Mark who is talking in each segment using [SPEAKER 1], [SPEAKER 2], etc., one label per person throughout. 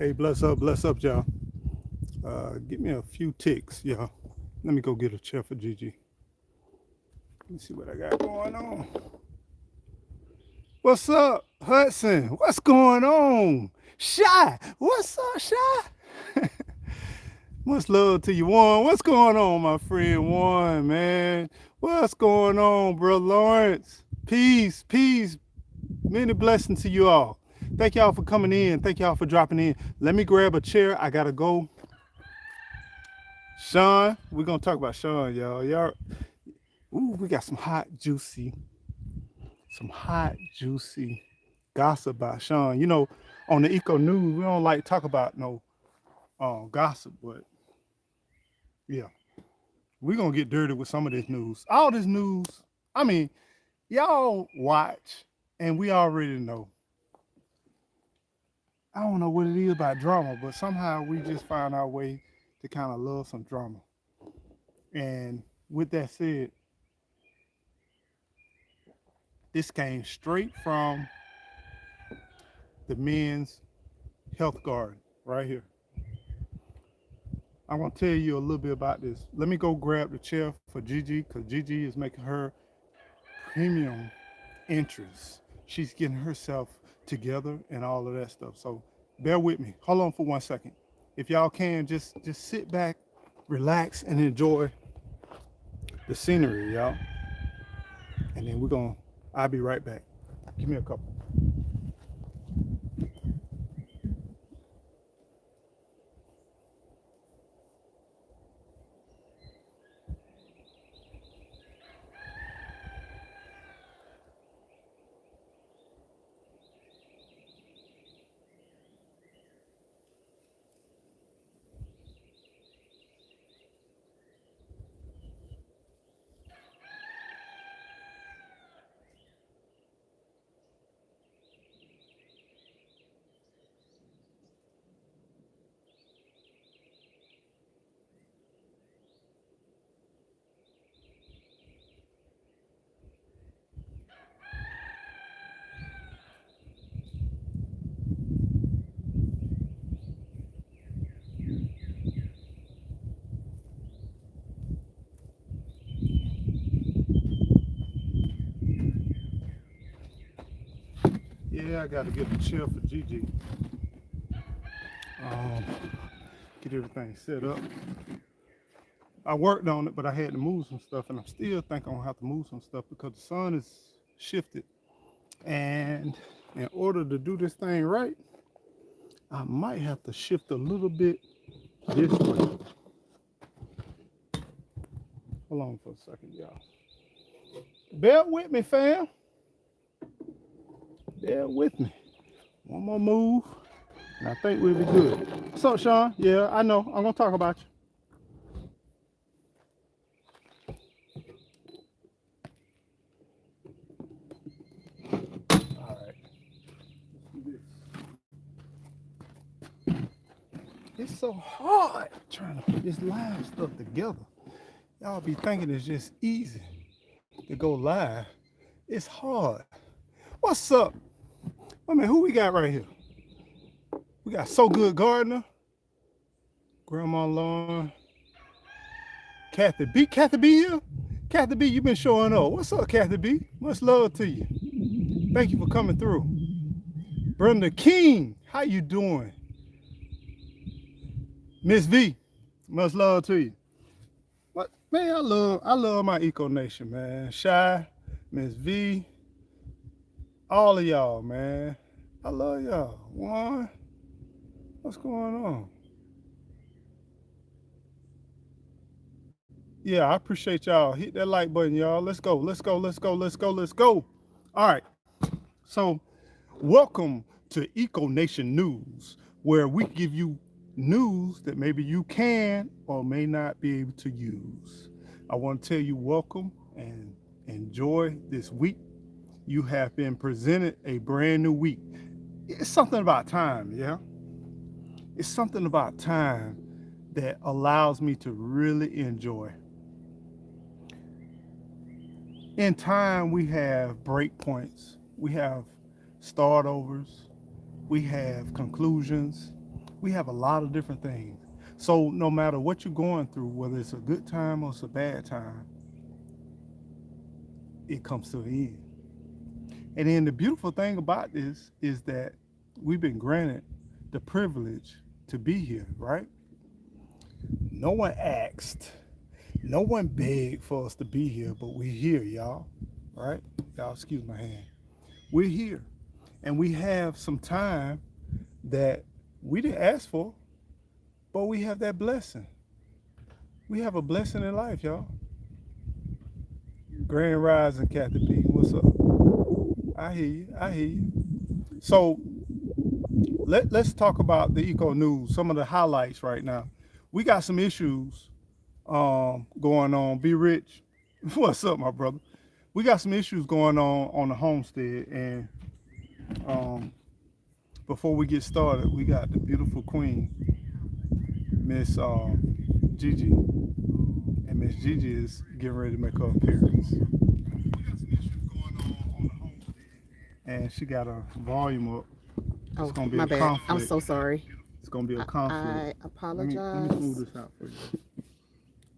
[SPEAKER 1] Hey, bless up, y'all. Give me a few ticks, y'all. Let me go get a chair for Gigi. Let me see what I got going on. What's up, Hudson? What's going on? Shy, what's up, Shy? Much love to you, Warren. What's going on, my friend Warren, man? What's going on, bro Lawrence? Peace, peace. Many blessings to you all. Thank y'all for coming in. Thank y'all for dropping in. Let me grab a chair. I gotta go. Sean, we're gonna talk about Sean, y'all. Ooh, we got some hot, juicy gossip about Sean. On the Eco News, we don't like to talk about no gossip, but yeah, we're gonna get dirty with some of this news. All this news, I mean, y'all watch, and we already know. I don't know what it is about drama, but somehow we just find our way to kind of love some drama. And with that said, this came straight from the men's health garden right here. I'm gonna tell you a little bit about this. Let me go grab the chair for Gigi because Gigi is making her premium entrance. She's getting herself together and all of that stuff. So bear with me. Hold on for 1 second. If y'all can, just sit back, relax, and enjoy the scenery, y'all. And then I'll be right back. Give me a couple. Yeah, I gotta get a chair for Gigi. Um, get everything set up. I worked on it, but I had to move some stuff, and I'm still think I'm gonna have to move some stuff because the sun is shifted. And in order to do this thing right, I might have to shift a little bit this way. Hold on for a second, y'all. Bear with me, fam. Bear with me. One more move, and I think we'll be good. What's up, Sean? Yeah, I know. I'm gonna talk about you. All right. Let's do this. It's so hard trying to put this live stuff together. Y'all be thinking it's just easy to go live. It's hard. What's up? I mean, who we got right here? We got So Good Gardner, Grandma Lauren, Kathy B. Kathy B here? Kathy B, you been showing up. What's up, Kathy B? Much love to you. Thank you for coming through. Brenda King, how you doing? Miss V, much love to you. What man, I love my Eco Nation, man. Shy, Miss V, all of y'all, man. I love y'all. One, what's going on? Yeah, I appreciate y'all. Hit that like button, y'all. Let's go. Let's go. Let's go. Let's go. Let's go. All right. So, welcome to Eco Nation News, where we give you news that maybe you can or may not be able to use. I want to tell you welcome and enjoy this week. You have been presented a brand new week. It's something about time, yeah? It's something about time that allows me to really enjoy. In time, we have break points, we have start overs, we have conclusions, We have a lot of different things. So no matter what you're going through, whether it's a good time or it's a bad time, it comes to an end. And then the beautiful thing about this is that we've been granted the privilege to be here, right? No one asked, no one begged for us to be here, but we're here, y'all. Right? Y'all, excuse my hand. We're here. And we have some time that we didn't ask for, but we have that blessing. We have a blessing in life, y'all. Grand Rising, Kathy P. What's up? I hear you. I hear you. So let's talk about the eco news, some of the highlights right now. We got some issues going on. Be Rich. What's up, my brother? We got some issues going on the homestead. And before we get started, we got the beautiful queen, Miss Gigi. And Miss Gigi is getting ready to make her appearance. We got some issues going on the homestead. And she got her volume up.
[SPEAKER 2] Oh,
[SPEAKER 1] It's gonna be
[SPEAKER 2] my
[SPEAKER 1] a
[SPEAKER 2] bad.
[SPEAKER 1] conflict.
[SPEAKER 2] I'm so sorry.
[SPEAKER 1] It's gonna be a
[SPEAKER 2] I
[SPEAKER 1] conflict.
[SPEAKER 2] apologize.
[SPEAKER 1] Let me move this out for you.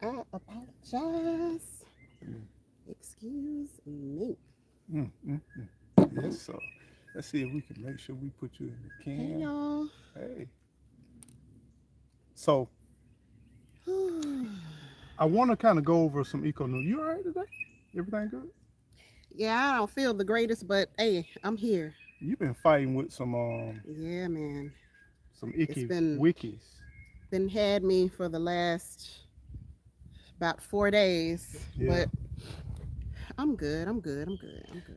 [SPEAKER 2] I apologize. Excuse me.
[SPEAKER 1] Mm, mm, Yes, sir. Let's see if we can make sure we put you in the
[SPEAKER 2] Hey,
[SPEAKER 1] can.
[SPEAKER 2] y'all.
[SPEAKER 1] Hey. So I want to kind of go over some eco news. You all right today? Everything good?
[SPEAKER 2] Yeah, I don't feel the greatest, but hey, I'm here.
[SPEAKER 1] You've been fighting with some
[SPEAKER 2] Yeah, man.
[SPEAKER 1] icky
[SPEAKER 2] been-
[SPEAKER 1] wickies.
[SPEAKER 2] Been had me for the last about 4 days,
[SPEAKER 1] Yeah.
[SPEAKER 2] but I'm good. I'm good.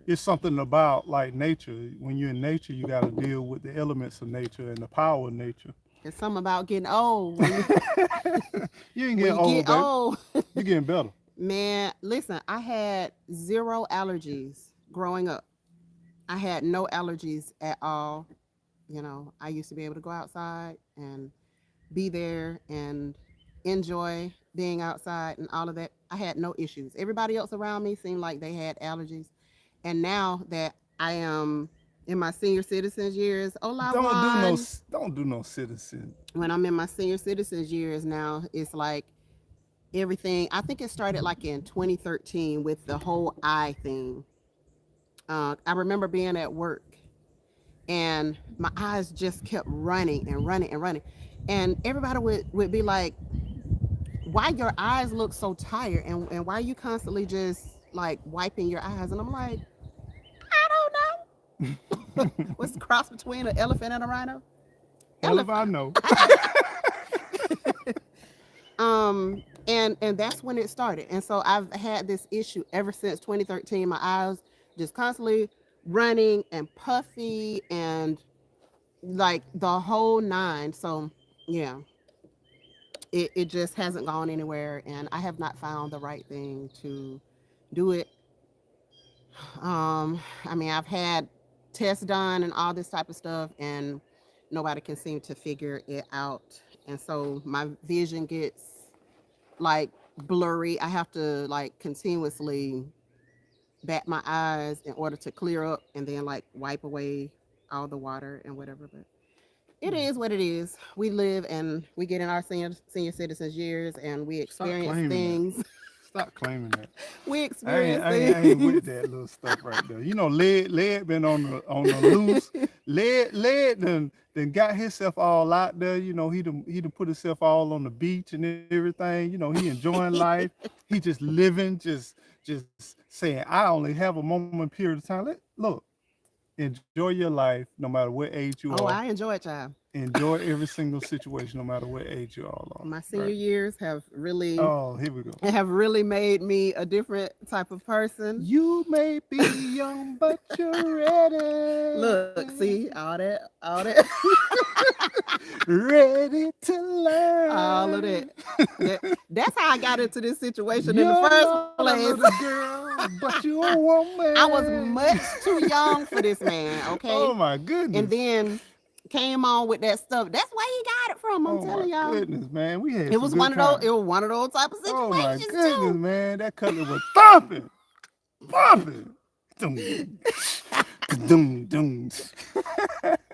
[SPEAKER 1] It's something about like nature. When you're in nature, you got to deal with the elements of nature and the power of nature.
[SPEAKER 2] It's something about getting old. When
[SPEAKER 1] You ain't
[SPEAKER 2] when
[SPEAKER 1] getting
[SPEAKER 2] you
[SPEAKER 1] old,
[SPEAKER 2] get
[SPEAKER 1] baby.
[SPEAKER 2] old.
[SPEAKER 1] You're getting better.
[SPEAKER 2] Man, listen, I had 0 allergies growing up. I had no allergies at all. You know, I used to be able to go outside and be there and enjoy being outside and all of that. I had no issues. Everybody else around me seemed like they had allergies. And now that I am in my senior citizens years,
[SPEAKER 1] Don't do no citizen.
[SPEAKER 2] when I'm in my senior citizens years now, it's like everything. I think it started like in 2013 with the whole eye thing. I remember being at work and my eyes just kept running and running and running. And everybody would be like, why your eyes look so tired and why are you constantly just like wiping your eyes? And I'm like, I don't know. What's the cross between an elephant and a rhino?
[SPEAKER 1] Hell if I know.
[SPEAKER 2] And that's when it started. And so I've had this issue ever since 2013. My eyes just constantly running and puffy and like the whole nine. So yeah, it just hasn't gone anywhere, and I have not found the right thing to do it. I mean, I've had tests done and all this type of stuff, and nobody can seem to figure it out. And so my vision gets like blurry. I have to like continuously bat my eyes in order to clear up and then like wipe away all the water and whatever. But it is what it is. We live and we get in our senior citizens years and we experience things.
[SPEAKER 1] Stop claiming that.
[SPEAKER 2] We
[SPEAKER 1] I
[SPEAKER 2] experience
[SPEAKER 1] ain't with
[SPEAKER 2] things.
[SPEAKER 1] that little stuff right there. You know, lead been on the loose. Lead then got himself all out there. You know, he done put himself all on the beach and everything. You know, he enjoying life. He just living, just saying, I only have a moment period of time. Look, enjoy your life no matter what age you are.
[SPEAKER 2] Oh, I enjoy it, child.
[SPEAKER 1] Enjoy every single situation no matter what age you all are.
[SPEAKER 2] My senior
[SPEAKER 1] right?
[SPEAKER 2] years have really
[SPEAKER 1] Oh, here we go.
[SPEAKER 2] made me a different type of person.
[SPEAKER 1] You may be young, but you're ready.
[SPEAKER 2] Look, see, all that.
[SPEAKER 1] Ready to learn.
[SPEAKER 2] All of that. That's how I got into this situation
[SPEAKER 1] You're
[SPEAKER 2] in the first
[SPEAKER 1] not a
[SPEAKER 2] place.
[SPEAKER 1] little girl, but you're a woman.
[SPEAKER 2] I was much too young for this man, okay?
[SPEAKER 1] Oh my goodness.
[SPEAKER 2] And then came on with that stuff. That's where he got it from. I'm telling y'all.
[SPEAKER 1] Goodness, man. We had
[SPEAKER 2] It was one of those. It was one of those type of situations
[SPEAKER 1] Oh my goodness,
[SPEAKER 2] too.
[SPEAKER 1] man. That cutlet was thumping. Doom, doom.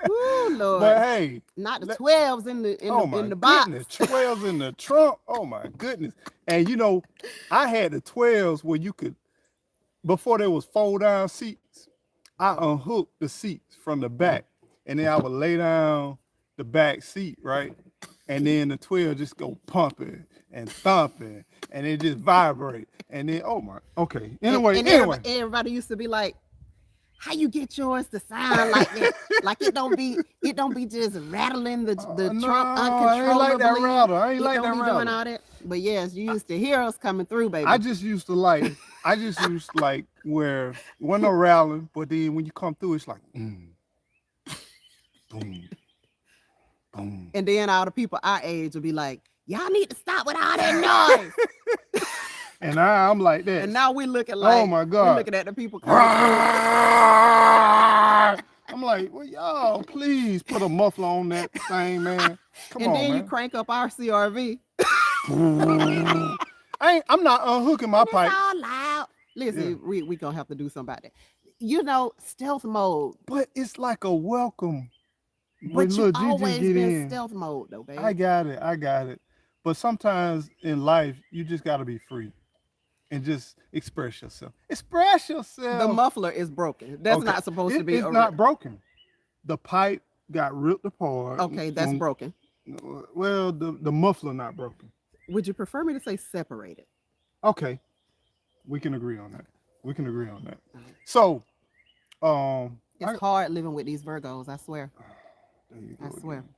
[SPEAKER 2] Woo,
[SPEAKER 1] But
[SPEAKER 2] Lord.
[SPEAKER 1] hey,
[SPEAKER 2] Not the
[SPEAKER 1] let,
[SPEAKER 2] 12s in the in
[SPEAKER 1] oh
[SPEAKER 2] the
[SPEAKER 1] my
[SPEAKER 2] in the
[SPEAKER 1] goodness,
[SPEAKER 2] box.
[SPEAKER 1] 12s in the trunk. Oh my goodness. And you know, I had the 12s where you could, before there was fold down seats, I
[SPEAKER 2] Oh.
[SPEAKER 1] unhooked the seats from the back and then I would lay down the back seat, right? And then the 12 just go pumping and thumping and it just vibrate. And then, oh my, okay. Anyway,
[SPEAKER 2] And
[SPEAKER 1] anyway.
[SPEAKER 2] everybody used to be like, how you get yours to sound like that? Like it don't be just rattling the
[SPEAKER 1] No,
[SPEAKER 2] trunk
[SPEAKER 1] I ain't like that
[SPEAKER 2] uncontrollably.
[SPEAKER 1] router. I ain't
[SPEAKER 2] It
[SPEAKER 1] like
[SPEAKER 2] don't
[SPEAKER 1] that
[SPEAKER 2] be doing
[SPEAKER 1] router.
[SPEAKER 2] all that. But yes, you used to hear us coming through,
[SPEAKER 1] I
[SPEAKER 2] baby.
[SPEAKER 1] just used to like, I just used to like where wasn't no rattling, but then when you come through, it's like, boom, boom.
[SPEAKER 2] And then all the people our age would be like, y'all need to stop with all that noise.
[SPEAKER 1] And I'm like that.
[SPEAKER 2] And now we looking
[SPEAKER 1] Oh
[SPEAKER 2] like
[SPEAKER 1] my
[SPEAKER 2] we
[SPEAKER 1] God.
[SPEAKER 2] looking at the people coming through.
[SPEAKER 1] I'm like, well, y'all, please put a muffler on that thing, man. Come
[SPEAKER 2] And
[SPEAKER 1] on,
[SPEAKER 2] then you
[SPEAKER 1] man.
[SPEAKER 2] crank up our CRV.
[SPEAKER 1] I'm not unhooking my
[SPEAKER 2] And it's
[SPEAKER 1] pipe.
[SPEAKER 2] all loud.
[SPEAKER 1] Yeah.
[SPEAKER 2] Listen, we gonna have to do something about that. You know, stealth mode.
[SPEAKER 1] But it's like a welcome when
[SPEAKER 2] But you
[SPEAKER 1] little Gigi
[SPEAKER 2] always
[SPEAKER 1] get
[SPEAKER 2] been
[SPEAKER 1] in.
[SPEAKER 2] stealth mode though,
[SPEAKER 1] I
[SPEAKER 2] babe.
[SPEAKER 1] got it. I got it. But sometimes in life, you just got to be free and just express yourself. Express
[SPEAKER 2] The
[SPEAKER 1] yourself.
[SPEAKER 2] muffler is broken. That's
[SPEAKER 1] Okay.
[SPEAKER 2] not supposed to be
[SPEAKER 1] It's
[SPEAKER 2] a
[SPEAKER 1] not broken. The pipe got ripped apart.
[SPEAKER 2] okay, that's broken.
[SPEAKER 1] Well, the muffler not broken.
[SPEAKER 2] Would you prefer me to say separated?
[SPEAKER 1] Okay, we can agree on that. We can agree on that. So,
[SPEAKER 2] It's hard living with these Virgos, I swear.
[SPEAKER 1] there you
[SPEAKER 2] I
[SPEAKER 1] go
[SPEAKER 2] swear.
[SPEAKER 1] again.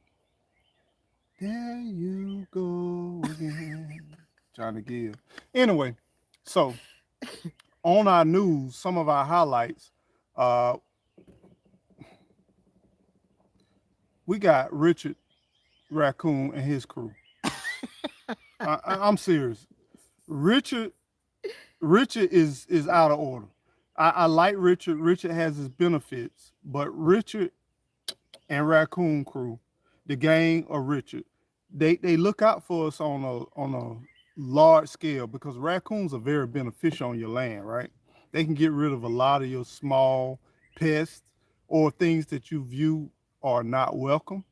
[SPEAKER 1] There you go again. Trying to give. Anyway, so on our news, some of our highlights. Uh, we got Richard Raccoon and his crew. I'm serious. Richard Richard is out of order. I like Richard. Richard has his benefits, but Richard and Raccoon Crew, the gang of Richard, they look out for us on a large scale because raccoons are very beneficial on your land, right? They can get rid of a lot of your small pests or things that you view are not welcome.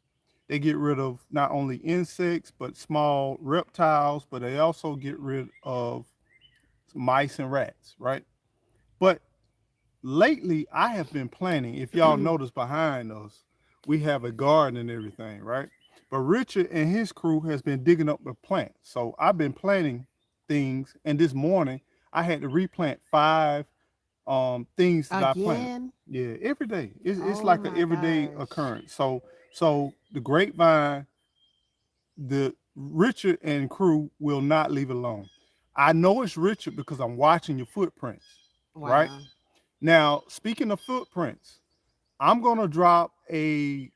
[SPEAKER 1] They get rid of not only insects but small reptiles, but they also get rid of mice and rats, right? But lately, I have been planting. If y'all notice behind us, we have a garden and everything, right? But Richard and his crew has been digging up the plants. So I've been planting things, and this morning I had to replant 5 things that I planted.
[SPEAKER 2] Again?
[SPEAKER 1] Yeah, every day. It's
[SPEAKER 2] Oh
[SPEAKER 1] like an
[SPEAKER 2] my
[SPEAKER 1] everyday
[SPEAKER 2] gosh.
[SPEAKER 1] occurrence. So the grapevine, the Richard and crew will not leave it alone. I know it's Richard because I'm watching your footprints, right?
[SPEAKER 2] Wow.
[SPEAKER 1] Now, speaking of footprints, I'm gonna drop a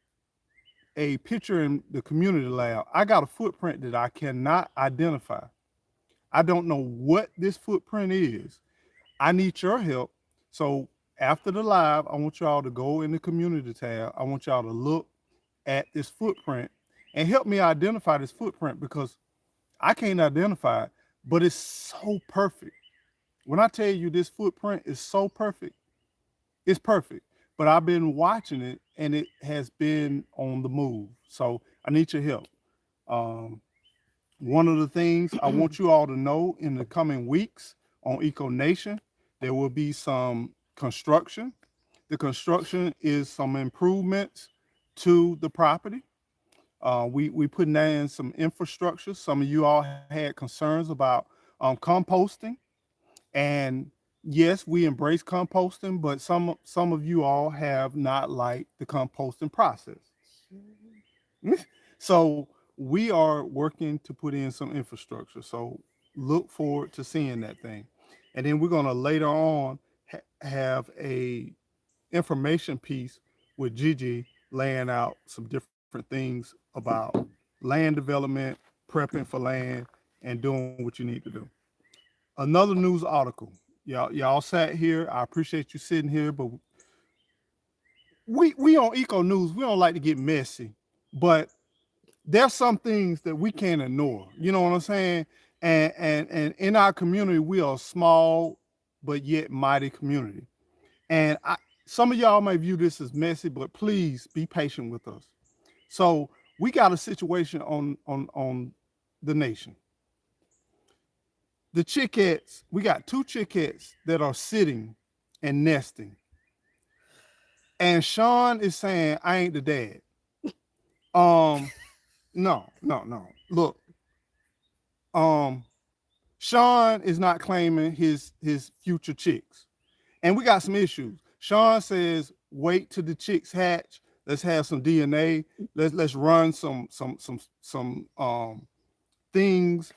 [SPEAKER 1] picture in the community lab. I got a footprint that I cannot identify. I don't know what this footprint is. I need your help. So after the live, I want y'all to go in the community tab. I want y'all to look at this footprint and help me identify this footprint because I can't identify it, but it's so perfect. When I tell you this footprint is so perfect, it's perfect. But I've been watching it and it has been on the move. So I need your help. Um, One of the things I want you all to know in the coming weeks on Eco Nation, there will be some construction. The construction is some improvements to the property. We putting that in some infrastructure. Some of you all had concerns about composting, and yes, we embrace composting, but some of you all have not liked the composting process. So we are working to put in some infrastructure. So look forward to seeing that thing, and then we're gonna later on have a information piece with Gigi laying out some different things about land development, prepping for land, and doing what you need to do. Another news article. Y'all sat here. I appreciate you sitting here, but we on Eco News, we don't like to get messy, but there's some things that we can't ignore. You know what I'm saying? And in our community, we are a small but yet mighty community. And some of y'all may view this as messy, but please be patient with us. So we got a situation on the nation. The chickettes, we got two chickettes that are sitting and nesting. And Sean is saying, I ain't the dad. No. Look, Sean is not claiming his future chicks. And we got some issues. Sean says, wait till the chicks hatch. Let's have some DNA. Let's run some things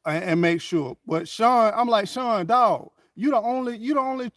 [SPEAKER 1] and make sure. But Sean, I'm like, Sean, dog, you the only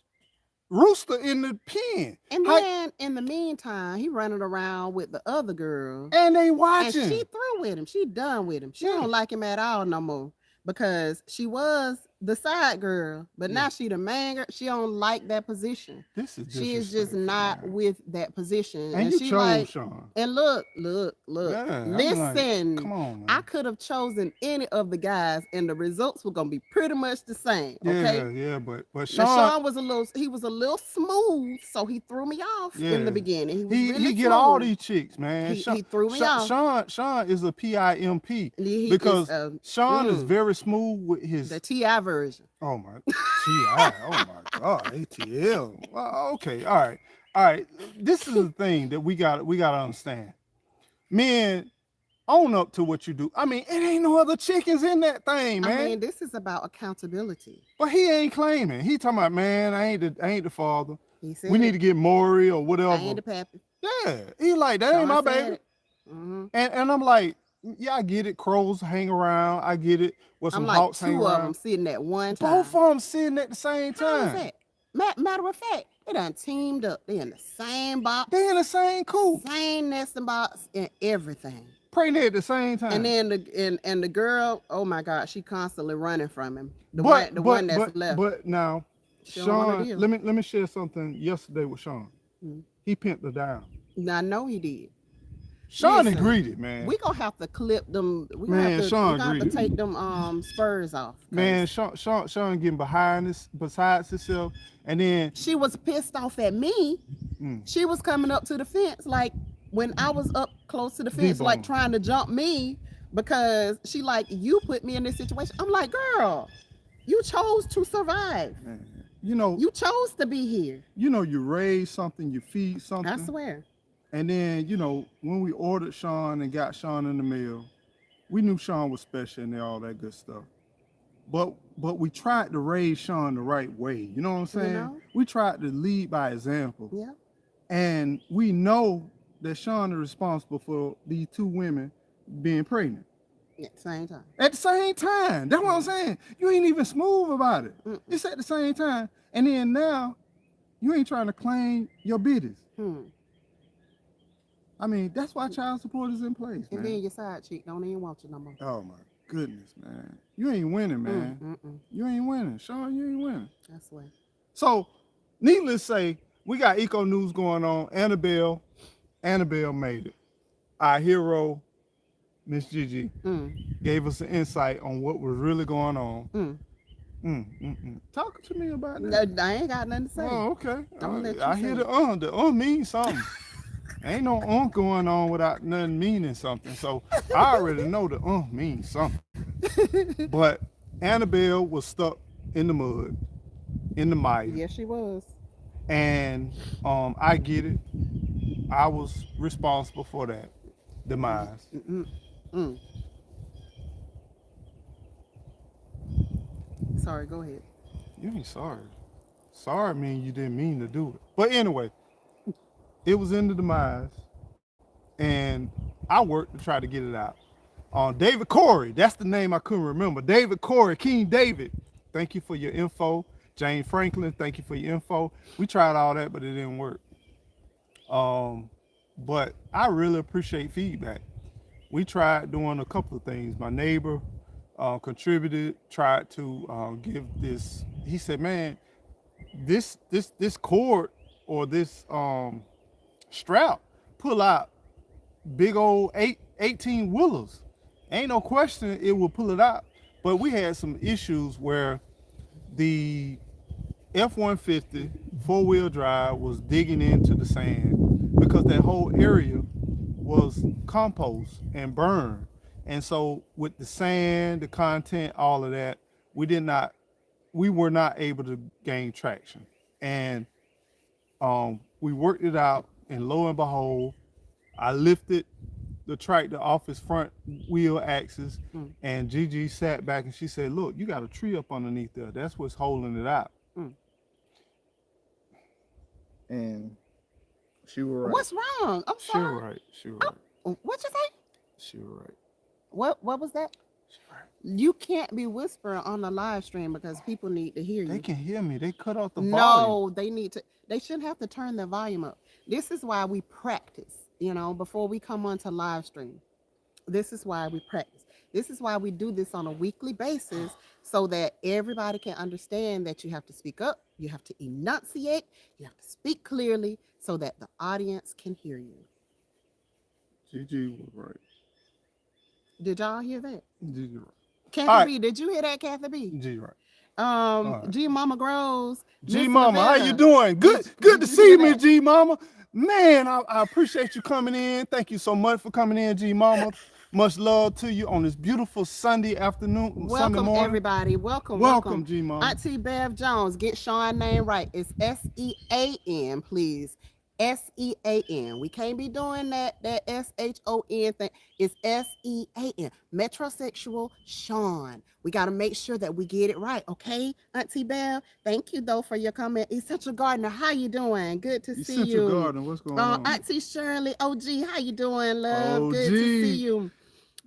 [SPEAKER 1] rooster in the pen.
[SPEAKER 2] And then in the meantime, he running around with the other girl.
[SPEAKER 1] And they watching.
[SPEAKER 2] And she through with him. She done with him. She don't like him at all no more. Because she was the side girl, but now she the main girl. She don't like that position. She is just not with that position.
[SPEAKER 1] And you
[SPEAKER 2] she
[SPEAKER 1] chose
[SPEAKER 2] like,
[SPEAKER 1] Sean.
[SPEAKER 2] And look. Yeah, listen,
[SPEAKER 1] like, come on, man.
[SPEAKER 2] I could have chosen any of the guys, and the results were gonna be pretty much the same. Okay.
[SPEAKER 1] Yeah, but
[SPEAKER 2] Sean was a little smooth, so he threw me off in the beginning.
[SPEAKER 1] He get all these chicks, man.
[SPEAKER 2] He threw me off.
[SPEAKER 1] Sean is a PIMP because Sean is very smooth with his
[SPEAKER 2] the TI version.
[SPEAKER 1] Oh my TI. Oh my God, ATL. Well, okay, all right. This is the thing that we gotta understand. Men, own up to what you do. I mean, it ain't no other chickens in that thing, man.
[SPEAKER 2] I mean, this is about accountability.
[SPEAKER 1] But he ain't claiming. He talking about, man, I ain't the father.
[SPEAKER 2] He said
[SPEAKER 1] we need to get Maury or whatever.
[SPEAKER 2] I ain't the pappy.
[SPEAKER 1] Yeah, he like that ain't my baby.
[SPEAKER 2] Mm-hmm.
[SPEAKER 1] And I'm like, yeah, I get it. Crows hang around. I get it. With some
[SPEAKER 2] like
[SPEAKER 1] hawks hang around.
[SPEAKER 2] Two of them sitting at one time.
[SPEAKER 1] Both of them sitting at the same time.
[SPEAKER 2] How is that? Matter of fact, they done teamed up. They in the same box.
[SPEAKER 1] They in the same coop.
[SPEAKER 2] Same nesting box and everything.
[SPEAKER 1] Pregnant at the same time.
[SPEAKER 2] And then and the girl, oh my God, she constantly running from him. The one that's left.
[SPEAKER 1] But now, Sean, let me share something yesterday with Sean. Mm-hmm. He pimped her down.
[SPEAKER 2] I know he did.
[SPEAKER 1] Sean agreed it, man.
[SPEAKER 2] We gonna have to clip them. We
[SPEAKER 1] Sean
[SPEAKER 2] have to take them spurs off.
[SPEAKER 1] Man, Sean getting besides himself, and then
[SPEAKER 2] she was pissed off at me. She was coming up to the fence like when I was up close to the fence, like trying to jump me because she like, you put me in this situation. I'm like, girl, you chose to survive. Man, you chose to be here.
[SPEAKER 1] You raise something, you feed something.
[SPEAKER 2] I swear.
[SPEAKER 1] And then, when we ordered Sean and got Sean in the mail, we knew Sean was special and all that good stuff. But we tried to raise Sean the right way. You know what I'm saying? We tried to lead by example.
[SPEAKER 2] Yeah.
[SPEAKER 1] And we know that Sean is responsible for these two women being pregnant.
[SPEAKER 2] At the same time.
[SPEAKER 1] At the same time. That's what I'm saying. You ain't even smooth about it. It's at the same time. And then now, you ain't trying to claim your business. I mean, that's why child support is in place,
[SPEAKER 2] and then your side chick don't even want you no more.
[SPEAKER 1] Oh, my goodness, man. You ain't winning, man. You ain't winning. Sean, you ain't winning.
[SPEAKER 2] I swear.
[SPEAKER 1] So, needless to say, we got eco news going on. Annabelle made it. Our hero, Miss Gigi, gave us an insight on what was really going on. Talk to me about that.
[SPEAKER 2] I ain't got nothing to say.
[SPEAKER 1] Oh, okay. I hear the means something. Ain't no going on without nothing meaning something. So I already know the means something. But Annabelle was stuck in the mud, in the mire.
[SPEAKER 2] Yes, she was.
[SPEAKER 1] And I get it. I was responsible for that demise.
[SPEAKER 2] Sorry, go ahead.
[SPEAKER 1] You ain't sorry. Sorry mean you didn't mean to do it. But anyway, it was in the demise, and I worked to try to get it out. David Corey, that's the name I couldn't remember. David Corey, King David, thank you for your info. Jane Franklin, thank you for your info. We tried all that, but it didn't work. But I really appreciate feedback. We tried doing a couple of things. My neighbor contributed, tried to give this. He said, man, this cord or this strap pull out big old 18 wheelers. Ain't no question it will pull it out. But we had some issues where the F-150 4-wheel drive was digging into the sand because that whole area was compost and burned. And so with the sand, the content, all of that, we were not able to gain traction. And we worked it out, and lo and behold, I lifted the tractor off his front wheel axis,
[SPEAKER 2] Mm.
[SPEAKER 1] and Gigi sat back and she said, "Look, you got a tree up underneath there. That's what's holding it out."
[SPEAKER 2] Mm.
[SPEAKER 1] And she was right.
[SPEAKER 2] What's wrong? I'm
[SPEAKER 1] She
[SPEAKER 2] sorry.
[SPEAKER 1] was right. She was right.
[SPEAKER 2] What you say?
[SPEAKER 1] She was right.
[SPEAKER 2] What was that?
[SPEAKER 1] She was right.
[SPEAKER 2] You can't be whispering on the live stream because people need to hear
[SPEAKER 1] They
[SPEAKER 2] you.
[SPEAKER 1] can hear me. They cut off the volume.
[SPEAKER 2] No, they need to. They shouldn't have to turn their volume up. This is why we practice. Before we come onto live stream. This is why we practice. This is why we do this on a weekly basis so that everybody can understand that you have to speak up, you have to enunciate, you have to speak clearly so that the audience can hear you.
[SPEAKER 1] Gigi was right.
[SPEAKER 2] Did y'all hear that?
[SPEAKER 1] Gigi right.
[SPEAKER 2] Kathy
[SPEAKER 1] All right.
[SPEAKER 2] B, did you hear that, Kathy B?
[SPEAKER 1] Gigi right. right.
[SPEAKER 2] G Mama Grows.
[SPEAKER 1] G
[SPEAKER 2] Miss
[SPEAKER 1] Mama, how you
[SPEAKER 2] Lavetta.
[SPEAKER 1] doing? Good
[SPEAKER 2] did
[SPEAKER 1] to
[SPEAKER 2] you
[SPEAKER 1] see
[SPEAKER 2] hear
[SPEAKER 1] me,
[SPEAKER 2] that?
[SPEAKER 1] G Mama. Man, I appreciate you coming in. Thank you so much for coming in, G Mama. Much love to you on this beautiful Sunday afternoon, Sunday
[SPEAKER 2] Welcome,
[SPEAKER 1] morning.
[SPEAKER 2] everybody. Welcome.
[SPEAKER 1] Welcome, G Mama.
[SPEAKER 2] Auntie Bev Jones, get Sean's name right. It's SEAN, please. SEAN. We can't be doing that SHON thing. It's SEAN. Metrosexual Sean. We got to make sure that we get it right, okay, Auntie Bev? Thank you, though, for your comment. Essential Gardener, how you doing? Good to see you.
[SPEAKER 1] Essential Gardener, what's going on?
[SPEAKER 2] Auntie Shirley, OG, how you doing, love?
[SPEAKER 1] OG.
[SPEAKER 2] Good to see you.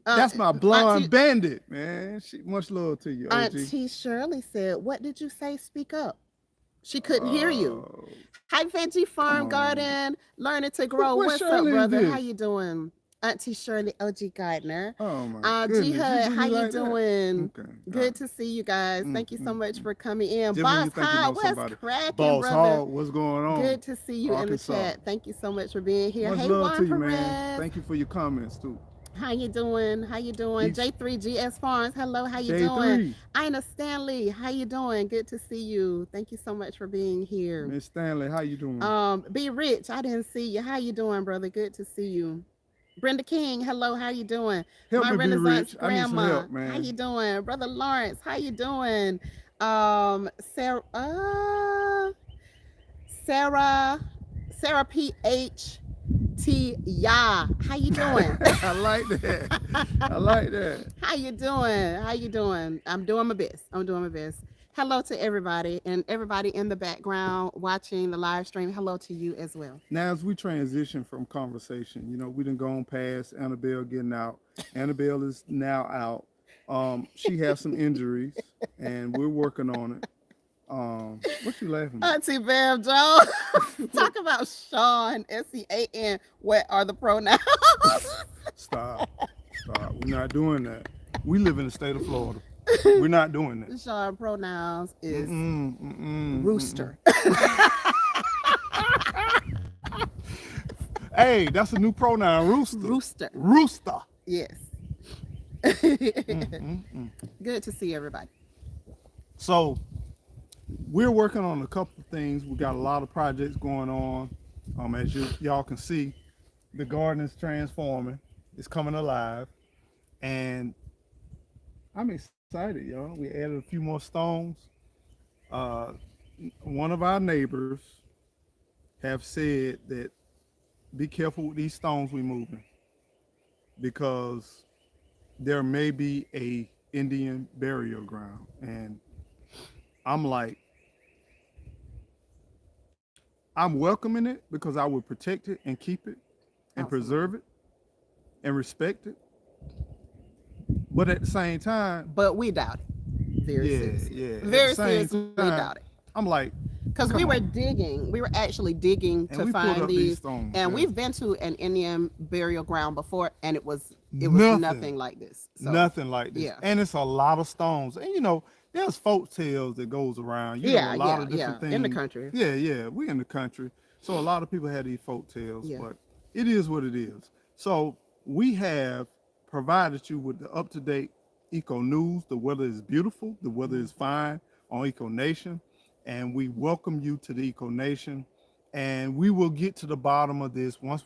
[SPEAKER 1] That's my blonde
[SPEAKER 2] Auntie,
[SPEAKER 1] bandit, man. Much love to you, OG.
[SPEAKER 2] Auntie Shirley said, what did you say? Speak up. She couldn't hear you. Hi, Veggie Farm Garden, learning to grow.
[SPEAKER 1] What
[SPEAKER 2] What's up,
[SPEAKER 1] Shirley is
[SPEAKER 2] brother?
[SPEAKER 1] this?
[SPEAKER 2] How you doing? Auntie Shirley, OG Gardner.
[SPEAKER 1] Oh my goodness.
[SPEAKER 2] G Hud,
[SPEAKER 1] do
[SPEAKER 2] how
[SPEAKER 1] me
[SPEAKER 2] you
[SPEAKER 1] like that?
[SPEAKER 2] doing?
[SPEAKER 1] Okay.
[SPEAKER 2] Good to see you guys. Thank you so much for coming in.
[SPEAKER 1] Just when
[SPEAKER 2] Boss
[SPEAKER 1] you think you know
[SPEAKER 2] Hog, what's
[SPEAKER 1] somebody.
[SPEAKER 2] cracking,
[SPEAKER 1] Boss
[SPEAKER 2] brother?
[SPEAKER 1] Hog, what's going on?
[SPEAKER 2] Good to see you
[SPEAKER 1] Arkansas.
[SPEAKER 2] in the chat. Thank you so much for being here.
[SPEAKER 1] Much
[SPEAKER 2] Hey,
[SPEAKER 1] love
[SPEAKER 2] Juan
[SPEAKER 1] to you,
[SPEAKER 2] Perez.
[SPEAKER 1] man. Thank you for your comments too.
[SPEAKER 2] How you doing? How you doing?
[SPEAKER 1] Each-
[SPEAKER 2] J3GS Farms. Hello, how you
[SPEAKER 1] J3.
[SPEAKER 2] doing? Ina Stanley, how you doing? Good to see you. Thank you so much for being here.
[SPEAKER 1] Miss Stanley, how you doing?
[SPEAKER 2] Be Rich, I didn't see you. How you doing, brother? Good to see you. Brenda King, hello, how you doing?
[SPEAKER 1] Help
[SPEAKER 2] My
[SPEAKER 1] me be
[SPEAKER 2] Renaissance
[SPEAKER 1] rich. I need some
[SPEAKER 2] Grandma,
[SPEAKER 1] help, man.
[SPEAKER 2] how you doing? Brother Lawrence, how you doing? Sarah PHT, yeah, how you doing?
[SPEAKER 1] I like that. I like that.
[SPEAKER 2] How you doing? How you doing? I'm doing my best. Hello to everybody and everybody in the background watching the live stream. Hello to you as well.
[SPEAKER 1] Now, as we transition from conversation, we done gone past Annabelle getting out. Annabelle is now out. She has some injuries, and we're working on it. What you laughing at?
[SPEAKER 2] Auntie Bev Jones, talk about Sean, SEAN. What are the pronouns?
[SPEAKER 1] Stop. We're not doing that. We live in the state of Florida. We're not doing that.
[SPEAKER 2] Sean pronouns is rooster.
[SPEAKER 1] Hey, that's a new pronoun, rooster. Rooster.
[SPEAKER 2] Yes. Good to see everybody.
[SPEAKER 1] So we're working on a couple of things. We got a lot of projects going on. As y'all can see, the garden is transforming. It's coming alive. And I'm excited, y'all. We added a few more stones. One of our neighbors have said that be careful with these stones we moving because there may be a Indian burial ground. And I'm like, I'm welcoming it because I would protect it and keep it and preserve it and respect it. But at the same time,
[SPEAKER 2] but we doubt it. Very seriously, we doubt it.
[SPEAKER 1] I'm like,
[SPEAKER 2] because we were digging, we were actually digging to find these
[SPEAKER 1] stones,
[SPEAKER 2] and we've been to an Indian burial ground before, and it was nothing like this. So,
[SPEAKER 1] nothing like this.
[SPEAKER 2] Yeah.
[SPEAKER 1] And it's a lot of stones, and there's folk tales that goes around. A lot of different things
[SPEAKER 2] in the country.
[SPEAKER 1] Yeah, we in the country, so a lot of people have these folk tales, but it is what it is. So we have provided you with the up-to-date eco news. The weather is beautiful. The weather is fine on Eco Nation. and we welcome you to the Eco Nation. And we will get to the bottom of this once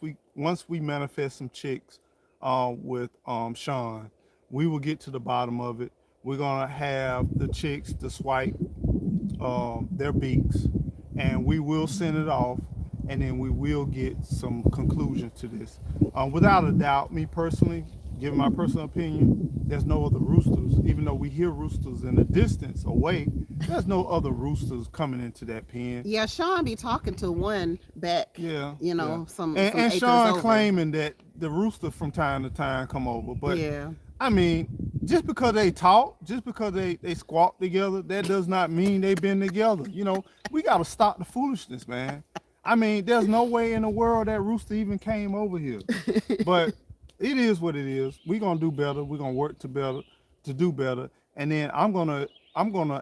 [SPEAKER 1] we manifest some chicks with Sean. We will get to the bottom of it. We're gonna have the chicks to swipe their beaks, and we will send it off, and then we will get some conclusions to this. Without a doubt, me personally, giving my personal opinion, there's no other roosters. Even though we hear roosters in the distance away, there's no other roosters coming into that pen.
[SPEAKER 2] Yeah, Sean be talking to one back.
[SPEAKER 1] Yeah,
[SPEAKER 2] You
[SPEAKER 1] yeah.
[SPEAKER 2] know, some
[SPEAKER 1] And
[SPEAKER 2] acres
[SPEAKER 1] Sean
[SPEAKER 2] over.
[SPEAKER 1] claiming that the rooster from time to time come over, but
[SPEAKER 2] Yeah.
[SPEAKER 1] I mean, just because they talk, just because they squawk together, that does not mean they've been together. You know, we got to stop the foolishness, man. I mean, there's no way in the world that rooster even came over here. But it is what it is. We're gonna do better. We're gonna work to do better. And then I'm gonna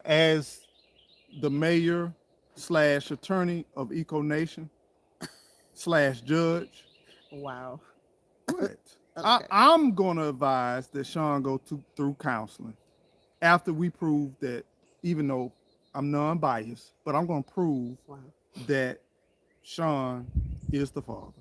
[SPEAKER 1] as the mayor slash attorney of Eco Nation slash judge.
[SPEAKER 2] Wow.
[SPEAKER 1] What?
[SPEAKER 2] Okay.
[SPEAKER 1] I'm gonna advise that Sean go through counseling after we prove that, even though I'm non-biased, but I'm gonna prove
[SPEAKER 2] Wow.
[SPEAKER 1] that Sean is the father.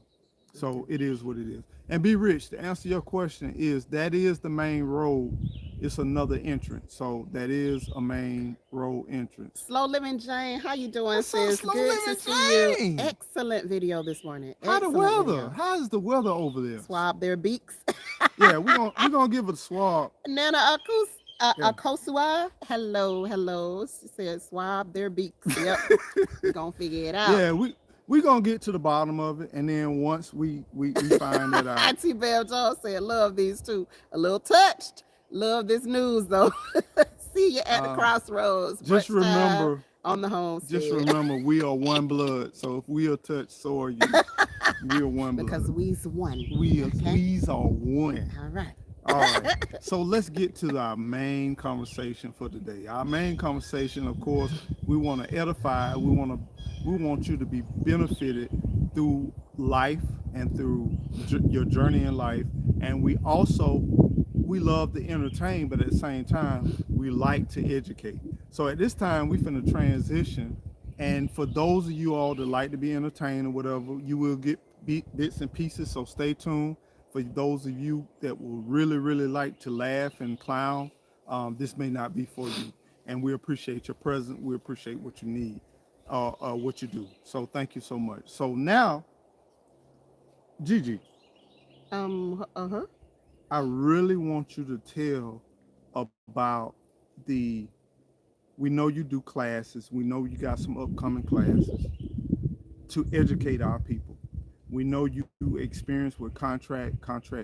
[SPEAKER 1] So it is what it is. And Be Rich, to answer your question, that is the main road. It's another entrance. So that is a main road entrance.
[SPEAKER 2] Slow Living Jane, how you doing,
[SPEAKER 1] What's up,
[SPEAKER 2] sis?
[SPEAKER 1] Slow
[SPEAKER 2] Good
[SPEAKER 1] Living
[SPEAKER 2] to see
[SPEAKER 1] Jane?
[SPEAKER 2] you. Excellent video this morning.
[SPEAKER 1] How the
[SPEAKER 2] Excellent
[SPEAKER 1] weather?
[SPEAKER 2] video.
[SPEAKER 1] How's the weather over there?
[SPEAKER 2] Swab their beaks.
[SPEAKER 1] Yeah, we're gonna give it a swab.
[SPEAKER 2] Nana
[SPEAKER 1] Yeah.
[SPEAKER 2] Akosua, hello. She said swab their beaks. Yep. We're gonna figure it out.
[SPEAKER 1] Yeah, we gonna get to the bottom of it, and then once we find that out.
[SPEAKER 2] Auntie Bell Jones said, love these two. A little touched. Love this news though. See you at the crossroads.
[SPEAKER 1] Just
[SPEAKER 2] Brunch time
[SPEAKER 1] remember,
[SPEAKER 2] on the homestead.
[SPEAKER 1] just remember, we are one blood. So if we are touched, so are you. We are one blood.
[SPEAKER 2] because we's one.
[SPEAKER 1] we's
[SPEAKER 2] okay?
[SPEAKER 1] are one.
[SPEAKER 2] All right.
[SPEAKER 1] All right. So let's get to our main conversation for today. Our main conversation, of course, we want to edify. We want you to be benefited through life and through your journey in life. And we love to entertain, but at the same time, we like to educate. So at this time, we finna transition. And for those of you all that like to be entertained or whatever, you will get bits and pieces. So stay tuned. For those of you that will really, really like to laugh and clown, this may not be for you. And we appreciate your presence. We appreciate what you need, what you do. So thank you so much. So now, Gigi, I really want you to tell about we know you do classes. We know you got some upcoming classes to educate our people. We know you experience with contract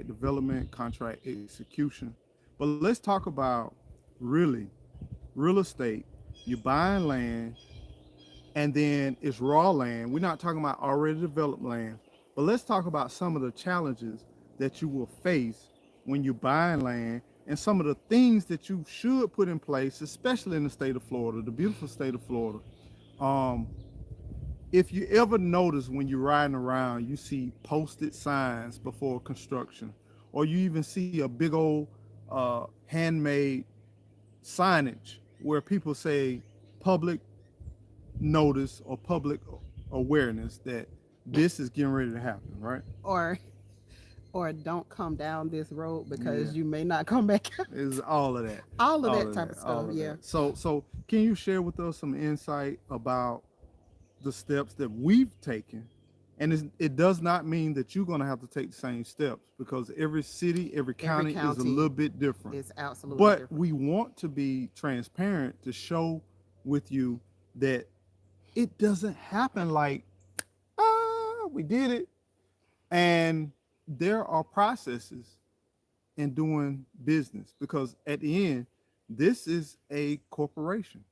[SPEAKER 1] development, contract execution. But let's talk about really real estate. You're buying land, and then it's raw land. We're not talking about already developed land, but let's talk about some of the challenges that you will face when you're buying land, and some of the things that you should put in place, especially in the state of Florida, the beautiful state of Florida. If you ever notice when you're riding around, you see posted signs before construction, or you even see a big old handmade signage where people say public notice or public awareness that this is getting ready to happen, right?
[SPEAKER 2] Or don't come down this road because you may not come back.
[SPEAKER 1] It's all of that.
[SPEAKER 2] all of that type of stuff. Yeah.
[SPEAKER 1] So can you share with us some insight about the steps that we've taken? And it does not mean that you're going to have to take the same steps, because every city, every county is a little bit different.
[SPEAKER 2] It's absolutely
[SPEAKER 1] But
[SPEAKER 2] different.
[SPEAKER 1] we want to be transparent to show with you that it doesn't happen like, we did it. And there are processes in doing business, because at the end, this is a corporation.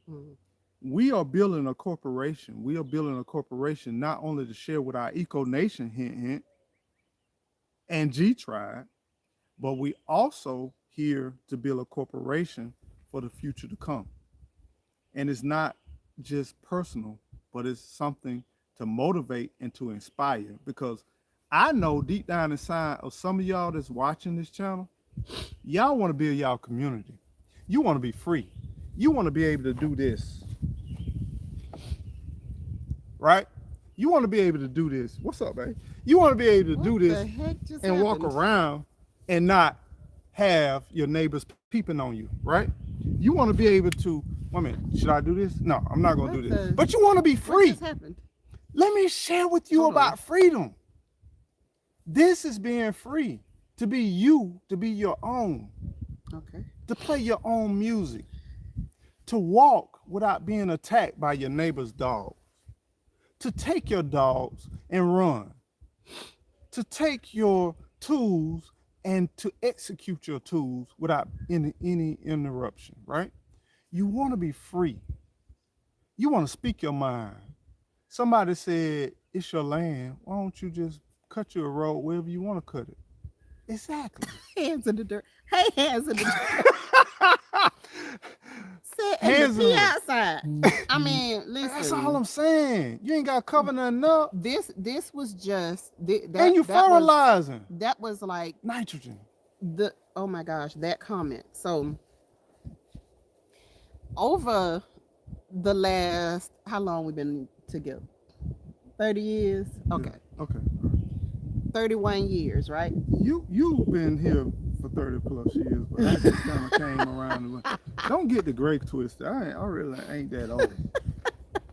[SPEAKER 2] Mhm.
[SPEAKER 1] We are building a corporation. We are building a corporation not only to share with our Eco Nation, hint, hint, and G Tribe, but we also here to build a corporation for the future to come. And it's not just personal, but it's something to motivate and to inspire, because I know deep down inside of some of y'all that's watching this channel, y'all want to build y'all community. You want to be free. You want to be able to do this right? You want to be able to do this. What's up, babe? You want to be able to
[SPEAKER 2] What
[SPEAKER 1] do
[SPEAKER 2] the
[SPEAKER 1] this
[SPEAKER 2] heck just
[SPEAKER 1] and walk
[SPEAKER 2] happened?
[SPEAKER 1] around and not have your neighbors peeping on you, right? You want to be able to, wait a minute, should I do this? No, I'm not going to
[SPEAKER 2] What
[SPEAKER 1] do this.
[SPEAKER 2] the?
[SPEAKER 1] But you want to be
[SPEAKER 2] What
[SPEAKER 1] free.
[SPEAKER 2] just happened?
[SPEAKER 1] Let me share with you
[SPEAKER 2] Hold on.
[SPEAKER 1] about freedom. This is being free, to be you, to be your own,
[SPEAKER 2] Okay.
[SPEAKER 1] to play your own music, to walk without being attacked by your neighbor's dog, to take your dogs and run, to take your tools and to execute your tools without any interruption, right? You want to be free. You want to speak your mind. Somebody said, it's your land. Why don't you just cut your road wherever you want to cut it? Exactly.
[SPEAKER 2] Hands in the dirt. Hey, hands in the dirt. Sit in
[SPEAKER 1] Hands
[SPEAKER 2] the pee
[SPEAKER 1] in it.
[SPEAKER 2] outside. I mean, listen.
[SPEAKER 1] That's all I'm saying. You ain't got to cover nothing up.
[SPEAKER 2] This was just that.
[SPEAKER 1] And you
[SPEAKER 2] that was
[SPEAKER 1] fertilizing
[SPEAKER 2] that was like
[SPEAKER 1] nitrogen.
[SPEAKER 2] the oh my gosh, that comment. So over the last how long we been together? 30 years? Okay.
[SPEAKER 1] Yeah. Okay.
[SPEAKER 2] 31 years, right?
[SPEAKER 1] You've been here for 30 plus years, but I just kind of came around. Don't get the grape twisted. I really ain't that old.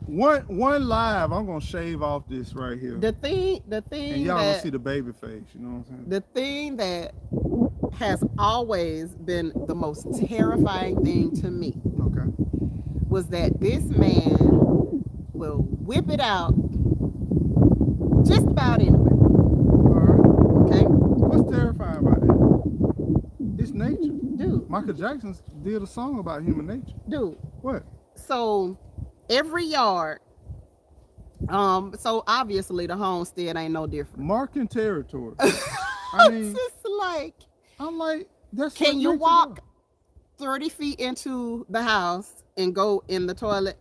[SPEAKER 1] One live, I'm gonna shave off this right here,
[SPEAKER 2] The thing
[SPEAKER 1] and y'all gonna see the baby face. You know what I'm saying?
[SPEAKER 2] the thing that has always been the most terrifying thing to me
[SPEAKER 1] Okay.
[SPEAKER 2] was that this man will whip it out just about anywhere.
[SPEAKER 1] All right.
[SPEAKER 2] Okay,
[SPEAKER 1] What's terrifying about it? It's nature.
[SPEAKER 2] dude,
[SPEAKER 1] Michael Jackson did a song about human nature.
[SPEAKER 2] dude.
[SPEAKER 1] What?
[SPEAKER 2] So every yard, so obviously the homestead ain't no different.
[SPEAKER 1] Marking territory.
[SPEAKER 2] I
[SPEAKER 1] mean,
[SPEAKER 2] just like,
[SPEAKER 1] I'm like, that's
[SPEAKER 2] can
[SPEAKER 1] what
[SPEAKER 2] you
[SPEAKER 1] nature
[SPEAKER 2] walk
[SPEAKER 1] does.
[SPEAKER 2] 30 feet into the house and go in the toilet?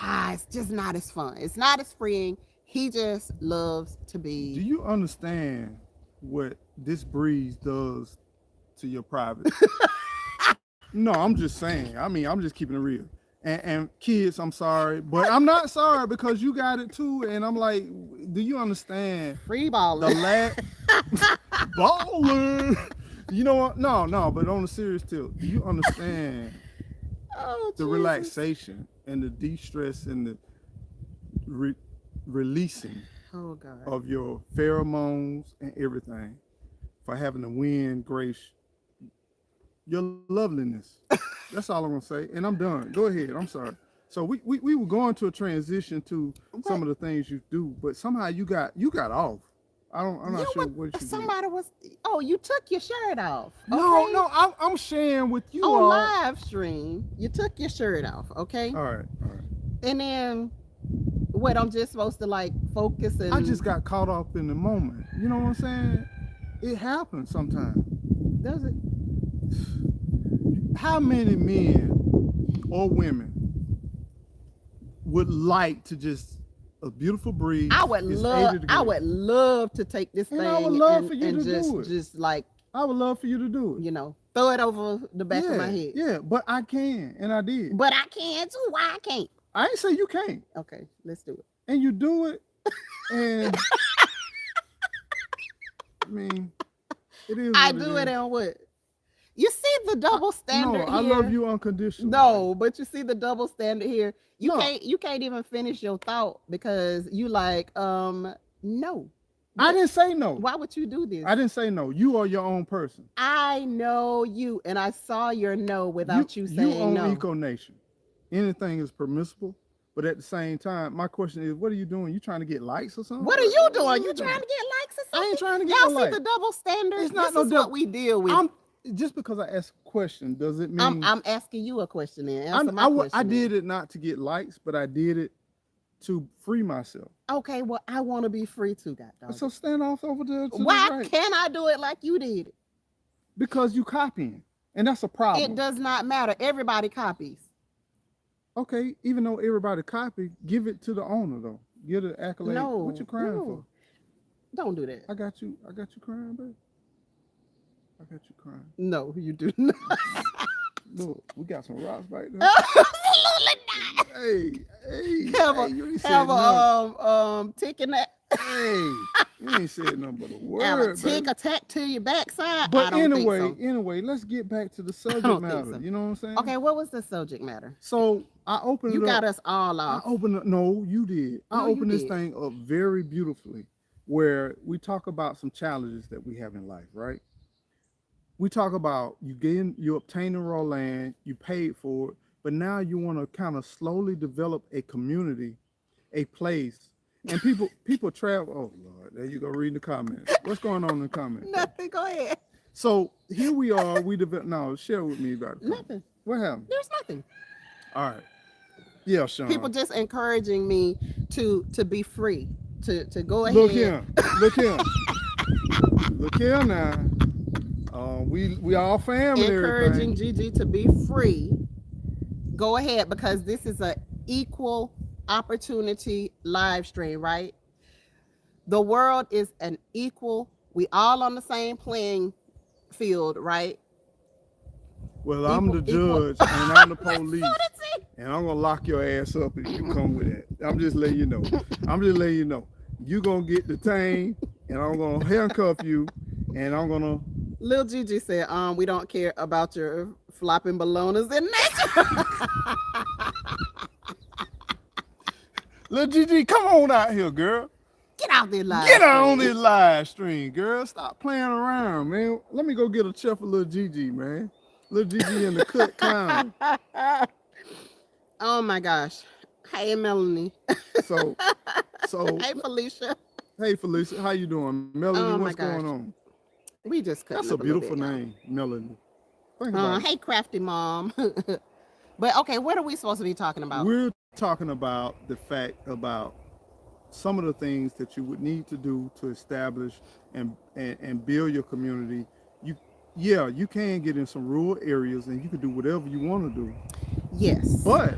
[SPEAKER 2] It's just not as fun. It's not as freeing. He just loves to be.
[SPEAKER 1] Do you understand what this breeze does to your private? No, I'm just saying. I mean, I'm just keeping it real. And kids, I'm sorry, but I'm not sorry because you got it too. And I'm like, do you understand
[SPEAKER 2] Free
[SPEAKER 1] the
[SPEAKER 2] balling.
[SPEAKER 1] balling? You know what? No, but on a serious tip, do you understand
[SPEAKER 2] Oh,
[SPEAKER 1] the
[SPEAKER 2] Jesus.
[SPEAKER 1] relaxation and the de-stress and the releasing
[SPEAKER 2] Oh, God.
[SPEAKER 1] of your pheromones and everything for having the wind grace your loveliness. That's all I'm gonna say, and I'm done. Go ahead. I'm sorry. So we were going to a transition to some of the things you do, but somehow you got off. I'm not sure what you did.
[SPEAKER 2] Somebody was. Oh, you took your shirt off.
[SPEAKER 1] No,
[SPEAKER 2] Okay?
[SPEAKER 1] no, I'm sharing with you
[SPEAKER 2] On
[SPEAKER 1] all.
[SPEAKER 2] live stream, you took your shirt off. Okay.
[SPEAKER 1] All right.
[SPEAKER 2] And then what? I'm just supposed to like focus and.
[SPEAKER 1] I just got caught up in the moment. You know what I'm saying? It happens sometimes.
[SPEAKER 2] Does it?
[SPEAKER 1] How many men or women would like to just a beautiful breeze?
[SPEAKER 2] I would love to take this
[SPEAKER 1] And
[SPEAKER 2] thing
[SPEAKER 1] I would love for you
[SPEAKER 2] and
[SPEAKER 1] to do it.
[SPEAKER 2] just like,
[SPEAKER 1] I would love for you to do it.
[SPEAKER 2] you know, throw it over the back of my head.
[SPEAKER 1] Yeah, but I can, and I did.
[SPEAKER 2] But I can too. Why I can't?
[SPEAKER 1] I ain't say you can't,
[SPEAKER 2] Okay, let's do it.
[SPEAKER 1] and you do it, and I mean, it is.
[SPEAKER 2] I
[SPEAKER 1] what
[SPEAKER 2] do
[SPEAKER 1] it
[SPEAKER 2] it
[SPEAKER 1] is.
[SPEAKER 2] on what? You see the double standard
[SPEAKER 1] No, I
[SPEAKER 2] here?
[SPEAKER 1] love you unconditionally.
[SPEAKER 2] No, but you see the double standard here. You
[SPEAKER 1] No.
[SPEAKER 2] can't even finish your thought because you like no.
[SPEAKER 1] I didn't say no.
[SPEAKER 2] Why would you do this?
[SPEAKER 1] I didn't say no. You are your own person.
[SPEAKER 2] I know you, and I saw your no without you saying
[SPEAKER 1] you own
[SPEAKER 2] no.
[SPEAKER 1] EcoNation. Anything is permissible, but at the same time, my question is, what are you doing? You trying to get likes or something?
[SPEAKER 2] What are you doing? You trying to get likes or
[SPEAKER 1] I
[SPEAKER 2] something?
[SPEAKER 1] ain't trying to get
[SPEAKER 2] Y'all
[SPEAKER 1] no
[SPEAKER 2] see
[SPEAKER 1] likes.
[SPEAKER 2] the double standard?
[SPEAKER 1] It's not
[SPEAKER 2] This
[SPEAKER 1] no
[SPEAKER 2] is
[SPEAKER 1] double.
[SPEAKER 2] what we deal with.
[SPEAKER 1] Just because I ask a question, does it mean
[SPEAKER 2] I'm asking you a question then. Answer my question.
[SPEAKER 1] I
[SPEAKER 2] then.
[SPEAKER 1] did it not to get likes, but I did it to free myself.
[SPEAKER 2] Okay, well, I want to be free too, God dog.
[SPEAKER 1] So stand off over there to
[SPEAKER 2] Why
[SPEAKER 1] the right.
[SPEAKER 2] can't I do it like you did it?
[SPEAKER 1] Because you copying, and that's a problem.
[SPEAKER 2] It does not matter. Everybody copies.
[SPEAKER 1] Okay, even though everybody copy, give it to the owner though. Give the accolade.
[SPEAKER 2] No,
[SPEAKER 1] What you crying
[SPEAKER 2] no.
[SPEAKER 1] for?
[SPEAKER 2] Don't do that.
[SPEAKER 1] I got you crying, baby. I got you crying.
[SPEAKER 2] No, you do not.
[SPEAKER 1] Look, we got some rocks right there.
[SPEAKER 2] Absolutely not. Have
[SPEAKER 1] Hey,
[SPEAKER 2] a
[SPEAKER 1] you ain't
[SPEAKER 2] have
[SPEAKER 1] said nothing.
[SPEAKER 2] a tick in that.
[SPEAKER 1] Hey, you ain't said nothing but a
[SPEAKER 2] Have a
[SPEAKER 1] word,
[SPEAKER 2] tick
[SPEAKER 1] baby.
[SPEAKER 2] attack to your backside. I
[SPEAKER 1] But
[SPEAKER 2] don't think so.
[SPEAKER 1] anyway, let's get back to the
[SPEAKER 2] I
[SPEAKER 1] subject
[SPEAKER 2] don't think
[SPEAKER 1] matter.
[SPEAKER 2] so.
[SPEAKER 1] You know what I'm saying?
[SPEAKER 2] Okay, what was the subject matter?
[SPEAKER 1] So I opened
[SPEAKER 2] You
[SPEAKER 1] it
[SPEAKER 2] got
[SPEAKER 1] up.
[SPEAKER 2] us all
[SPEAKER 1] I
[SPEAKER 2] off.
[SPEAKER 1] opened it. No, you did. I
[SPEAKER 2] No, you
[SPEAKER 1] opened this
[SPEAKER 2] did.
[SPEAKER 1] thing up very beautifully, where we talk about some challenges that we have in life, right? We talk about you obtaining raw land, you paid for it, but now you want to kind of slowly develop a community, a place, and people travel. Oh Lord, there you go, reading the comments. What's going on in the comments, baby?
[SPEAKER 2] Nothing. Go ahead.
[SPEAKER 1] So here we are. We develop. No, share with me about the comment.
[SPEAKER 2] Nothing.
[SPEAKER 1] What happened?
[SPEAKER 2] There's nothing.
[SPEAKER 1] All right. Yeah,
[SPEAKER 2] People
[SPEAKER 1] Sean.
[SPEAKER 2] just encouraging me to be free, to go
[SPEAKER 1] Look
[SPEAKER 2] ahead.
[SPEAKER 1] here. Look here. Look here now. We all family and
[SPEAKER 2] Encouraging
[SPEAKER 1] everything.
[SPEAKER 2] Gigi to be free. Go ahead, because this is a equal opportunity live stream, right? The world is an equal. We all on the same playing field, right?
[SPEAKER 1] Well, I'm the
[SPEAKER 2] Equal.
[SPEAKER 1] judge and I'm the
[SPEAKER 2] That's
[SPEAKER 1] police,
[SPEAKER 2] what it is.
[SPEAKER 1] and I'm gonna lock your ass up if you come with that. I'm just letting you know. I'm just letting you know. You gonna get detained, and I'm gonna handcuff you, and I'm gonna.
[SPEAKER 2] Lil Gigi said, we don't care about your flopping ballonas in nature.
[SPEAKER 1] Lil Gigi, come on out here, girl.
[SPEAKER 2] Get out there live.
[SPEAKER 1] Get on this live stream, girl. Stop playing around, man. Let me go get a check for Lil Gigi, man. Lil Gigi in the cut clown.
[SPEAKER 2] Oh my gosh. Hey Melanie.
[SPEAKER 1] So,
[SPEAKER 2] Hey Felicia.
[SPEAKER 1] hey Felicia, how you doing, Melanie?
[SPEAKER 2] Oh my
[SPEAKER 1] What's going
[SPEAKER 2] gosh.
[SPEAKER 1] on?
[SPEAKER 2] We just cut.
[SPEAKER 1] That's a beautiful name, Melanie. Think about it.
[SPEAKER 2] Hey crafty mom. But okay, what are we supposed to be talking about?
[SPEAKER 1] We're talking about the fact about some of the things that you would need to do to establish and build your community. You can get in some rural areas and you can do whatever you want to do.
[SPEAKER 2] Yes.
[SPEAKER 1] But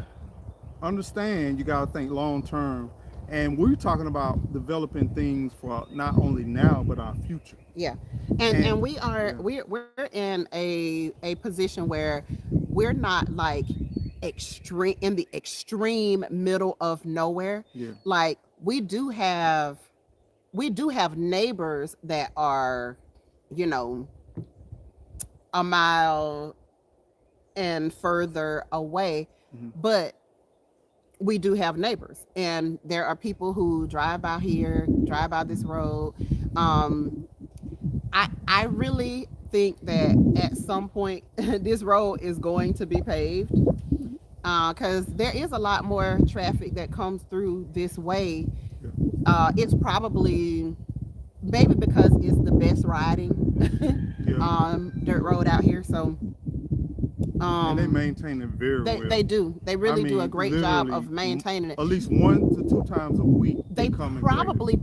[SPEAKER 1] understand you got to think long term. And we're talking about developing things for not only now but our future.
[SPEAKER 2] Yeah. And we are we're in a position where we're not like extreme in the extreme middle of nowhere.
[SPEAKER 1] Yeah.
[SPEAKER 2] Like we do have neighbors that are, you know, a mile and further away, but we do have neighbors, and there are people who drive by this road. I really think that at some point this road is going to be paved, because there is a lot more traffic that comes through this way. It's probably maybe because it's the best riding dirt road out here. So
[SPEAKER 1] and they maintain it very well.
[SPEAKER 2] They do. They really do a great job of maintaining it.
[SPEAKER 1] At least 1 to 2 times a week.
[SPEAKER 2] They probably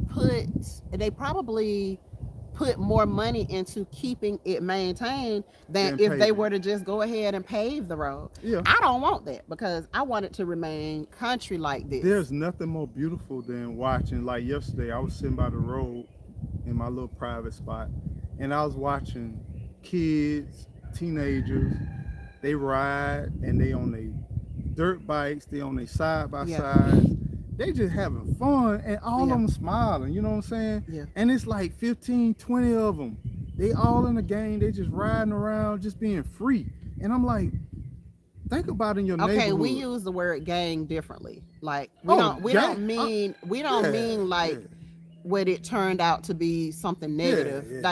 [SPEAKER 2] put more money into keeping it maintained than if they were to just go ahead and pave the road.
[SPEAKER 1] Yeah.
[SPEAKER 2] I don't want that, because I want it to remain country like this.
[SPEAKER 1] There's nothing more beautiful than watching. Like yesterday, I was sitting by the road in my little private spot, and I was watching kids, teenagers. They ride and they on their dirt bikes, they on their side by sides. They just having fun, and all of them smiling, you know what I'm saying?
[SPEAKER 2] Yeah.
[SPEAKER 1] And it's like 15, 20 of them. They all in the game, they just riding around, just being free. And I'm like, think about in your neighborhood.
[SPEAKER 2] Okay, we use the word gang differently. Like we don't mean like what it turned out to be something negative.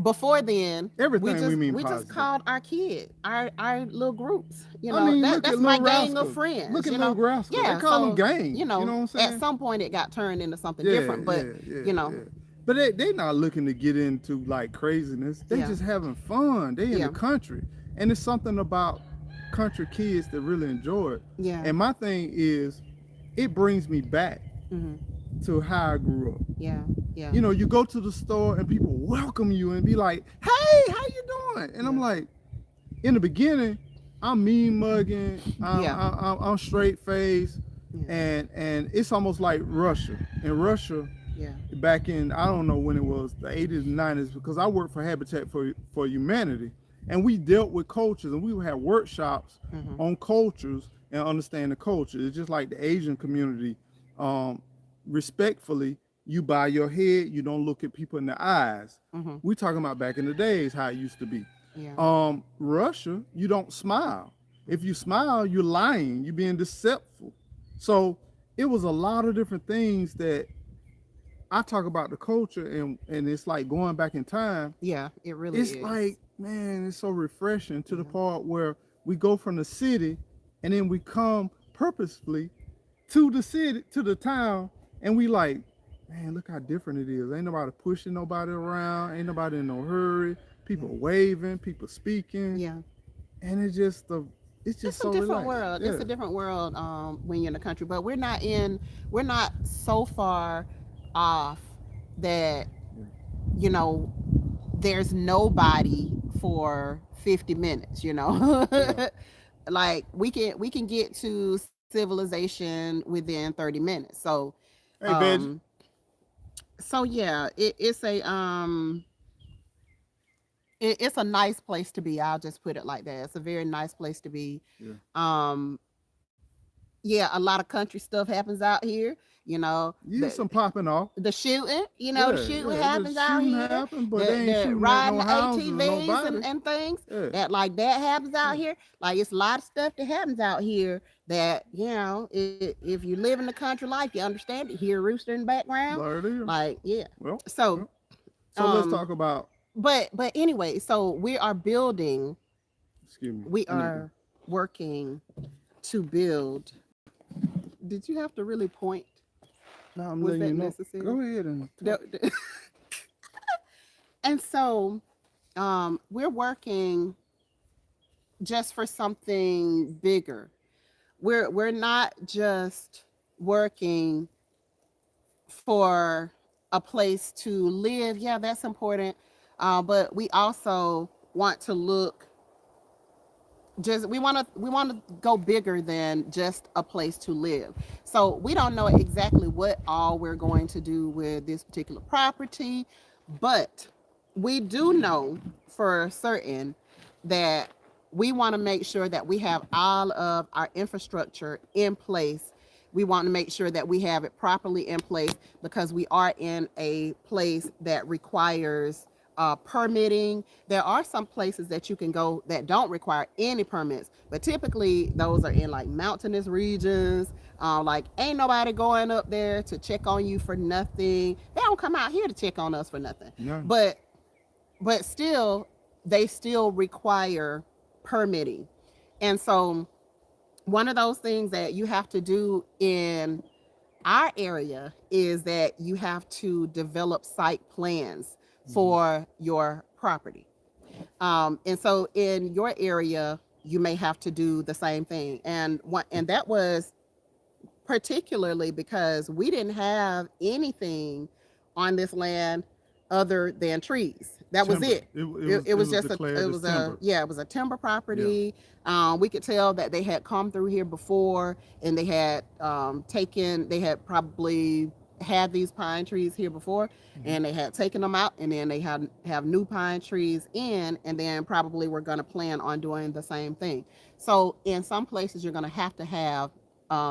[SPEAKER 2] Before then,
[SPEAKER 1] everything
[SPEAKER 2] we just called our kids, our little groups. You know,
[SPEAKER 1] I mean,
[SPEAKER 2] that's my gang of friends.
[SPEAKER 1] Look at
[SPEAKER 2] you know?
[SPEAKER 1] Little Rascal.
[SPEAKER 2] Yeah,
[SPEAKER 1] they call them gangs.
[SPEAKER 2] You know
[SPEAKER 1] what I'm saying?
[SPEAKER 2] At some point it got turned into something different, but you know.
[SPEAKER 1] Yeah. But they not looking to get into like craziness. They just having fun. They in the country, and it's something about country kids that really enjoy it.
[SPEAKER 2] Yeah.
[SPEAKER 1] And my thing is, it brings me back to how I grew up.
[SPEAKER 2] Yeah.
[SPEAKER 1] You know, you go to the store and people welcome you and be like, "Hey, how you doing?" And I'm like, in the beginning, I'm mean mugging, I'm straight faced, and it's almost like Russia. In Russia, back in, I don't know when it was, the 80s and 90s, because I worked for Habitat for Humanity, and we dealt with cultures, and we would have workshops
[SPEAKER 2] Mm-hmm.
[SPEAKER 1] on cultures and understand the culture. It's just like the Asian community. Um, Respectfully, you bow your head, you don't look at people in the eyes.
[SPEAKER 2] Mm-hmm.
[SPEAKER 1] We talking about back in the days how it used to be.
[SPEAKER 2] Yeah.
[SPEAKER 1] Russia, you don't smile. If you smile, you're lying, you're being deceitful. So it was a lot of different things that I talk about the culture, and it's like going back in time.
[SPEAKER 2] Yeah, it really
[SPEAKER 1] It's
[SPEAKER 2] is.
[SPEAKER 1] like, man, it's so refreshing to the
[SPEAKER 2] Yeah.
[SPEAKER 1] part where we go from the city and then we come purposefully to the city, to the town, and we like, man, look how different it is. Ain't nobody pushing nobody around, ain't nobody in no hurry, people
[SPEAKER 2] Yeah.
[SPEAKER 1] waving, people speaking,
[SPEAKER 2] Yeah.
[SPEAKER 1] and it's just
[SPEAKER 2] It's a
[SPEAKER 1] so
[SPEAKER 2] different
[SPEAKER 1] relaxed.
[SPEAKER 2] world. It's
[SPEAKER 1] Yeah.
[SPEAKER 2] a different world when you're in the country, but we're not so far off that,
[SPEAKER 1] Yeah.
[SPEAKER 2] you know, there's nobody for 50 minutes, you know.
[SPEAKER 1] Yeah.
[SPEAKER 2] Like we can get to civilization within 30 minutes.
[SPEAKER 1] Hey, Veg.
[SPEAKER 2] Um so yeah, it's a nice place to be. I'll just put it like that. It's a very nice place to be.
[SPEAKER 1] Yeah.
[SPEAKER 2] Um yeah, a lot of country stuff happens out here, you know.
[SPEAKER 1] Yeah, some popping off.
[SPEAKER 2] The shooting, you know, the
[SPEAKER 1] Yeah,
[SPEAKER 2] shooting
[SPEAKER 1] yeah. The
[SPEAKER 2] happens out
[SPEAKER 1] shooting
[SPEAKER 2] here.
[SPEAKER 1] happened, but they
[SPEAKER 2] The
[SPEAKER 1] ain't
[SPEAKER 2] the
[SPEAKER 1] shooting at
[SPEAKER 2] riding
[SPEAKER 1] no
[SPEAKER 2] the
[SPEAKER 1] houses or
[SPEAKER 2] ATVs
[SPEAKER 1] nobody.
[SPEAKER 2] and things
[SPEAKER 1] Yeah.
[SPEAKER 2] that happens out
[SPEAKER 1] Yeah.
[SPEAKER 2] here. Like it's a lot of stuff that happens out here that, you know, if you live in the country life, you understand it. Hear a rooster in the background.
[SPEAKER 1] There it is.
[SPEAKER 2] Like, yeah.
[SPEAKER 1] Well,
[SPEAKER 2] So
[SPEAKER 1] well. So let's
[SPEAKER 2] um
[SPEAKER 1] talk about.
[SPEAKER 2] but anyway, so we are building,
[SPEAKER 1] Excuse me.
[SPEAKER 2] we
[SPEAKER 1] I need to.
[SPEAKER 2] are working to build. Did you have to really point?
[SPEAKER 1] No, I'm
[SPEAKER 2] Was
[SPEAKER 1] letting
[SPEAKER 2] that
[SPEAKER 1] you know.
[SPEAKER 2] necessary?
[SPEAKER 1] Go ahead and talk.
[SPEAKER 2] And so we're working just for something bigger. We're not just working for a place to live. Yeah, that's important. But we also want to look, just we want to go bigger than just a place to live. So we don't know exactly what all we're going to do with this particular property, but we do know for certain that we want to make sure that we have all of our infrastructure in place. We want to make sure that we have it properly in place because we are in a place that requires permitting. There are some places that you can go that don't require any permits, but typically those are in like mountainous regions. Like ain't nobody going up there to check on you for nothing. They don't come out here to check on us for nothing.
[SPEAKER 1] No.
[SPEAKER 2] But still, they still require permitting. And so one of those things that you have to do in our area is that you have to develop site plans for your property. And so in your area, you may have to do the same thing. And that was particularly because we didn't have anything on this land other than trees. That was
[SPEAKER 1] Timber.
[SPEAKER 2] it.
[SPEAKER 1] It
[SPEAKER 2] It was
[SPEAKER 1] was
[SPEAKER 2] just
[SPEAKER 1] declared
[SPEAKER 2] it
[SPEAKER 1] as
[SPEAKER 2] was
[SPEAKER 1] timber.
[SPEAKER 2] it was a timber property. We could tell that they had come through here before, and they had probably had these pine trees here before, and they had taken them out, and then they had have new pine trees in, and then probably we're going to plan on doing the same thing. So in some places you're going to have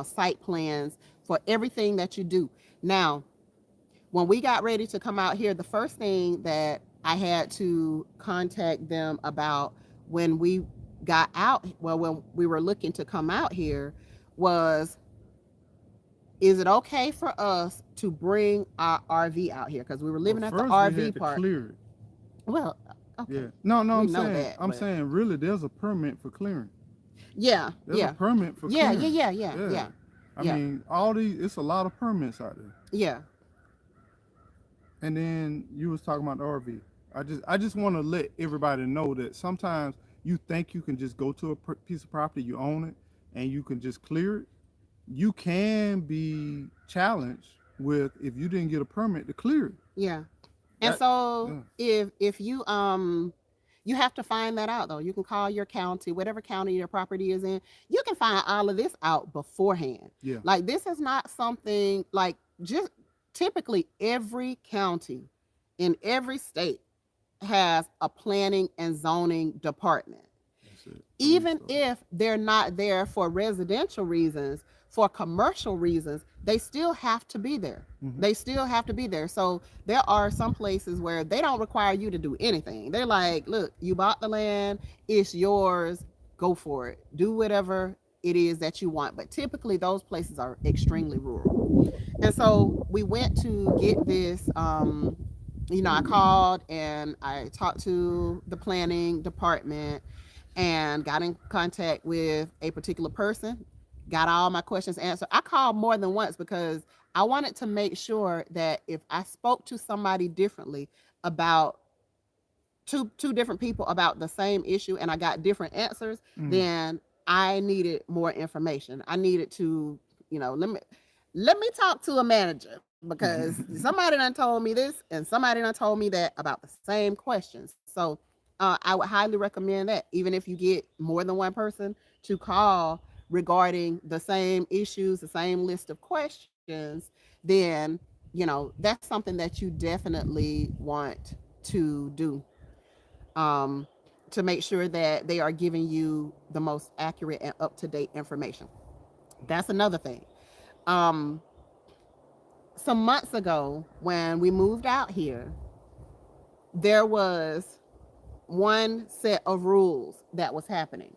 [SPEAKER 2] site plans for everything that you do. Now, when we got ready to come out here, the first thing that I had to contact them about when we got out, well, when we were looking to come out here, was, is it okay for us to bring our RV out here? Because we were living
[SPEAKER 1] Well,
[SPEAKER 2] at the
[SPEAKER 1] first we
[SPEAKER 2] RV
[SPEAKER 1] had to
[SPEAKER 2] park.
[SPEAKER 1] clear it.
[SPEAKER 2] Well, okay.
[SPEAKER 1] Yeah. No,
[SPEAKER 2] We
[SPEAKER 1] I'm
[SPEAKER 2] know
[SPEAKER 1] saying,
[SPEAKER 2] that,
[SPEAKER 1] I'm
[SPEAKER 2] but
[SPEAKER 1] saying, really, there's a permit for clearing.
[SPEAKER 2] yeah,
[SPEAKER 1] There's a
[SPEAKER 2] yeah,
[SPEAKER 1] permit for
[SPEAKER 2] yeah,
[SPEAKER 1] clearing.
[SPEAKER 2] yeah.
[SPEAKER 1] I
[SPEAKER 2] Yeah.
[SPEAKER 1] mean, all these, it's a lot of permits out there.
[SPEAKER 2] Yeah.
[SPEAKER 1] And then you was talking about the RV. I just want to let everybody know that sometimes you think you can just go to a piece of property, you own it, and you can just clear it. You can be challenged with if you didn't get a permit to clear it.
[SPEAKER 2] Yeah. And
[SPEAKER 1] That,
[SPEAKER 2] so
[SPEAKER 1] yeah.
[SPEAKER 2] if you have to find that out though. You can call your county, whatever county your property is in. You can find all of this out beforehand.
[SPEAKER 1] Yeah.
[SPEAKER 2] Like this is not something like, just typically every county in every state has a planning and zoning department.
[SPEAKER 1] That's it.
[SPEAKER 2] Even if they're not there for residential reasons, for commercial reasons, they still have to be there. They still have to be there. So there are some places where they don't require you to do anything. They're like, look, you bought the land, it's yours, go for it. Do whatever it is that you want. But typically those places are extremely rural. And so we went to get this I called and I talked to the planning department and got in contact with a particular person, got all my questions answered. I called more than once because I wanted to make sure that if I spoke to somebody differently about two different people about the same issue and I got different answers, then I needed more information. I needed to, let me talk to a manager because somebody done told me this and somebody done told me that about the same questions. So I would highly recommend that, even if you get more than one person to call regarding the same issues, the same list of questions, then, that's something that you definitely want to do, to make sure that they are giving you the most accurate and up-to-date information. That's another thing. Some months ago, when we moved out here, there was one set of rules that was happening,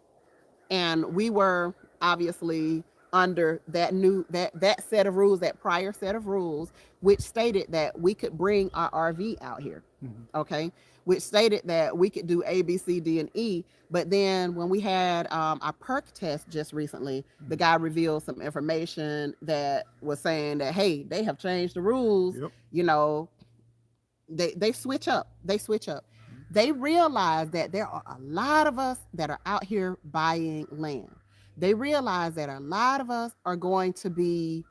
[SPEAKER 2] and we were obviously under that set of rules, that prior set of rules, which stated that we could bring our RV out here. Okay, which stated that we could do A, B, C, D, and E. But then when we had our perk test just recently, the guy revealed some information that was saying that, hey, they have changed the rules. They switch up. They realize that there are a lot of us that are out here buying land. They realize that a lot of us are going to be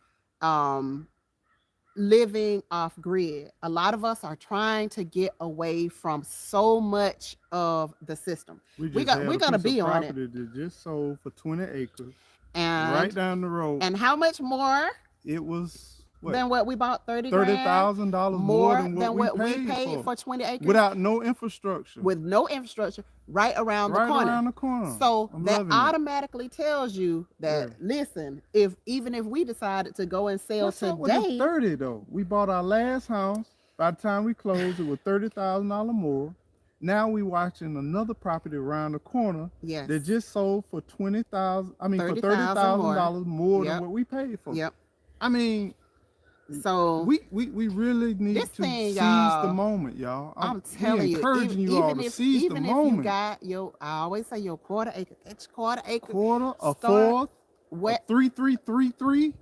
[SPEAKER 2] living off grid. A lot of us are trying to get away from so much of the system. We're going to be on it.
[SPEAKER 1] That just sold for 20 acres,
[SPEAKER 2] and
[SPEAKER 1] right down the road.
[SPEAKER 2] And how much more?
[SPEAKER 1] It was
[SPEAKER 2] than what we bought,
[SPEAKER 1] $30,000 more than what we paid
[SPEAKER 2] for 20 acres,
[SPEAKER 1] without no infrastructure.
[SPEAKER 2] With no infrastructure, right around the corner. So that automatically tells you that, listen, even if we decided to go and sell
[SPEAKER 1] What's
[SPEAKER 2] today,
[SPEAKER 1] up with the 30 though? We bought our last house. By the time we closed, it was $30,000 more. Now we watching another property around the corner that just sold for $30,000 more than what we paid for. I mean,
[SPEAKER 2] so
[SPEAKER 1] we really need to seize the moment, y'all.
[SPEAKER 2] I'm telling you,
[SPEAKER 1] encouraging you all to seize the moment.
[SPEAKER 2] Even if you got I always say your quarter acre, it's quarter acre,
[SPEAKER 1] a fourth, what 3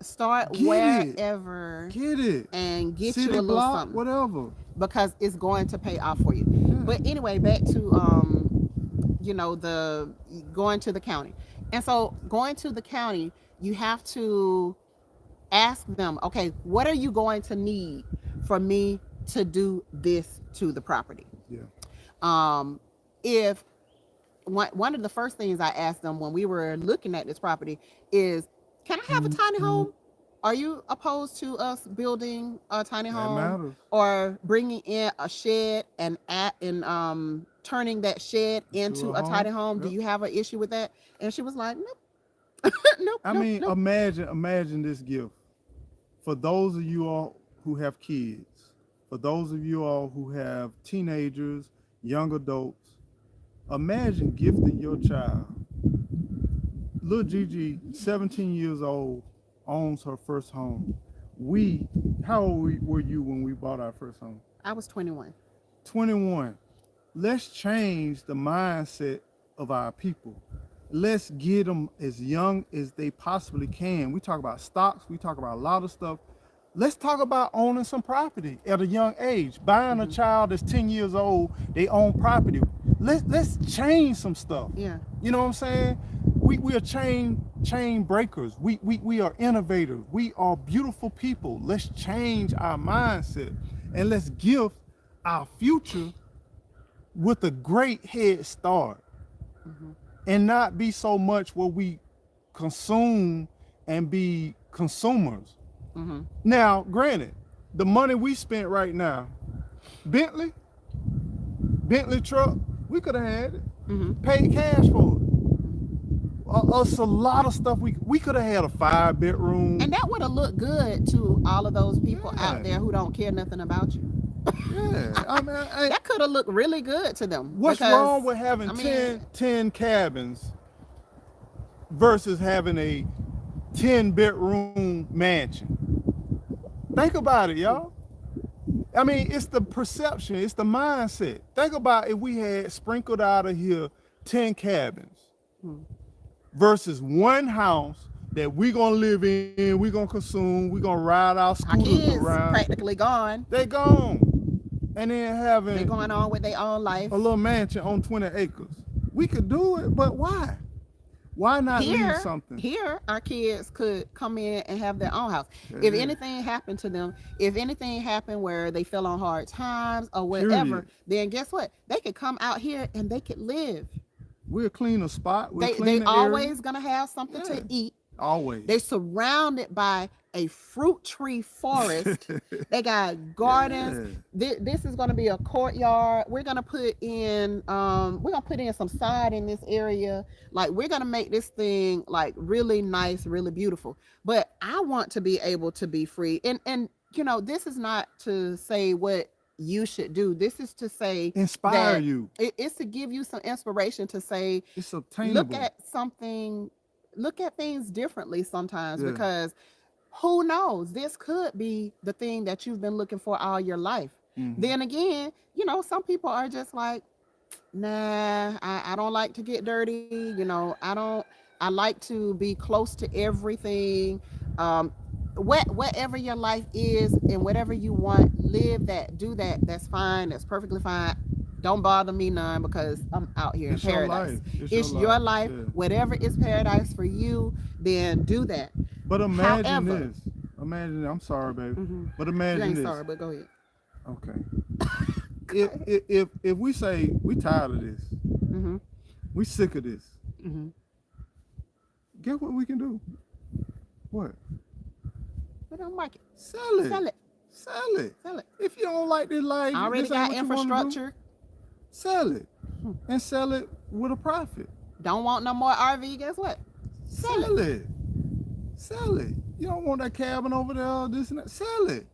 [SPEAKER 2] start wherever,
[SPEAKER 1] get it,
[SPEAKER 2] and get
[SPEAKER 1] City
[SPEAKER 2] you a little
[SPEAKER 1] block,
[SPEAKER 2] something,
[SPEAKER 1] whatever,
[SPEAKER 2] because it's going to pay off for you. But anyway, back to the going to the county, and so going to the county, you have to ask them, okay, what are you going to need for me to do this to the property? If one of the first things I asked them when we were looking at this property is, can I have a tiny home? Are you opposed to us building a tiny home or bringing in a shed and turning that shed into a tiny home? Do you have an issue with that? And she was like, nope. Nope.
[SPEAKER 1] Imagine this gift. For those of you all who have kids, for those of you all who have teenagers, young adults, imagine gifting your child. Little Gigi, 17 years old, owns her first home. How old were you when we bought our first home?
[SPEAKER 2] I was 21.
[SPEAKER 1] 21. Let's change the mindset of our people. Let's get them as young as they possibly can. We talk about stocks. We talk about a lot of stuff. Let's talk about owning some property at a young age. Buying a child that's 10 years old, they own property. Let's change some stuff.
[SPEAKER 2] Yeah.
[SPEAKER 1] You know what I'm saying? We are chain breakers. We are innovators. We are beautiful people. Let's change our mindset and let's give our future with a great head start. And not be so much what we consume and be consumers. Now, granted, the money we spent right now, Bentley, Bentley truck, we could have had it.
[SPEAKER 2] Mm-hmm.
[SPEAKER 1] Paid cash for it. Us a lot of stuff we could have had a 5-bedroom.
[SPEAKER 2] And that would have looked good to all of those people
[SPEAKER 1] Yeah.
[SPEAKER 2] out there who don't care nothing about you.
[SPEAKER 1] Yeah, I mean,
[SPEAKER 2] That could have looked really good to them.
[SPEAKER 1] what's
[SPEAKER 2] because,
[SPEAKER 1] wrong with having
[SPEAKER 2] I mean,
[SPEAKER 1] 10 cabins versus having a 10-bedroom mansion? Think about it, y'all. I mean, it's the perception, it's the mindset. Think about if we had sprinkled out of here 10 cabins versus one house that we gonna live in, we gonna consume, we gonna ride our
[SPEAKER 2] our
[SPEAKER 1] scooters
[SPEAKER 2] kids
[SPEAKER 1] around.
[SPEAKER 2] practically gone.
[SPEAKER 1] They gone. And then
[SPEAKER 2] They're
[SPEAKER 1] having
[SPEAKER 2] going on with their own life.
[SPEAKER 1] a little mansion on 20 acres. We could do it, but why? Why not leave something?
[SPEAKER 2] Here, our kids could come in and have their own house. If
[SPEAKER 1] Yeah.
[SPEAKER 2] anything happened to them, if anything happened where they fell on hard times or whatever,
[SPEAKER 1] Period.
[SPEAKER 2] then guess what? They could come out here and they could live.
[SPEAKER 1] We'll clean a spot. We'll
[SPEAKER 2] They
[SPEAKER 1] clean the
[SPEAKER 2] always
[SPEAKER 1] area.
[SPEAKER 2] gonna have something
[SPEAKER 1] Yeah.
[SPEAKER 2] to eat.
[SPEAKER 1] Always.
[SPEAKER 2] They're surrounded by a fruit tree forest. They got gardens. This is going to be a courtyard. We're going to put in some side in this area. Like, we're going to make this thing like really nice, really beautiful. But I want to be able to be free. And this is not to say what you should do. This is to say
[SPEAKER 1] Inspire
[SPEAKER 2] that
[SPEAKER 1] you.
[SPEAKER 2] it's to give you some inspiration to say,
[SPEAKER 1] It's obtainable.
[SPEAKER 2] look at things differently sometimes,
[SPEAKER 1] Yeah.
[SPEAKER 2] because who knows, this could be the thing that you've been looking for all your life.
[SPEAKER 1] Mhm.
[SPEAKER 2] Then again, some people are just like, nah, I don't like to get dirty. I like to be close to everything. Whatever your life is and whatever you want, live that, do that. That's fine. That's perfectly fine. Don't bother me none, because I'm out here
[SPEAKER 1] It's
[SPEAKER 2] in
[SPEAKER 1] your
[SPEAKER 2] paradise.
[SPEAKER 1] life.
[SPEAKER 2] It's your life.
[SPEAKER 1] Yeah.
[SPEAKER 2] Whatever is paradise for you, then do that.
[SPEAKER 1] But imagine
[SPEAKER 2] However-
[SPEAKER 1] this. Imagine, I'm sorry, baby.
[SPEAKER 2] Mhm.
[SPEAKER 1] But
[SPEAKER 2] You
[SPEAKER 1] imagine
[SPEAKER 2] ain't
[SPEAKER 1] this.
[SPEAKER 2] sorry, but go ahead.
[SPEAKER 1] Okay. if we say we tired of this,
[SPEAKER 2] Mm-hmm.
[SPEAKER 1] we sick of this,
[SPEAKER 2] Mm-hmm.
[SPEAKER 1] guess what we can do? What?
[SPEAKER 2] But don't like it.
[SPEAKER 1] Sell it.
[SPEAKER 2] Sell it.
[SPEAKER 1] Sell it.
[SPEAKER 2] Sell it.
[SPEAKER 1] If you don't like this life,
[SPEAKER 2] I already
[SPEAKER 1] this ain't
[SPEAKER 2] got
[SPEAKER 1] what you wanna do,
[SPEAKER 2] infrastructure.
[SPEAKER 1] sell it. And sell it with a profit.
[SPEAKER 2] Don't want no more RV. Guess what?
[SPEAKER 1] Sell it. Sell it. You don't want that cabin over there, this and that. Sell it.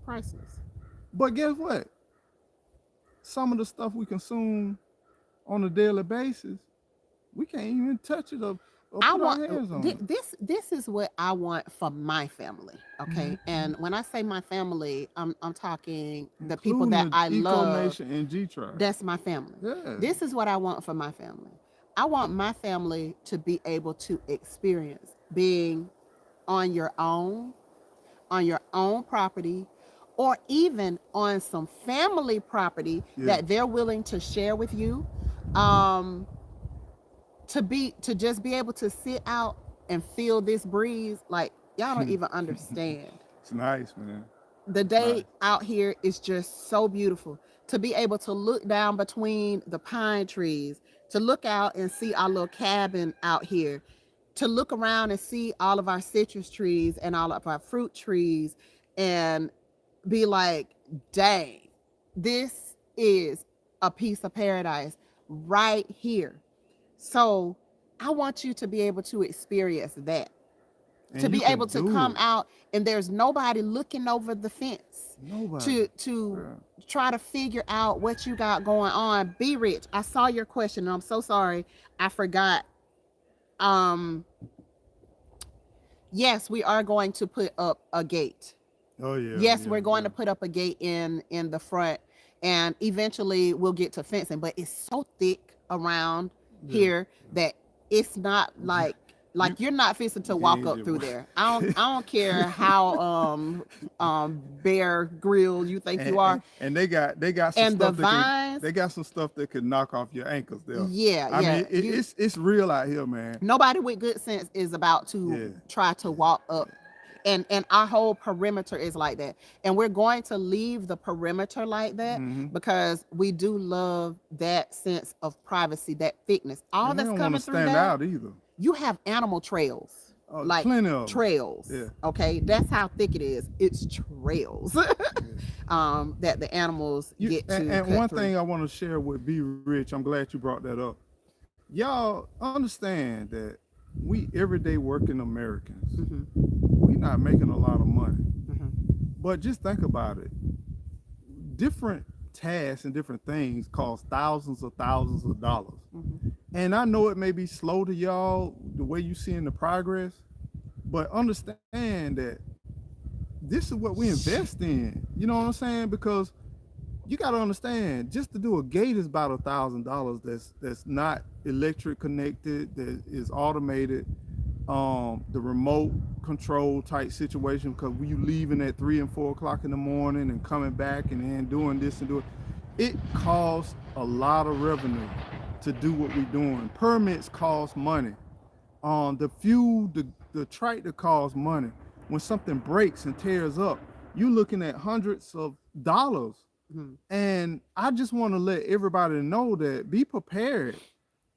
[SPEAKER 2] Priceless.
[SPEAKER 1] But guess what? Some of the stuff we consume on a daily basis, we can't even touch it or put our hands on it.
[SPEAKER 2] This is what I want for my family. Okay.
[SPEAKER 1] Mhm.
[SPEAKER 2] And when I say my family, I'm talking the people
[SPEAKER 1] Including
[SPEAKER 2] that I
[SPEAKER 1] the
[SPEAKER 2] love.
[SPEAKER 1] Eco-Nation and G-Tribe.
[SPEAKER 2] That's my family.
[SPEAKER 1] Yeah.
[SPEAKER 2] This is what I want for my family. I want my family to be able to experience being on your own property, or even on some family property that they're willing to share with you. To just be able to sit out and feel this breeze, like, y'all don't even understand.
[SPEAKER 1] It's nice, man.
[SPEAKER 2] The day
[SPEAKER 1] Right.
[SPEAKER 2] out here is just so beautiful. To be able to look down between the pine trees, to look out and see our little cabin out here, to look around and see all of our citrus trees and all of our fruit trees, and be like, dang, this is a piece of paradise right here. So I want you to be able to experience that.
[SPEAKER 1] And
[SPEAKER 2] To
[SPEAKER 1] you
[SPEAKER 2] be
[SPEAKER 1] can
[SPEAKER 2] able to
[SPEAKER 1] do
[SPEAKER 2] come
[SPEAKER 1] it.
[SPEAKER 2] out and there's nobody looking over the fence
[SPEAKER 1] Nobody.
[SPEAKER 2] to
[SPEAKER 1] Yeah.
[SPEAKER 2] try to figure out what you got going on. Be rich. I saw your question and I'm so sorry. I forgot. Yes, we are going to put up a gate.
[SPEAKER 1] Oh yeah.
[SPEAKER 2] Yes,
[SPEAKER 1] yeah,
[SPEAKER 2] we're going
[SPEAKER 1] yeah.
[SPEAKER 2] to put up a gate in the front, and eventually we'll get to fencing, but it's so thick around here that it's not like you're not fixing to walk up through there. I don't care how Bear Grill you think you are.
[SPEAKER 1] And they got some
[SPEAKER 2] And the
[SPEAKER 1] stuff
[SPEAKER 2] vines.
[SPEAKER 1] they got some stuff that could knock off your ankles there.
[SPEAKER 2] Yeah,
[SPEAKER 1] I
[SPEAKER 2] yeah.
[SPEAKER 1] mean, it's real out here, man.
[SPEAKER 2] Nobody with good sense is about to try to walk up. And our whole perimeter is like that. And we're going to leave the perimeter like that
[SPEAKER 1] Mhm.
[SPEAKER 2] because we do love that sense of privacy, that thickness. All
[SPEAKER 1] And we
[SPEAKER 2] that's
[SPEAKER 1] don't
[SPEAKER 2] coming
[SPEAKER 1] want to
[SPEAKER 2] through
[SPEAKER 1] stand
[SPEAKER 2] that.
[SPEAKER 1] out either.
[SPEAKER 2] You have animal trails. like
[SPEAKER 1] Plenty of them.
[SPEAKER 2] trails.
[SPEAKER 1] Yeah.
[SPEAKER 2] Okay, that's how thick it is. It's trails
[SPEAKER 1] Yeah.
[SPEAKER 2] that the animals
[SPEAKER 1] You,
[SPEAKER 2] get to
[SPEAKER 1] and
[SPEAKER 2] cut
[SPEAKER 1] one
[SPEAKER 2] through.
[SPEAKER 1] thing I want to share with Be Rich, I'm glad you brought that up. Y'all understand that we everyday working Americans,
[SPEAKER 2] Hmm.
[SPEAKER 1] we not making a lot of money.
[SPEAKER 2] Hmm.
[SPEAKER 1] But just think about it. Different tasks and different things cost thousands of dollars.
[SPEAKER 2] Hmm.
[SPEAKER 1] And I know it may be slow to y'all the way you seeing the progress, but understand that this is what we invest in. You know what I'm saying? Because you got to understand, just to do a gate is about $1,000. That's not electric connected, that is automated, the remote control type situation. Because when you leaving at 3 and 4 o'clock in the morning and coming back and then doing this and doing, it costs a lot of revenue to do what we're doing. Permits cost money. The fuel, the tractor costs money. When something breaks and tears up, you're looking at hundreds of dollars.
[SPEAKER 2] Hmm.
[SPEAKER 1] And I just want to let everybody know that be prepared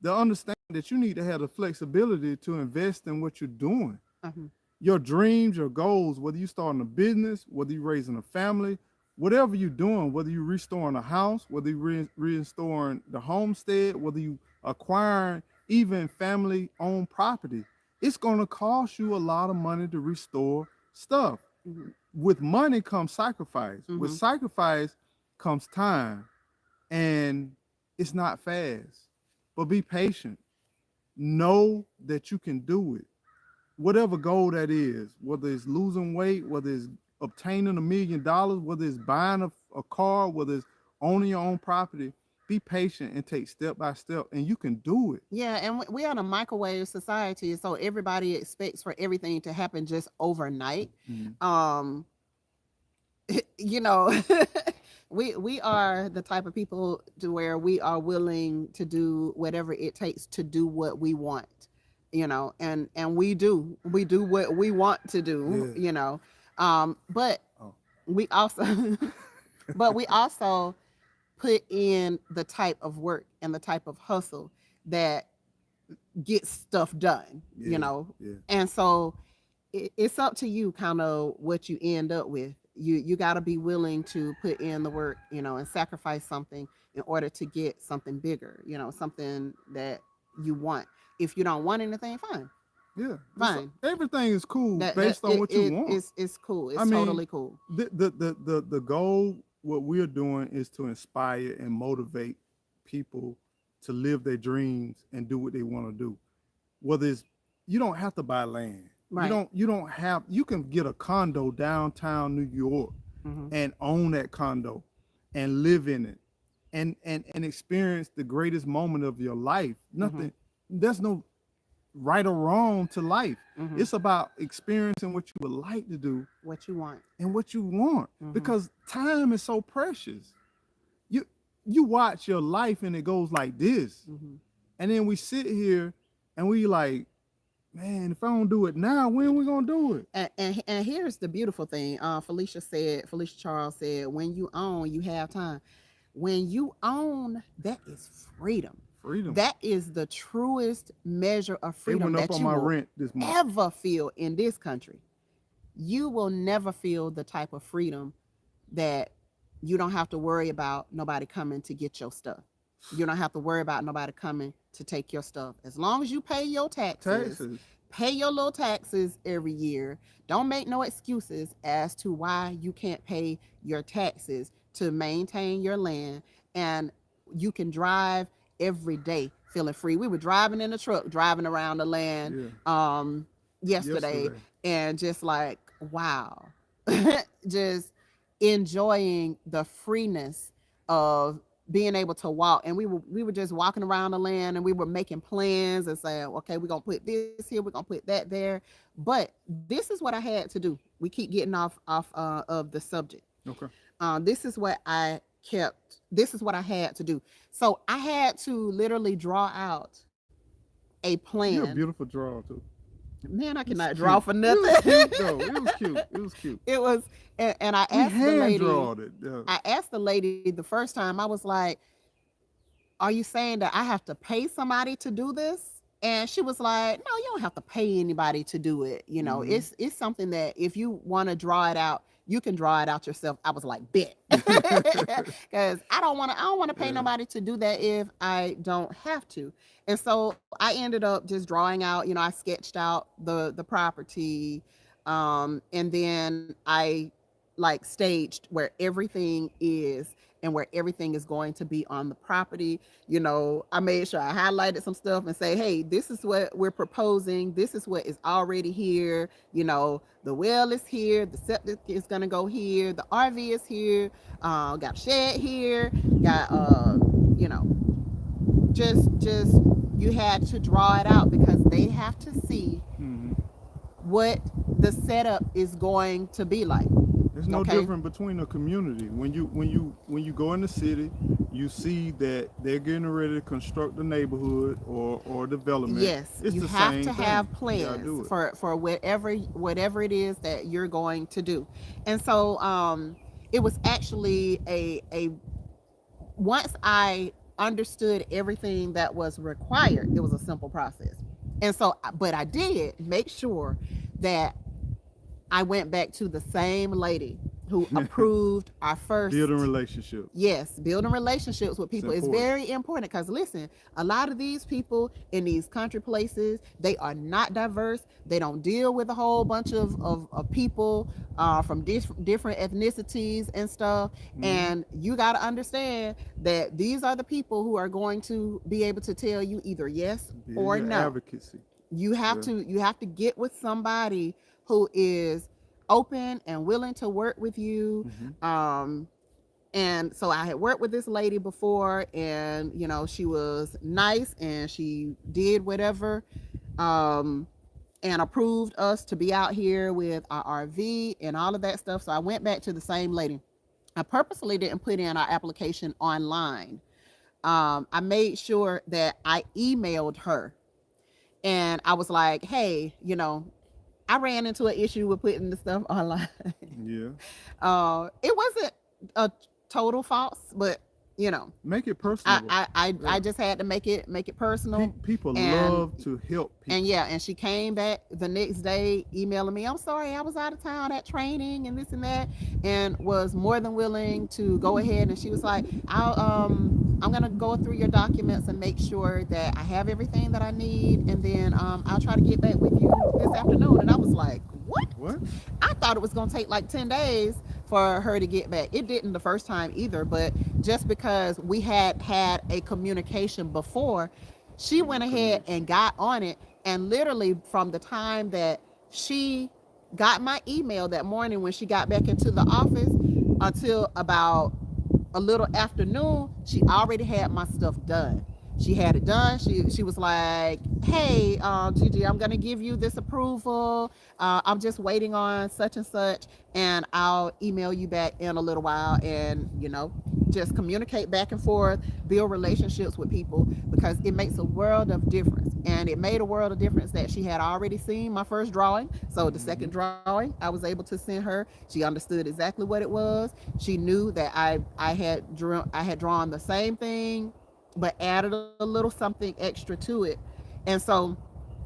[SPEAKER 1] to understand that you need to have the flexibility to invest in what you're doing.
[SPEAKER 2] Hmm.
[SPEAKER 1] Your dreams, your goals, whether you're starting a business, whether you're raising a family, whatever you're doing, whether you're restoring a house, whether you're restoring the homestead, whether you acquiring even family owned property, it's going to cost you a lot of money to restore stuff.
[SPEAKER 2] Hmm.
[SPEAKER 1] With money comes sacrifice. With
[SPEAKER 2] Hmm.
[SPEAKER 1] sacrifice comes time, and it's not fast. But be patient. Know that you can do it. Whatever goal that is, whether it's losing weight, whether it's obtaining $1 million, whether it's buying a car, whether it's owning your own property, be patient and take step by step, and you can do it.
[SPEAKER 2] Yeah, and we are in a microwave society, so everybody expects for everything to happen just overnight.
[SPEAKER 1] Mhm.
[SPEAKER 2] Um, you know, we are the type of people to where we are willing to do whatever it takes to do what we want, and we do what we want to do,
[SPEAKER 1] Yeah.
[SPEAKER 2] but
[SPEAKER 1] Oh.
[SPEAKER 2] we also but we also put in the type of work and the type of hustle that gets stuff done,
[SPEAKER 1] Yeah. Yeah.
[SPEAKER 2] and so it's up to you kind of what you end up with. You got to be willing to put in the work, and sacrifice something in order to get something bigger, something that you want. If you don't want anything, fine.
[SPEAKER 1] Yeah.
[SPEAKER 2] Fine.
[SPEAKER 1] Everything is cool
[SPEAKER 2] That
[SPEAKER 1] based on what you want.
[SPEAKER 2] it's cool.
[SPEAKER 1] I
[SPEAKER 2] It's
[SPEAKER 1] mean,
[SPEAKER 2] totally cool.
[SPEAKER 1] the goal, what we're doing is to inspire and motivate people to live their dreams and do what they want to do. Whether it's, you don't have to buy land.
[SPEAKER 2] Right.
[SPEAKER 1] You can get a condo downtown New York
[SPEAKER 2] Hmm.
[SPEAKER 1] and own that condo and live in it and experience the greatest moment of your life.
[SPEAKER 2] Hmm.
[SPEAKER 1] Nothing, there's no right or wrong to life.
[SPEAKER 2] Hmm.
[SPEAKER 1] It's about experiencing what you would like to do
[SPEAKER 2] What you want.
[SPEAKER 1] and what you want,
[SPEAKER 2] Hmm.
[SPEAKER 1] because time is so precious. You you watch your life and it goes like this.
[SPEAKER 2] Hmm.
[SPEAKER 1] And then we sit here and we like, man, if I don't do it now, when we gonna do it?
[SPEAKER 2] And here's the beautiful thing. Felicia Charles said, when you own, you have time. When you own, that is freedom.
[SPEAKER 1] Freedom.
[SPEAKER 2] That is the truest measure of
[SPEAKER 1] It
[SPEAKER 2] freedom
[SPEAKER 1] went up
[SPEAKER 2] that
[SPEAKER 1] on
[SPEAKER 2] you
[SPEAKER 1] my
[SPEAKER 2] will
[SPEAKER 1] rent this month.
[SPEAKER 2] ever feel in this country. You will never feel the type of freedom that you don't have to worry about nobody coming to get your stuff. You don't have to worry about nobody coming to take your stuff. As long as you pay your
[SPEAKER 1] Taxes.
[SPEAKER 2] pay your little taxes every year. Don't make no excuses as to why you can't pay your taxes to maintain your land. And you can drive every day feeling free. We were driving in the truck, driving around the land
[SPEAKER 1] Yeah.
[SPEAKER 2] yesterday,
[SPEAKER 1] Yesterday.
[SPEAKER 2] and just like, wow. Just enjoying the freeness of being able to walk. And we were just walking around the land, and we were making plans and saying, okay, we're gonna put this here, we're gonna put that there. But this is what I had to do. We keep getting off of the subject.
[SPEAKER 1] Okay.
[SPEAKER 2] This is what this is what I had to do. So I had to literally draw out a
[SPEAKER 1] You're a
[SPEAKER 2] plan.
[SPEAKER 1] beautiful drawer too.
[SPEAKER 2] Man, I
[SPEAKER 1] It's
[SPEAKER 2] cannot
[SPEAKER 1] cute.
[SPEAKER 2] draw for
[SPEAKER 1] It
[SPEAKER 2] nothing.
[SPEAKER 1] was cute though. It was cute. It was cute.
[SPEAKER 2] It was, and I
[SPEAKER 1] We
[SPEAKER 2] asked the
[SPEAKER 1] hand
[SPEAKER 2] lady,
[SPEAKER 1] drawed it. Yeah.
[SPEAKER 2] I asked the lady the first time, I was like, are you saying that I have to pay somebody to do this? And she was like, "No, you don't have to pay anybody to do it. You know,
[SPEAKER 1] Mm-hmm.
[SPEAKER 2] it's something that if you want to draw it out, you can draw it out yourself." I was like, "Bet," because I don't want to pay
[SPEAKER 1] Yeah.
[SPEAKER 2] nobody to do that if I don't have to. And so I ended up just drawing out. You know, I sketched out the property, and then I like staged where everything is and where everything is going to be on the property. You know, I made sure I highlighted some stuff and say, hey, this is what we're proposing. This is what is already here. You know, the well is here. The septic is going to go here. The RV is here. Got a shed here. Got, you know, just you had to draw it out because they have to see
[SPEAKER 1] Mm-hmm.
[SPEAKER 2] what the setup is going to be like.
[SPEAKER 1] It's no
[SPEAKER 2] Okay.
[SPEAKER 1] different between a community. When you go in the city, you see that they're getting ready to construct a neighborhood or development.
[SPEAKER 2] Yes,
[SPEAKER 1] It's
[SPEAKER 2] you
[SPEAKER 1] the
[SPEAKER 2] have
[SPEAKER 1] same
[SPEAKER 2] to
[SPEAKER 1] thing.
[SPEAKER 2] have
[SPEAKER 1] You gotta do
[SPEAKER 2] plans
[SPEAKER 1] it.
[SPEAKER 2] for whatever it is that you're going to do. And so it was actually a once I understood everything that was required, it was a simple process. And so but I did make sure that I went back to the same lady who approved our
[SPEAKER 1] Building
[SPEAKER 2] first.
[SPEAKER 1] relationships.
[SPEAKER 2] Yes, building relationships with
[SPEAKER 1] It's
[SPEAKER 2] people is
[SPEAKER 1] important.
[SPEAKER 2] very important because listen, a lot of these people in these country places, they are not diverse. They don't deal with a whole bunch of people from different ethnicities and stuff.
[SPEAKER 1] Mm-hmm.
[SPEAKER 2] And you got to understand that these are the people who are going to be able to tell you either yes
[SPEAKER 1] Build
[SPEAKER 2] or
[SPEAKER 1] your
[SPEAKER 2] no.
[SPEAKER 1] advocacy. Yeah.
[SPEAKER 2] You have to get with somebody who is open and willing to work with you.
[SPEAKER 1] Mm-hmm.
[SPEAKER 2] And so I had worked with this lady before, and you know, she was nice and she did whatever, um and approved us to be out here with our RV and all of that stuff. So I went back to the same lady. I purposely didn't put in our application online. I made sure that I emailed her and I was like, hey, you know, I ran into an issue with putting the stuff online.
[SPEAKER 1] Yeah.
[SPEAKER 2] It wasn't a total false, but you know,
[SPEAKER 1] Make it
[SPEAKER 2] I,
[SPEAKER 1] personable.
[SPEAKER 2] I I
[SPEAKER 1] Yeah.
[SPEAKER 2] I just had to make it personal.
[SPEAKER 1] People
[SPEAKER 2] and
[SPEAKER 1] love to help
[SPEAKER 2] and
[SPEAKER 1] people.
[SPEAKER 2] yeah, and she came back the next day emailing me, I'm sorry, I was out of town at training and this and that, and was more than willing to go ahead. And she was like, I'm gonna go through your documents and make sure that I have everything that I need, and then I'll try to get back with you this afternoon. And I was like, what?
[SPEAKER 1] What?
[SPEAKER 2] I thought it was going to take like 10 days for her to get back. It didn't the first time either, but just because we had a communication before, she
[SPEAKER 1] Build
[SPEAKER 2] went
[SPEAKER 1] a
[SPEAKER 2] ahead
[SPEAKER 1] connection.
[SPEAKER 2] and got on it. And literally from the time that she got my email that morning when she got back into the office until about a little afternoon, she already had my stuff done. She had it done. She was like, "Hey, Gigi, I'm gonna give you this approval. I'm just waiting on such and such, and I'll email you back in a little while." And you know, just communicate back and forth, build relationships with people because it makes a world of difference. And it made a world of difference that she had already seen my first drawing. So the
[SPEAKER 1] Mm-hmm.
[SPEAKER 2] second drawing, I was able to send her. She understood exactly what it was. She knew that I had drawn the same thing but added a little something extra to it. And so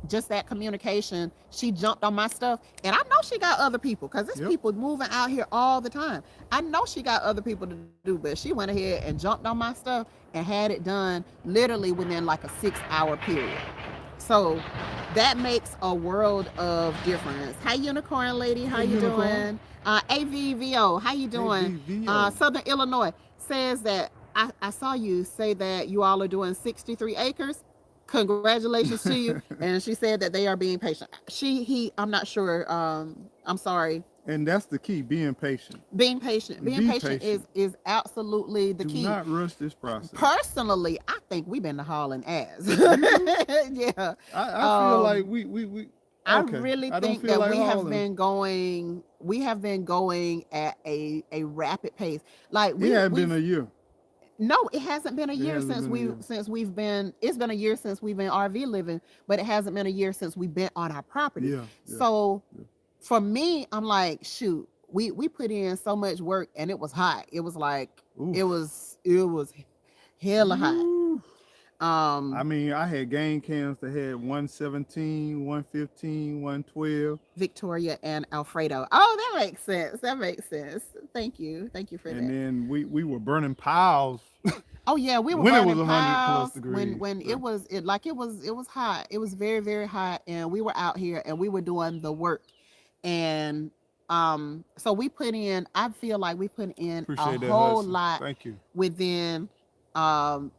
[SPEAKER 2] just that communication, she jumped on my stuff. And I know she got other people because there's
[SPEAKER 1] Yep.
[SPEAKER 2] people moving out here all the time. I know she got other people to do, but she went ahead and jumped on my stuff and had it done literally within like a 6 hour period. So that makes a world of difference. Hi, Unicorn Lady. How
[SPEAKER 1] Hey,
[SPEAKER 2] you
[SPEAKER 1] unicorn.
[SPEAKER 2] doing? AVVO. How you doing?
[SPEAKER 1] AVVO.
[SPEAKER 2] Southern Illinois says that I saw you say that you all are doing 63 acres. Congratulations to you. And she said that they are being patient. I'm not sure. I'm sorry.
[SPEAKER 1] And that's the key, being patient.
[SPEAKER 2] Being
[SPEAKER 1] Be
[SPEAKER 2] patient
[SPEAKER 1] patient.
[SPEAKER 2] is absolutely the
[SPEAKER 1] Do
[SPEAKER 2] key.
[SPEAKER 1] not rush this process.
[SPEAKER 2] Personally, I think we've been to hauling ass.
[SPEAKER 1] You do?
[SPEAKER 2] Yeah.
[SPEAKER 1] I feel like
[SPEAKER 2] Um,
[SPEAKER 1] we
[SPEAKER 2] I
[SPEAKER 1] okay.
[SPEAKER 2] really
[SPEAKER 1] I don't
[SPEAKER 2] think
[SPEAKER 1] feel
[SPEAKER 2] that
[SPEAKER 1] like hauling.
[SPEAKER 2] we have been going at a rapid pace. Like
[SPEAKER 1] It hadn't been
[SPEAKER 2] we've
[SPEAKER 1] a year.
[SPEAKER 2] no, it hasn't been a
[SPEAKER 1] It
[SPEAKER 2] year
[SPEAKER 1] hasn't been a year.
[SPEAKER 2] since we've been. It's been a year since we've been RV living, but it hasn't been a year since we've been on our property.
[SPEAKER 1] Yeah, yeah,
[SPEAKER 2] So
[SPEAKER 1] yeah.
[SPEAKER 2] for me, I'm like, shoot, we put in so much work and it was hot. It was like
[SPEAKER 1] Oof.
[SPEAKER 2] it was hella hot.
[SPEAKER 1] Oof. I mean, I had game cans that had 117, 115, 112.
[SPEAKER 2] Victoria and Alfredo. Oh, that makes sense. That makes sense. Thank you for
[SPEAKER 1] And
[SPEAKER 2] that.
[SPEAKER 1] then we were burning piles
[SPEAKER 2] Oh yeah, we were
[SPEAKER 1] when it was
[SPEAKER 2] burning
[SPEAKER 1] 100 plus
[SPEAKER 2] piles
[SPEAKER 1] degrees.
[SPEAKER 2] when
[SPEAKER 1] So,
[SPEAKER 2] it was hot. It was very very hot, and we were out here and we were doing the work, and so we put in. I feel like we put in a
[SPEAKER 1] appreciate that,
[SPEAKER 2] whole
[SPEAKER 1] Hudson.
[SPEAKER 2] lot
[SPEAKER 1] Thank you.
[SPEAKER 2] within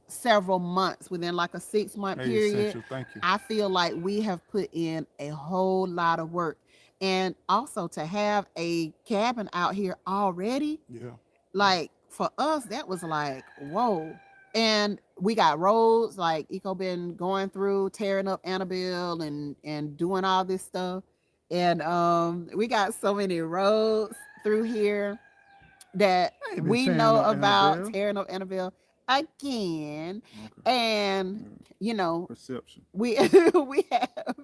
[SPEAKER 2] several months, within like a 6 month
[SPEAKER 1] Hey,
[SPEAKER 2] period.
[SPEAKER 1] Essential. Thank you.
[SPEAKER 2] I feel like we have put in a whole lot of work, and also to have a cabin out here already,
[SPEAKER 1] Yeah.
[SPEAKER 2] like for us that was like whoa. And we got roads, like Eco been going through tearing up Annabelle and doing all this stuff, and we got so many roads through here that
[SPEAKER 1] I ain't been
[SPEAKER 2] we
[SPEAKER 1] tearing
[SPEAKER 2] know
[SPEAKER 1] up
[SPEAKER 2] about
[SPEAKER 1] Annabelle.
[SPEAKER 2] tearing up Annabelle again.
[SPEAKER 1] Okay.
[SPEAKER 2] And you know,
[SPEAKER 1] Perception.
[SPEAKER 2] we we have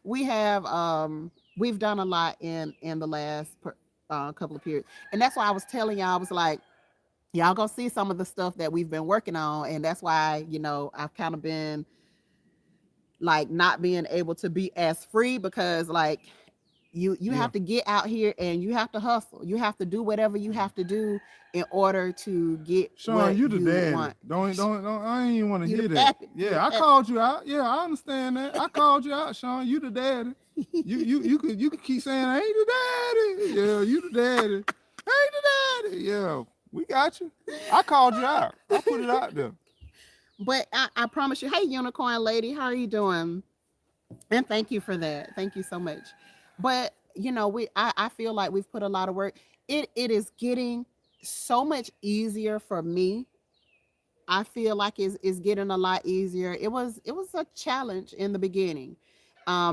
[SPEAKER 2] we have we've done a lot in the last couple of periods, and that's why I was telling y'all, I was like, y'all gonna see some of the stuff that we've been working on, and that's why I've kind of been like not being able to be as free, because like you
[SPEAKER 1] Yeah.
[SPEAKER 2] have to get out here and you have to hustle, you have to do whatever you have to do in order to get
[SPEAKER 1] Sean,
[SPEAKER 2] what
[SPEAKER 1] you the
[SPEAKER 2] you
[SPEAKER 1] daddy.
[SPEAKER 2] want.
[SPEAKER 1] Don't. I ain't even want to
[SPEAKER 2] You the
[SPEAKER 1] hear that.
[SPEAKER 2] pappy. You the
[SPEAKER 1] Yeah, I
[SPEAKER 2] pappy.
[SPEAKER 1] called you out. Yeah, I understand that. I called you out, Sean. You the daddy. You could keep saying I ain't the daddy. Yeah, you the daddy. I ain't the daddy. Yeah, we got you. I called you out. I put it out there.
[SPEAKER 2] But I promise you, hey unicorn lady, how are you doing? And thank you for that, thank you so much. But I feel like we've put a lot of work. It is getting so much easier for me. I feel like it's getting a lot easier. It was a challenge in the beginning,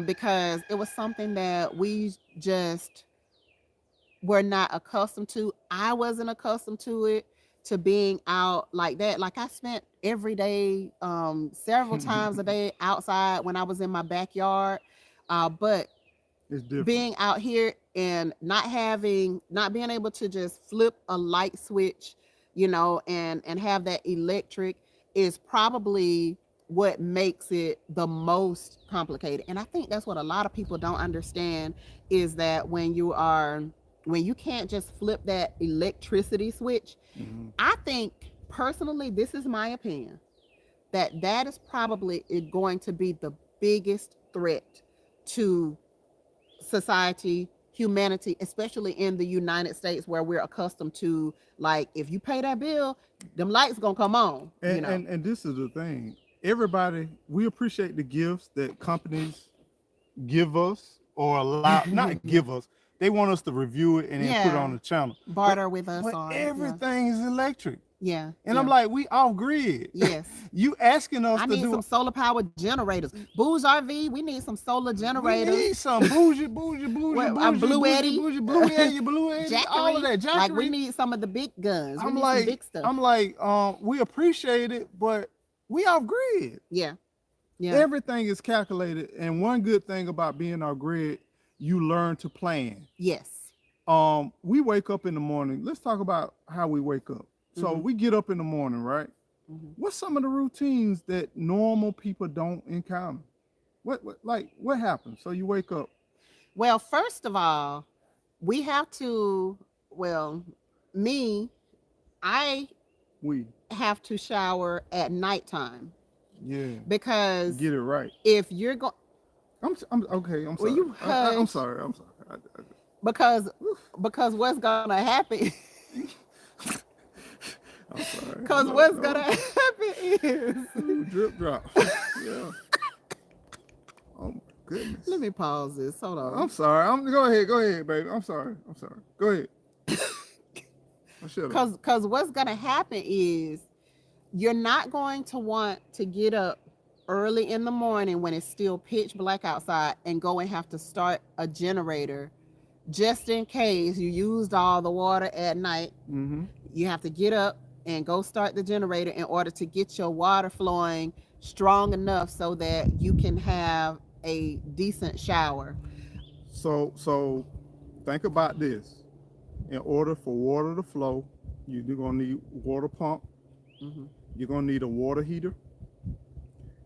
[SPEAKER 2] because it was something that we just were not accustomed to. I wasn't accustomed to it, to being out like that. Like I spent every day, several times a day outside when I was in my backyard. But
[SPEAKER 1] It's different.
[SPEAKER 2] being out here and not being able to just flip a light switch, and have that electric, is probably what makes it the most complicated. And I think that's what a lot of people don't understand, is that when you can't just flip that electricity switch.
[SPEAKER 1] Hmm.
[SPEAKER 2] I think personally, this is my opinion, that is probably going to be the biggest threat to society, humanity, especially in the United States, where we're accustomed to, like, if you pay that bill, them lights gonna come on.
[SPEAKER 1] And this is the thing. Everybody, we appreciate the gifts that companies give us or allow, not give us. They want us to review it and then put it on
[SPEAKER 2] Yeah,
[SPEAKER 1] the channel.
[SPEAKER 2] barter with us
[SPEAKER 1] But
[SPEAKER 2] on.
[SPEAKER 1] everything is electric.
[SPEAKER 2] Yeah,
[SPEAKER 1] And
[SPEAKER 2] yeah.
[SPEAKER 1] I'm like, we off grid.
[SPEAKER 2] Yes.
[SPEAKER 1] You asking us
[SPEAKER 2] I
[SPEAKER 1] to
[SPEAKER 2] need
[SPEAKER 1] do
[SPEAKER 2] some solar power generators. Booze RV, we need some solar
[SPEAKER 1] we
[SPEAKER 2] generators.
[SPEAKER 1] need some bougie,
[SPEAKER 2] Blue Eddie,
[SPEAKER 1] blue Eddie, all of
[SPEAKER 2] Jackery.
[SPEAKER 1] that
[SPEAKER 2] Like we
[SPEAKER 1] jackery.
[SPEAKER 2] need some of the big guns. We
[SPEAKER 1] I'm
[SPEAKER 2] need some
[SPEAKER 1] like,
[SPEAKER 2] big stuff.
[SPEAKER 1] we appreciate it, but we off grid.
[SPEAKER 2] Yeah, yeah.
[SPEAKER 1] Everything is calculated. And one good thing about being off grid, you learn to plan.
[SPEAKER 2] Yes.
[SPEAKER 1] We wake up in the morning. Let's talk about how we wake up. So we get up in the morning, right? What's some of the routines that normal people don't encounter? What happens? So you wake up.
[SPEAKER 2] Well, first of all, we have to. Well, me, I
[SPEAKER 1] We
[SPEAKER 2] have to shower at nighttime,
[SPEAKER 1] yeah.
[SPEAKER 2] because
[SPEAKER 1] Get it right.
[SPEAKER 2] if you're going,
[SPEAKER 1] I'm okay. I'm sorry.
[SPEAKER 2] Will you
[SPEAKER 1] I'm
[SPEAKER 2] hush?
[SPEAKER 1] sorry. I'm sorry.
[SPEAKER 2] because what's gonna happen?
[SPEAKER 1] I'm sorry.
[SPEAKER 2] Because what's gonna happen is,
[SPEAKER 1] Ooh, drip drop. Yeah. Oh my goodness.
[SPEAKER 2] let me pause this. Hold on.
[SPEAKER 1] I'm sorry. Go ahead, baby. I'm sorry. Go ahead. I should have.
[SPEAKER 2] Because what's gonna happen is, you're not going to want to get up early in the morning when it's still pitch black outside and go and have to start a generator, just in case you used all the water at night.
[SPEAKER 1] Mm-hmm.
[SPEAKER 2] You have to get up and go start the generator in order to get your water flowing strong enough so that you can have a decent shower.
[SPEAKER 1] So think about this. In order for water to flow, you're gonna need water pump.
[SPEAKER 2] Mhm.
[SPEAKER 1] You're gonna need a water heater.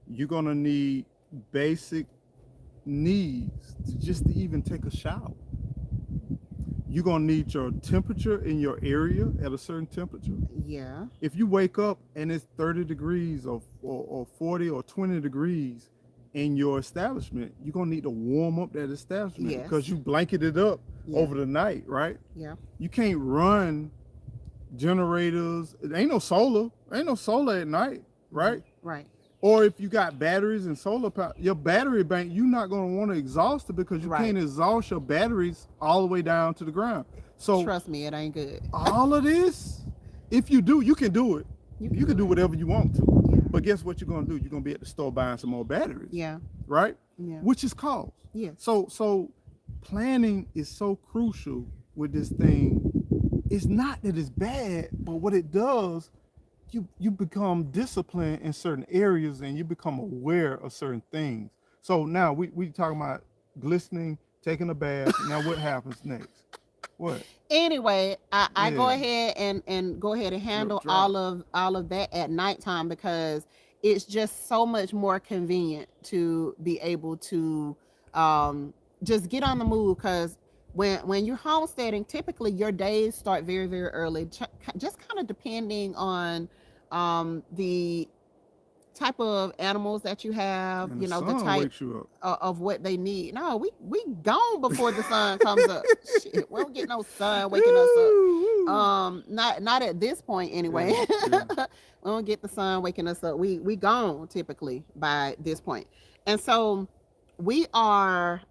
[SPEAKER 1] You're gonna need basic needs just to even take a shower. You're gonna need your temperature in your area at a certain temperature.
[SPEAKER 2] Yeah.
[SPEAKER 1] If you wake up and it's 30 degrees or 40 or 20 degrees in your establishment, you're gonna need to warm up that establishment because
[SPEAKER 2] Yes.
[SPEAKER 1] you blanketed up
[SPEAKER 2] Yeah.
[SPEAKER 1] over the night, right?
[SPEAKER 2] Yeah.
[SPEAKER 1] You can't run generators. It ain't no solar. Ain't no solar at night, right?
[SPEAKER 2] Right.
[SPEAKER 1] Or if you got batteries and solar power, your battery bank, you're not going to want to exhaust it because you
[SPEAKER 2] Right.
[SPEAKER 1] can't exhaust your batteries all the way down to the ground. So
[SPEAKER 2] Trust me, it ain't good.
[SPEAKER 1] all of this, if you do, you can do it. You can do whatever you want to.
[SPEAKER 2] Yeah.
[SPEAKER 1] But guess what you're going to do? You're going to be at the store buying some more batteries.
[SPEAKER 2] Yeah.
[SPEAKER 1] Right?
[SPEAKER 2] Yeah.
[SPEAKER 1] Which is cost.
[SPEAKER 2] Yes.
[SPEAKER 1] So planning is so crucial with this thing. It's not that it's bad, but what it does, you become disciplined in certain areas and you become aware of certain things. So now we talking about glistening, taking a bath. Now what happens next? What?
[SPEAKER 2] Anyway, I go
[SPEAKER 1] Yeah.
[SPEAKER 2] ahead and go ahead and handle
[SPEAKER 1] Drop.
[SPEAKER 2] all of that at nighttime because it's just so much more convenient to be able to just get on the move because when you're homesteading, typically your days start very, very early, just kind of depending on the type of animals that you have,
[SPEAKER 1] And
[SPEAKER 2] you
[SPEAKER 1] the
[SPEAKER 2] know, the
[SPEAKER 1] sun
[SPEAKER 2] type
[SPEAKER 1] wakes you up.
[SPEAKER 2] of what they need. No, we gone before the sun comes up. Shit, we don't get no sun waking us up. Not at this point anyway.
[SPEAKER 1] Yeah.
[SPEAKER 2] We don't get the sun waking us up. We gone typically by this point. And so we are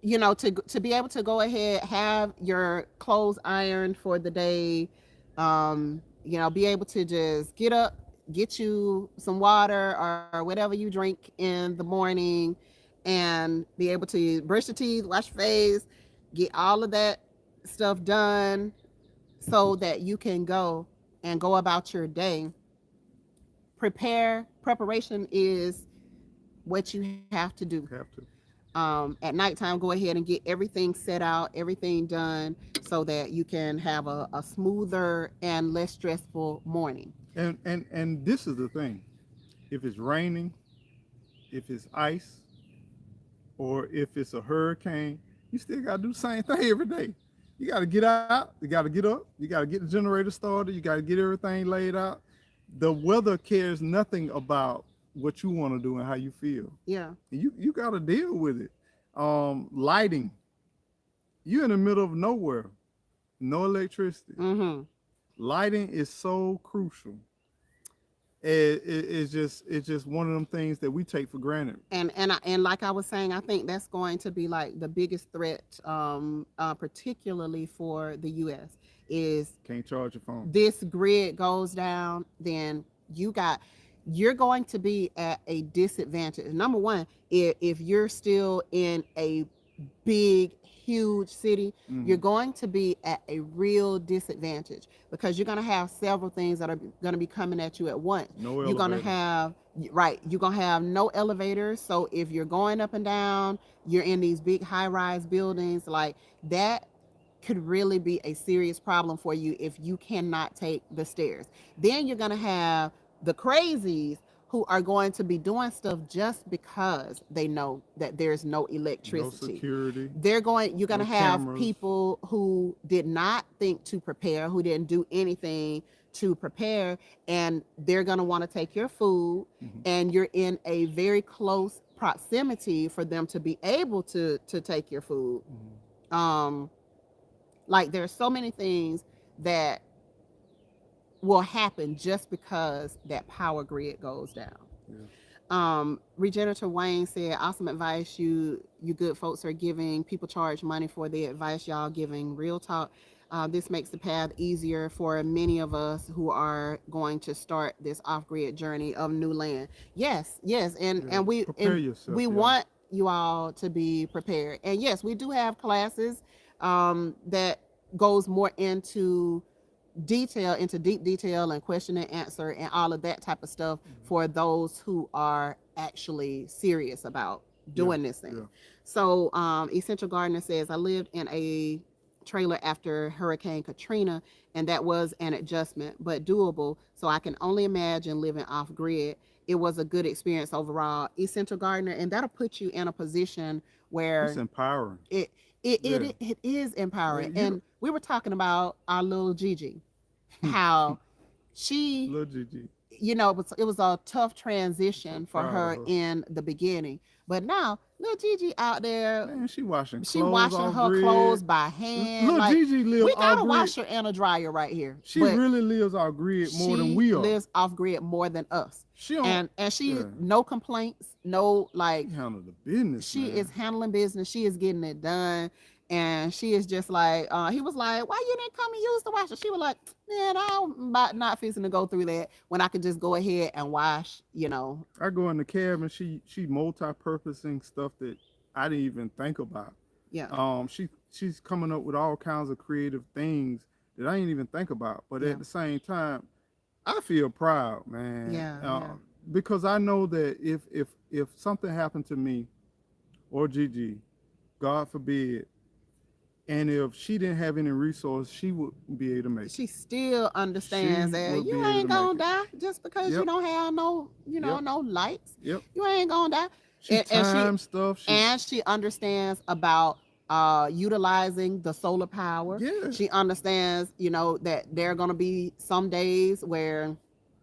[SPEAKER 2] you know, to be able to go ahead, have your clothes ironed for the day, you know, be able to just get up, get you some water or whatever you drink in the morning, and be able to brush your teeth, wash your face, get all of that stuff done so that you can go about your day. Preparation is what you have to do.
[SPEAKER 1] Have to.
[SPEAKER 2] At nighttime, go ahead and get everything set out, everything done so that you can have a smoother and less stressful morning.
[SPEAKER 1] And this is the thing. If it's raining, if it's ice, or if it's a hurricane, you still gotta do the same thing every day. You gotta get out, you gotta get up, you gotta get the generator started, you gotta get everything laid out. The weather cares nothing about what you want to do and how you feel.
[SPEAKER 2] Yeah.
[SPEAKER 1] You gotta deal with it. Lighting. You're in the middle of nowhere, no electricity.
[SPEAKER 2] Mm-hmm.
[SPEAKER 1] Lighting is so crucial. It's just one of them things that we take for granted.
[SPEAKER 2] And like I was saying, I think that's going to be like the biggest threat, particularly for the U.S. is
[SPEAKER 1] Can't charge your phone.
[SPEAKER 2] this grid goes down, then you're going to be at a disadvantage. Number one, if you're still in a big, huge city, you're going to be at a real disadvantage because you're going to have several things that are going to be coming at you at once.
[SPEAKER 1] No
[SPEAKER 2] You're going to
[SPEAKER 1] elevator.
[SPEAKER 2] have, right, you're going to have no elevators. So if you're going up and down, you're in these big high-rise buildings, like that could really be a serious problem for you if you cannot take the stairs. Then you're going to have the crazies who are going to be doing stuff just because they know that there's no
[SPEAKER 1] No
[SPEAKER 2] electricity.
[SPEAKER 1] security.
[SPEAKER 2] You're going to
[SPEAKER 1] No
[SPEAKER 2] have
[SPEAKER 1] cameras.
[SPEAKER 2] people who did not think to prepare, who didn't do anything to prepare, and they're going to want to take your food, and you're in a very close proximity for them to be able to take your food. Like there's so many things that will happen just because that power grid goes down. Regenerator Wayne said, awesome advice you good folks are giving. People charge money for the advice y'all giving. Real talk. This makes the path easier for many of us who are going to start this off-grid journey of new land. Yes, and we
[SPEAKER 1] Prepare
[SPEAKER 2] and
[SPEAKER 1] yourself,
[SPEAKER 2] we
[SPEAKER 1] yeah.
[SPEAKER 2] want you all to be prepared. And yes, we do have classes that goes more into deep detail and question and answer and all of that type of stuff for those who are actually serious about doing this thing. So Essential Gardener says, I lived in a trailer after Hurricane Katrina, and that was an adjustment, but doable. So I can only imagine living off grid. It was a good experience overall. Essential gardener, and that'll put you in a position
[SPEAKER 1] It's
[SPEAKER 2] where
[SPEAKER 1] empowering.
[SPEAKER 2] it
[SPEAKER 1] Yeah.
[SPEAKER 2] it is empowering.
[SPEAKER 1] You
[SPEAKER 2] And we were talking about our little Gigi, how she,
[SPEAKER 1] little Gigi.
[SPEAKER 2] it was a tough
[SPEAKER 1] I'm so
[SPEAKER 2] transition for
[SPEAKER 1] proud of
[SPEAKER 2] her
[SPEAKER 1] her.
[SPEAKER 2] in the beginning, but now little Gigi out there,
[SPEAKER 1] Man, she washing
[SPEAKER 2] she
[SPEAKER 1] clothes
[SPEAKER 2] washing
[SPEAKER 1] off
[SPEAKER 2] her
[SPEAKER 1] grid.
[SPEAKER 2] clothes by hand.
[SPEAKER 1] Little
[SPEAKER 2] Like,
[SPEAKER 1] Gigi lives
[SPEAKER 2] we
[SPEAKER 1] off
[SPEAKER 2] got a
[SPEAKER 1] grid.
[SPEAKER 2] washer and a dryer right here,
[SPEAKER 1] She
[SPEAKER 2] but
[SPEAKER 1] really lives off grid more than
[SPEAKER 2] she
[SPEAKER 1] we are.
[SPEAKER 2] lives off grid more than us.
[SPEAKER 1] She don't.
[SPEAKER 2] And she,
[SPEAKER 1] Yeah.
[SPEAKER 2] no complaints, no, like,
[SPEAKER 1] She handle the business,
[SPEAKER 2] she
[SPEAKER 1] man.
[SPEAKER 2] is handling business, she is getting it done. And she is just like, he was like, why you didn't come and use the washer? She was like, man, I'm not fixing to go through that when I could just go ahead and wash.
[SPEAKER 1] I go in the cab and she multi-purposing stuff that I didn't even think about.
[SPEAKER 2] Yeah.
[SPEAKER 1] She's coming up with all kinds of creative things that I didn't even think about. But
[SPEAKER 2] Yeah.
[SPEAKER 1] at the same time, I feel proud, man.
[SPEAKER 2] Yeah.
[SPEAKER 1] Because I know that if something happened to me or Gigi, God forbid, and if she didn't have any resources, she would be able to make it.
[SPEAKER 2] She still understands
[SPEAKER 1] She
[SPEAKER 2] that
[SPEAKER 1] would be
[SPEAKER 2] you
[SPEAKER 1] able
[SPEAKER 2] ain't
[SPEAKER 1] to
[SPEAKER 2] gonna
[SPEAKER 1] make it.
[SPEAKER 2] die just because you
[SPEAKER 1] Yep.
[SPEAKER 2] don't have no,
[SPEAKER 1] Yep.
[SPEAKER 2] no lights.
[SPEAKER 1] Yep.
[SPEAKER 2] You ain't gonna die.
[SPEAKER 1] She
[SPEAKER 2] And
[SPEAKER 1] times stuff.
[SPEAKER 2] she understands about utilizing the solar power.
[SPEAKER 1] Yeah.
[SPEAKER 2] She understands, that there are gonna be some days where,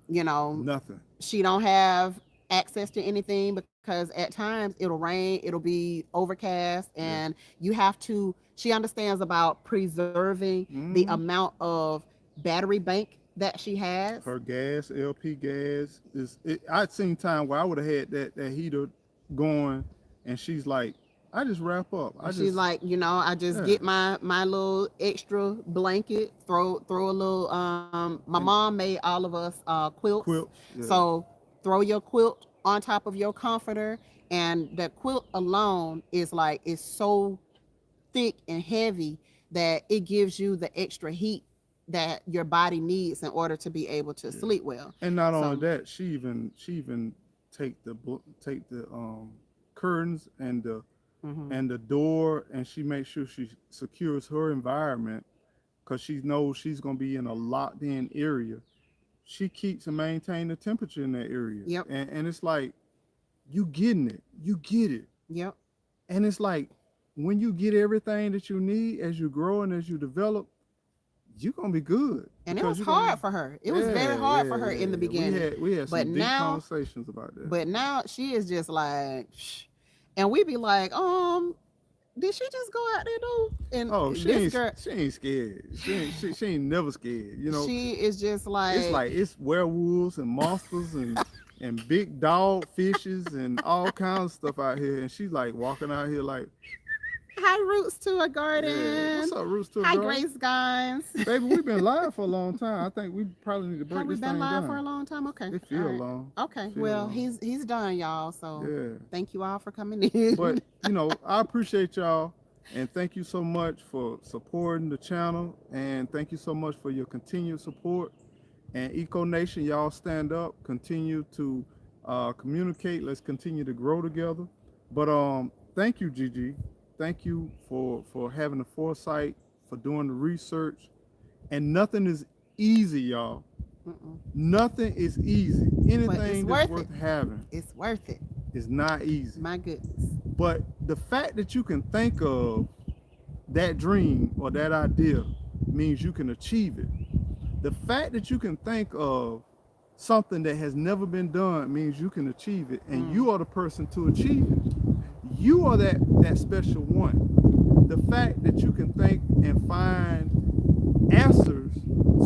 [SPEAKER 1] Nothing.
[SPEAKER 2] she don't have access to anything because at times it'll rain, it'll be overcast,
[SPEAKER 1] Yeah.
[SPEAKER 2] and she understands about preserving the
[SPEAKER 1] Mhm.
[SPEAKER 2] amount of battery bank that she has.
[SPEAKER 1] Her gas, LP gas is. I'd seen time where I would have had that heater going, and she's like, "I just wrap up.
[SPEAKER 2] She's like, I just
[SPEAKER 1] Yeah.
[SPEAKER 2] get my little extra blanket, throw a little. My
[SPEAKER 1] And
[SPEAKER 2] mom made all of us quilts,
[SPEAKER 1] quilt. Yeah.
[SPEAKER 2] so throw your quilt on top of your comforter, and the quilt alone is so thick and heavy that it gives you the extra heat that your body needs in order to be able to
[SPEAKER 1] Yeah.
[SPEAKER 2] sleep well.
[SPEAKER 1] And not only
[SPEAKER 2] So,
[SPEAKER 1] that, she even take the curtains and
[SPEAKER 2] mhm.
[SPEAKER 1] the door, and she makes sure she secures her environment because she knows she's gonna be in a locked in area. She keeps and maintain the temperature in that area.
[SPEAKER 2] Yep.
[SPEAKER 1] And it's like you getting it, you get it,
[SPEAKER 2] Yep.
[SPEAKER 1] and it's like when you get everything that you need as you grow and as you develop, you're gonna be good.
[SPEAKER 2] And it
[SPEAKER 1] Because
[SPEAKER 2] was
[SPEAKER 1] you're gonna
[SPEAKER 2] hard for her. It was very hard for her in the beginning.
[SPEAKER 1] We had some
[SPEAKER 2] But
[SPEAKER 1] deep
[SPEAKER 2] now,
[SPEAKER 1] conversations about that.
[SPEAKER 2] but now she is just like, "Shh." And we be like, did she just go out there though? And
[SPEAKER 1] Oh, she
[SPEAKER 2] this
[SPEAKER 1] ain't
[SPEAKER 2] girl,
[SPEAKER 1] she ain't scared. She ain't never scared.
[SPEAKER 2] she is just
[SPEAKER 1] It's like it's werewolves and monsters and big dog fishes and all kinds of stuff out here. And she's like walking out here like,
[SPEAKER 2] hi Roots to a
[SPEAKER 1] yeah,
[SPEAKER 2] Garden.
[SPEAKER 1] what's up, Roots to a
[SPEAKER 2] Hi
[SPEAKER 1] Garden?
[SPEAKER 2] Grace guys.
[SPEAKER 1] Baby, we've been live for a long time. I think we probably need to break
[SPEAKER 2] Have we
[SPEAKER 1] this
[SPEAKER 2] been
[SPEAKER 1] thing
[SPEAKER 2] live
[SPEAKER 1] down.
[SPEAKER 2] for a long time? Okay.
[SPEAKER 1] It feel
[SPEAKER 2] All right.
[SPEAKER 1] long.
[SPEAKER 2] Okay.
[SPEAKER 1] Feel
[SPEAKER 2] Well,
[SPEAKER 1] long.
[SPEAKER 2] he's done, y'all. So
[SPEAKER 1] Yeah.
[SPEAKER 2] thank you all for coming in.
[SPEAKER 1] But I appreciate y'all, and thank you so much for supporting the channel, and thank you so much for your continued support. And Eco Nation, y'all stand up, continue to communicate. Let's continue to grow together. But thank you, Gigi. Thank you for having the foresight, for doing the research. And nothing is easy, y'all.
[SPEAKER 2] Mm-mm.
[SPEAKER 1] Nothing is easy. Anything that's worth having
[SPEAKER 2] It's worth it.
[SPEAKER 1] is not easy.
[SPEAKER 2] My goodness.
[SPEAKER 1] But the fact that you can think of that dream or that idea means you can achieve it. The fact that you can think of something that has never been done means you can achieve it, and you are the person to achieve it. You are that special one. The fact that you can think and find answers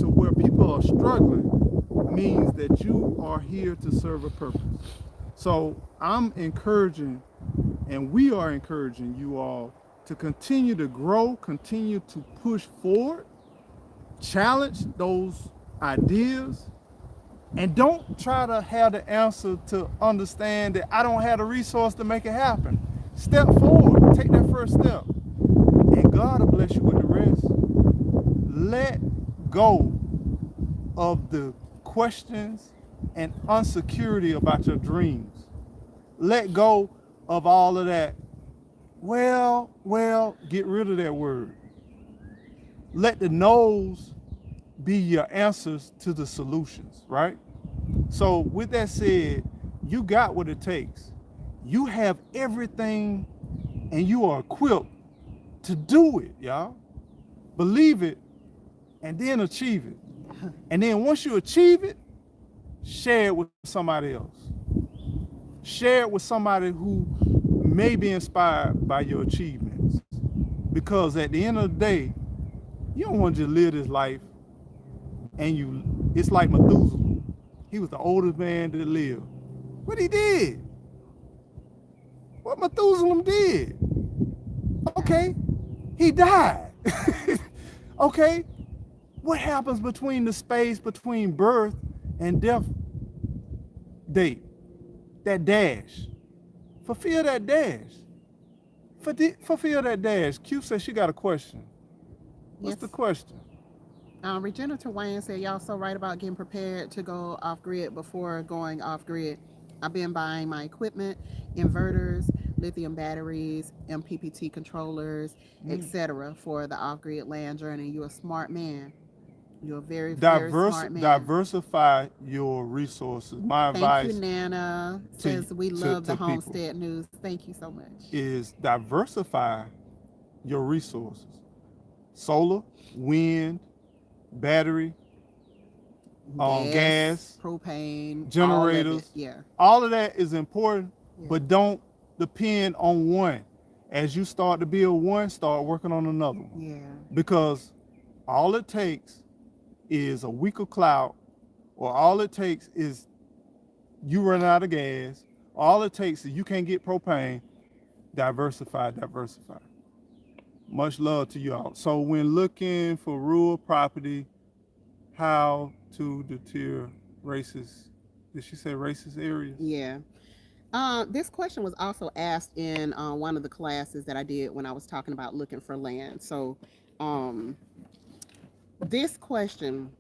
[SPEAKER 1] to where people are struggling means that you are here to serve a purpose. So I'm encouraging, and we are encouraging you all to continue to grow, continue to push forward, challenge those ideas, and don't try to have the answer to understand that I don't have the resource to make it happen. Step forward, take that first step, and God will bless you with the rest. Let go of the questions and insecurity about your dreams. Let go of all of that. Well, get rid of that word. let the no's be your answers to the solutions, right? So with that said, you got what it takes. You have everything and you are equipped to do it, y'all. Believe it and then achieve it. And then once you achieve it, share it with somebody else. Share it with somebody who may be inspired by your achievements. Because at the end of the day, you don't want to just live this life and it's like Methuselah. He was the oldest man that lived. What he did? What Methuselah did? Okay, he died. Okay, what happens between the space between birth and death date? That dash. Fulfill that dash. Fulfill that dash. Q says she got a question. What's
[SPEAKER 2] Yes.
[SPEAKER 1] the question?
[SPEAKER 2] Regenerative Wayne said, y'all so right about getting prepared to go off grid before going off grid. I've been buying my equipment, inverters, lithium batteries, MPPT controllers, etc. for the off grid land journey. You're a smart man. You're a very, very smart man.
[SPEAKER 1] Diversify your resources. My
[SPEAKER 2] Thank you,
[SPEAKER 1] advice
[SPEAKER 2] Nana.
[SPEAKER 1] to
[SPEAKER 2] Says we
[SPEAKER 1] to,
[SPEAKER 2] love the
[SPEAKER 1] to people
[SPEAKER 2] homestead news. Thank you so much.
[SPEAKER 1] is diversify your resources. Solar, wind, battery, gas,
[SPEAKER 2] propane,
[SPEAKER 1] generators.
[SPEAKER 2] Yeah.
[SPEAKER 1] All of that is important,
[SPEAKER 2] Yeah.
[SPEAKER 1] but don't depend on one. As you start to build one, start working on another one.
[SPEAKER 2] Yeah.
[SPEAKER 1] Because all it takes is a week of cloud, or all it takes is you run out of gas. All it takes is you can't get propane. Diversify. Much love to y'all. So when looking for rural property, how to deter racist, did she say racist areas?
[SPEAKER 2] Yeah. This question was also asked in one of the classes that I did when I was talking about looking for land. So, this question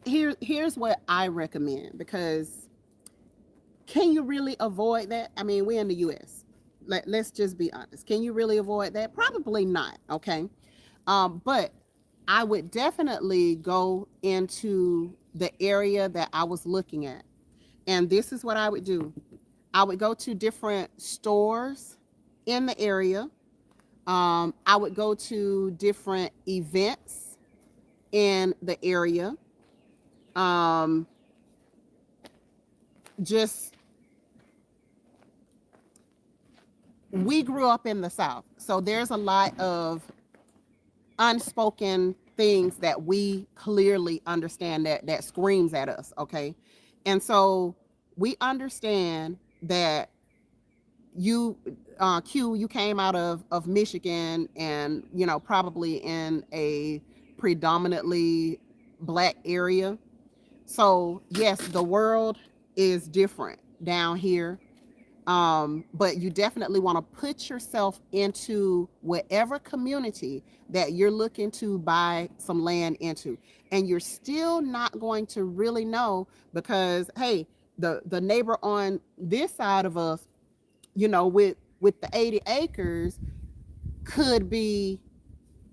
[SPEAKER 2] here's what I recommend, because can you really avoid that? I mean, we're in the U.S. Let's just be honest. Can you really avoid that? Probably not. Okay. But I would definitely go into the area that I was looking at. And this is what I would do. I would go to different stores in the area. I would go to different events in the area. Just we grew up in the South, so there's a lot of unspoken things that we clearly understand that screams at us. Okay, and so we understand that you you came out of Michigan, and probably in a predominantly Black area. So yes, the world is different down here. But you definitely want to put yourself into whatever community that you're looking to buy some land into. And you're still not going to really know, because hey, the neighbor on this side of us, with the 80 acres, could be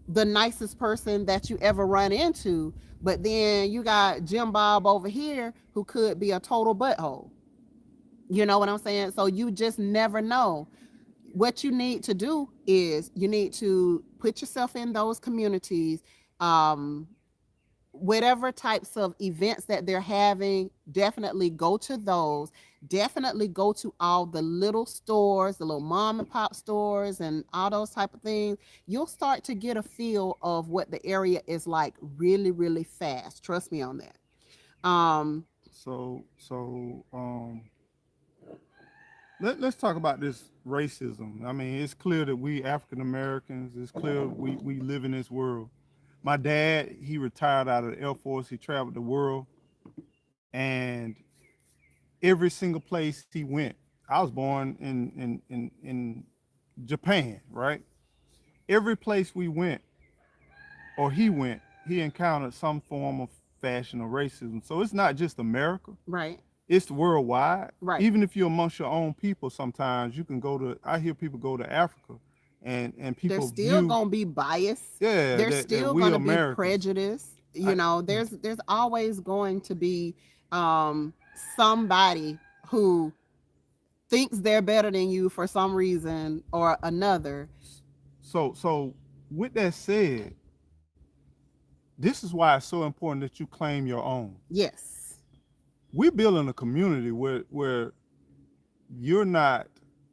[SPEAKER 2] the nicest person that you ever run into. But then you got Jim Bob over here who could be a total butthole. You know what I'm saying? So you just never know. What you need to do is you need to put yourself in those communities. Whatever types of events that they're having, definitely go to those. Definitely go to all the little stores, the little mom and pop stores, and all those type of things. You'll start to get a feel of what the area is like really, really fast. Trust me on that.
[SPEAKER 1] So let's talk about this racism. I mean, it's clear that we African Americans, it's clear we live in this world. My dad, he retired out of the Air Force. He traveled the world, and every single place he went. I was born in Japan, right? Every place we went, or he went, he encountered some form of fashion or racism. So it's not just America.
[SPEAKER 2] Right.
[SPEAKER 1] It's worldwide.
[SPEAKER 2] Right.
[SPEAKER 1] Even if you're amongst your own people, sometimes you can go to, I hear people go to Africa and
[SPEAKER 2] There's
[SPEAKER 1] people
[SPEAKER 2] still
[SPEAKER 1] view,
[SPEAKER 2] gonna be bias.
[SPEAKER 1] yeah,
[SPEAKER 2] There's
[SPEAKER 1] that
[SPEAKER 2] still
[SPEAKER 1] we
[SPEAKER 2] gonna be
[SPEAKER 1] Americans.
[SPEAKER 2] prejudice.
[SPEAKER 1] I,
[SPEAKER 2] There's always going to be um somebody who thinks they're better than you for some reason or another.
[SPEAKER 1] so with that said, this is why it's so important that you claim your own.
[SPEAKER 2] Yes.
[SPEAKER 1] We're building a community where you're not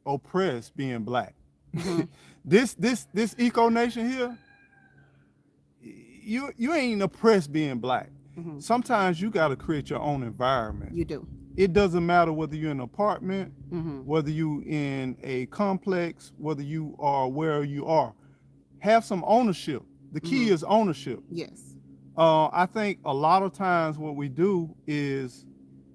[SPEAKER 1] oppressed being black.
[SPEAKER 2] Hmm.
[SPEAKER 1] This eco nation here, you ain't oppressed being black.
[SPEAKER 2] Hmm.
[SPEAKER 1] Sometimes you got to create your own environment.
[SPEAKER 2] You do.
[SPEAKER 1] It doesn't matter whether you're in an apartment,
[SPEAKER 2] Hmm.
[SPEAKER 1] whether you in a complex, whether you are where you are. Have some ownership. The key
[SPEAKER 2] Hmm.
[SPEAKER 1] is ownership.
[SPEAKER 2] Yes.
[SPEAKER 1] I think a lot of times what we do is,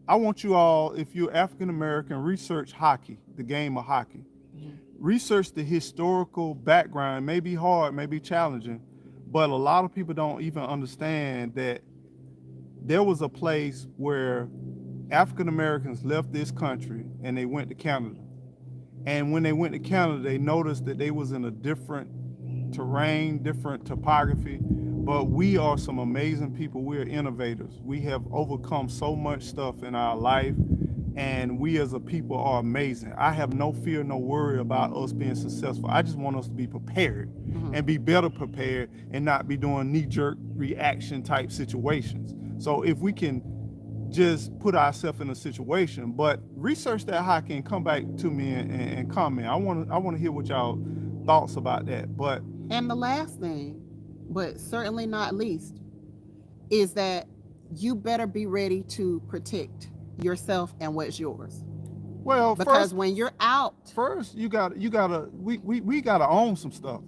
[SPEAKER 1] I want you all, if you're African American, research hockey, the game of hockey.
[SPEAKER 2] Hmm.
[SPEAKER 1] Research the historical background. It may be hard, may be challenging, but a lot of people don't even understand that there was a place where African Americans left this country and they went to Canada. And when they went to Canada, they noticed that they was in a different terrain, different topography. But we are some amazing people. We're innovators. We have overcome so much stuff in our life, and we as a people are amazing. I have no fear, no worry about us being successful. I just want us to be prepared
[SPEAKER 2] Hmm.
[SPEAKER 1] and be better prepared and not be doing knee-jerk reaction type situations. So if we can just put ourselves in a situation, but research that hockey and come back to me and comment. I want to hear what y'all thoughts about that. But
[SPEAKER 2] And the last thing, but certainly not least, is that you better be ready to protect yourself and what's yours.
[SPEAKER 1] well,
[SPEAKER 2] Because
[SPEAKER 1] first
[SPEAKER 2] when you're out,
[SPEAKER 1] first you gotta we gotta own some stuff.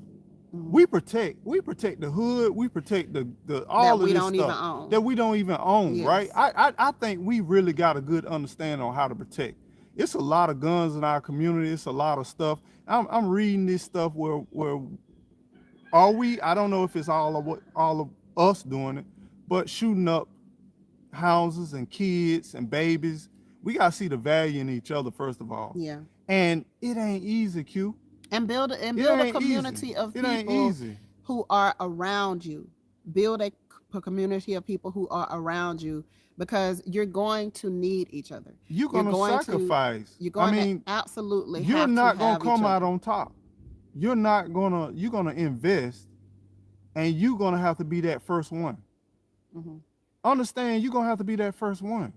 [SPEAKER 2] mhm,
[SPEAKER 1] We protect the hood, we protect the
[SPEAKER 2] that
[SPEAKER 1] all of
[SPEAKER 2] we
[SPEAKER 1] this
[SPEAKER 2] don't even
[SPEAKER 1] stuff
[SPEAKER 2] own.
[SPEAKER 1] that we don't even own, right?
[SPEAKER 2] Yes.
[SPEAKER 1] I think we really got a good understanding on how to protect. It's a lot of guns in our community. It's a lot of stuff. I'm reading this stuff where are we? I don't know if it's all of us doing it, but shooting up houses and kids and babies. We gotta see the value in each other first of all,
[SPEAKER 2] Yeah.
[SPEAKER 1] and it ain't easy, Q. It
[SPEAKER 2] Build a
[SPEAKER 1] ain't easy.
[SPEAKER 2] community of
[SPEAKER 1] It ain't
[SPEAKER 2] people
[SPEAKER 1] easy.
[SPEAKER 2] who are around you. Build a community of people who are around you because you're going to need each other.
[SPEAKER 1] You're
[SPEAKER 2] You're
[SPEAKER 1] gonna
[SPEAKER 2] going to
[SPEAKER 1] sacrifice.
[SPEAKER 2] you're
[SPEAKER 1] I
[SPEAKER 2] going to
[SPEAKER 1] mean,
[SPEAKER 2] absolutely
[SPEAKER 1] you're
[SPEAKER 2] have to
[SPEAKER 1] not gonna
[SPEAKER 2] have each
[SPEAKER 1] come out
[SPEAKER 2] other.
[SPEAKER 1] on top. You're gonna invest, and you're gonna have to be that first one.
[SPEAKER 2] Hmm.
[SPEAKER 1] Understand, you're gonna have to be that first one.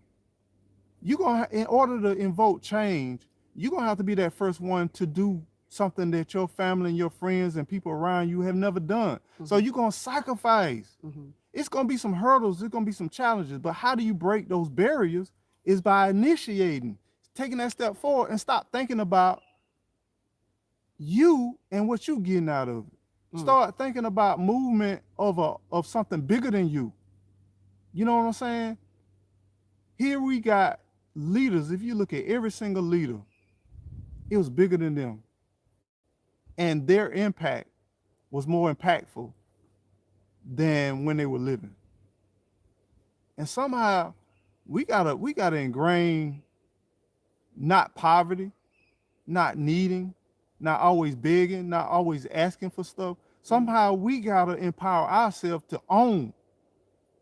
[SPEAKER 1] In order to invoke change, you're gonna have to be that first one to do something that your family and your friends and people around you have never done. So
[SPEAKER 2] Hmm.
[SPEAKER 1] you're gonna sacrifice.
[SPEAKER 2] Hmm.
[SPEAKER 1] It's gonna be some hurdles, it's gonna be some challenges. But how do you break those barriers? Is by initiating, taking that step forward and stop thinking about you and what you getting out of it.
[SPEAKER 2] Mm.
[SPEAKER 1] Start thinking about movement of something bigger than you. You know what I'm saying? Here we got leaders. If you look at every single leader, it was bigger than them. And their impact was more impactful than when they were living. And somehow we gotta ingrain not poverty, not needing, not always begging, not always asking for stuff.
[SPEAKER 2] Mm.
[SPEAKER 1] Somehow we gotta empower ourselves to own.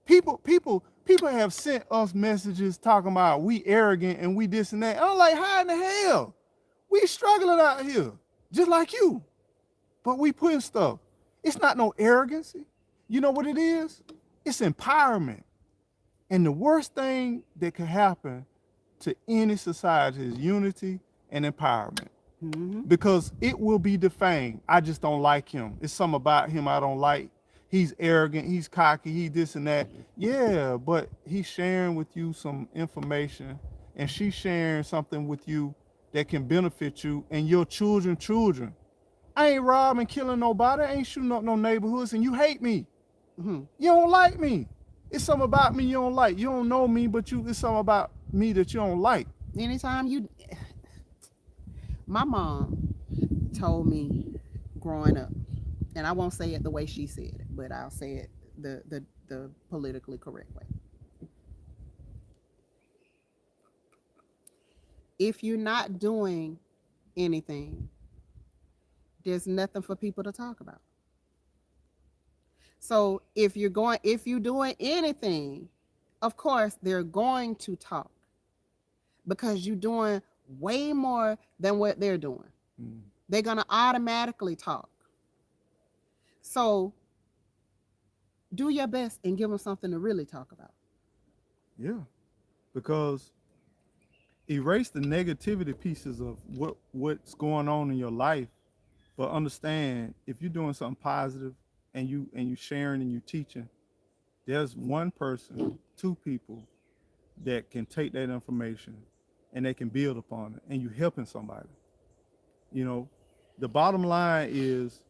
[SPEAKER 1] People have sent us messages talking about we arrogant and we this and that. I'm like, how in the hell? We struggling out here, just like you. But we putting stuff. It's not no arrogancy. You know what it is? It's empowerment. And the worst thing that could happen to any society is unity and empowerment.
[SPEAKER 2] Hmm.
[SPEAKER 1] Because it will be defamed. I just don't like him. It's something about him I don't like. He's arrogant, he's cocky, he this and that. Yeah, but he's sharing with you some information and she's sharing something with you that can benefit you and your children. I ain't robbing, killing nobody. I ain't shooting up no neighborhoods and you hate me.
[SPEAKER 2] Hmm.
[SPEAKER 1] You don't like me. It's something about me you don't like. You don't know me, but it's something about me that you don't like.
[SPEAKER 2] Anytime you, my mom told me growing up, and I won't say it the way she said it, but I'll say it the politically correct way. If you're not doing anything, there's nothing for people to talk about. So if you're doing anything, of course they're going to talk because you're doing way more than what they're doing.
[SPEAKER 1] Mm.
[SPEAKER 2] They're going to automatically talk. So do your best and give them something to really talk about.
[SPEAKER 1] Yeah, because erase the negativity pieces of what's going on in your life, but understand if you're doing something positive and you sharing and you teaching, there's one person, two people that can take that information and they can build upon it, and you helping somebody. You know, the bottom line is,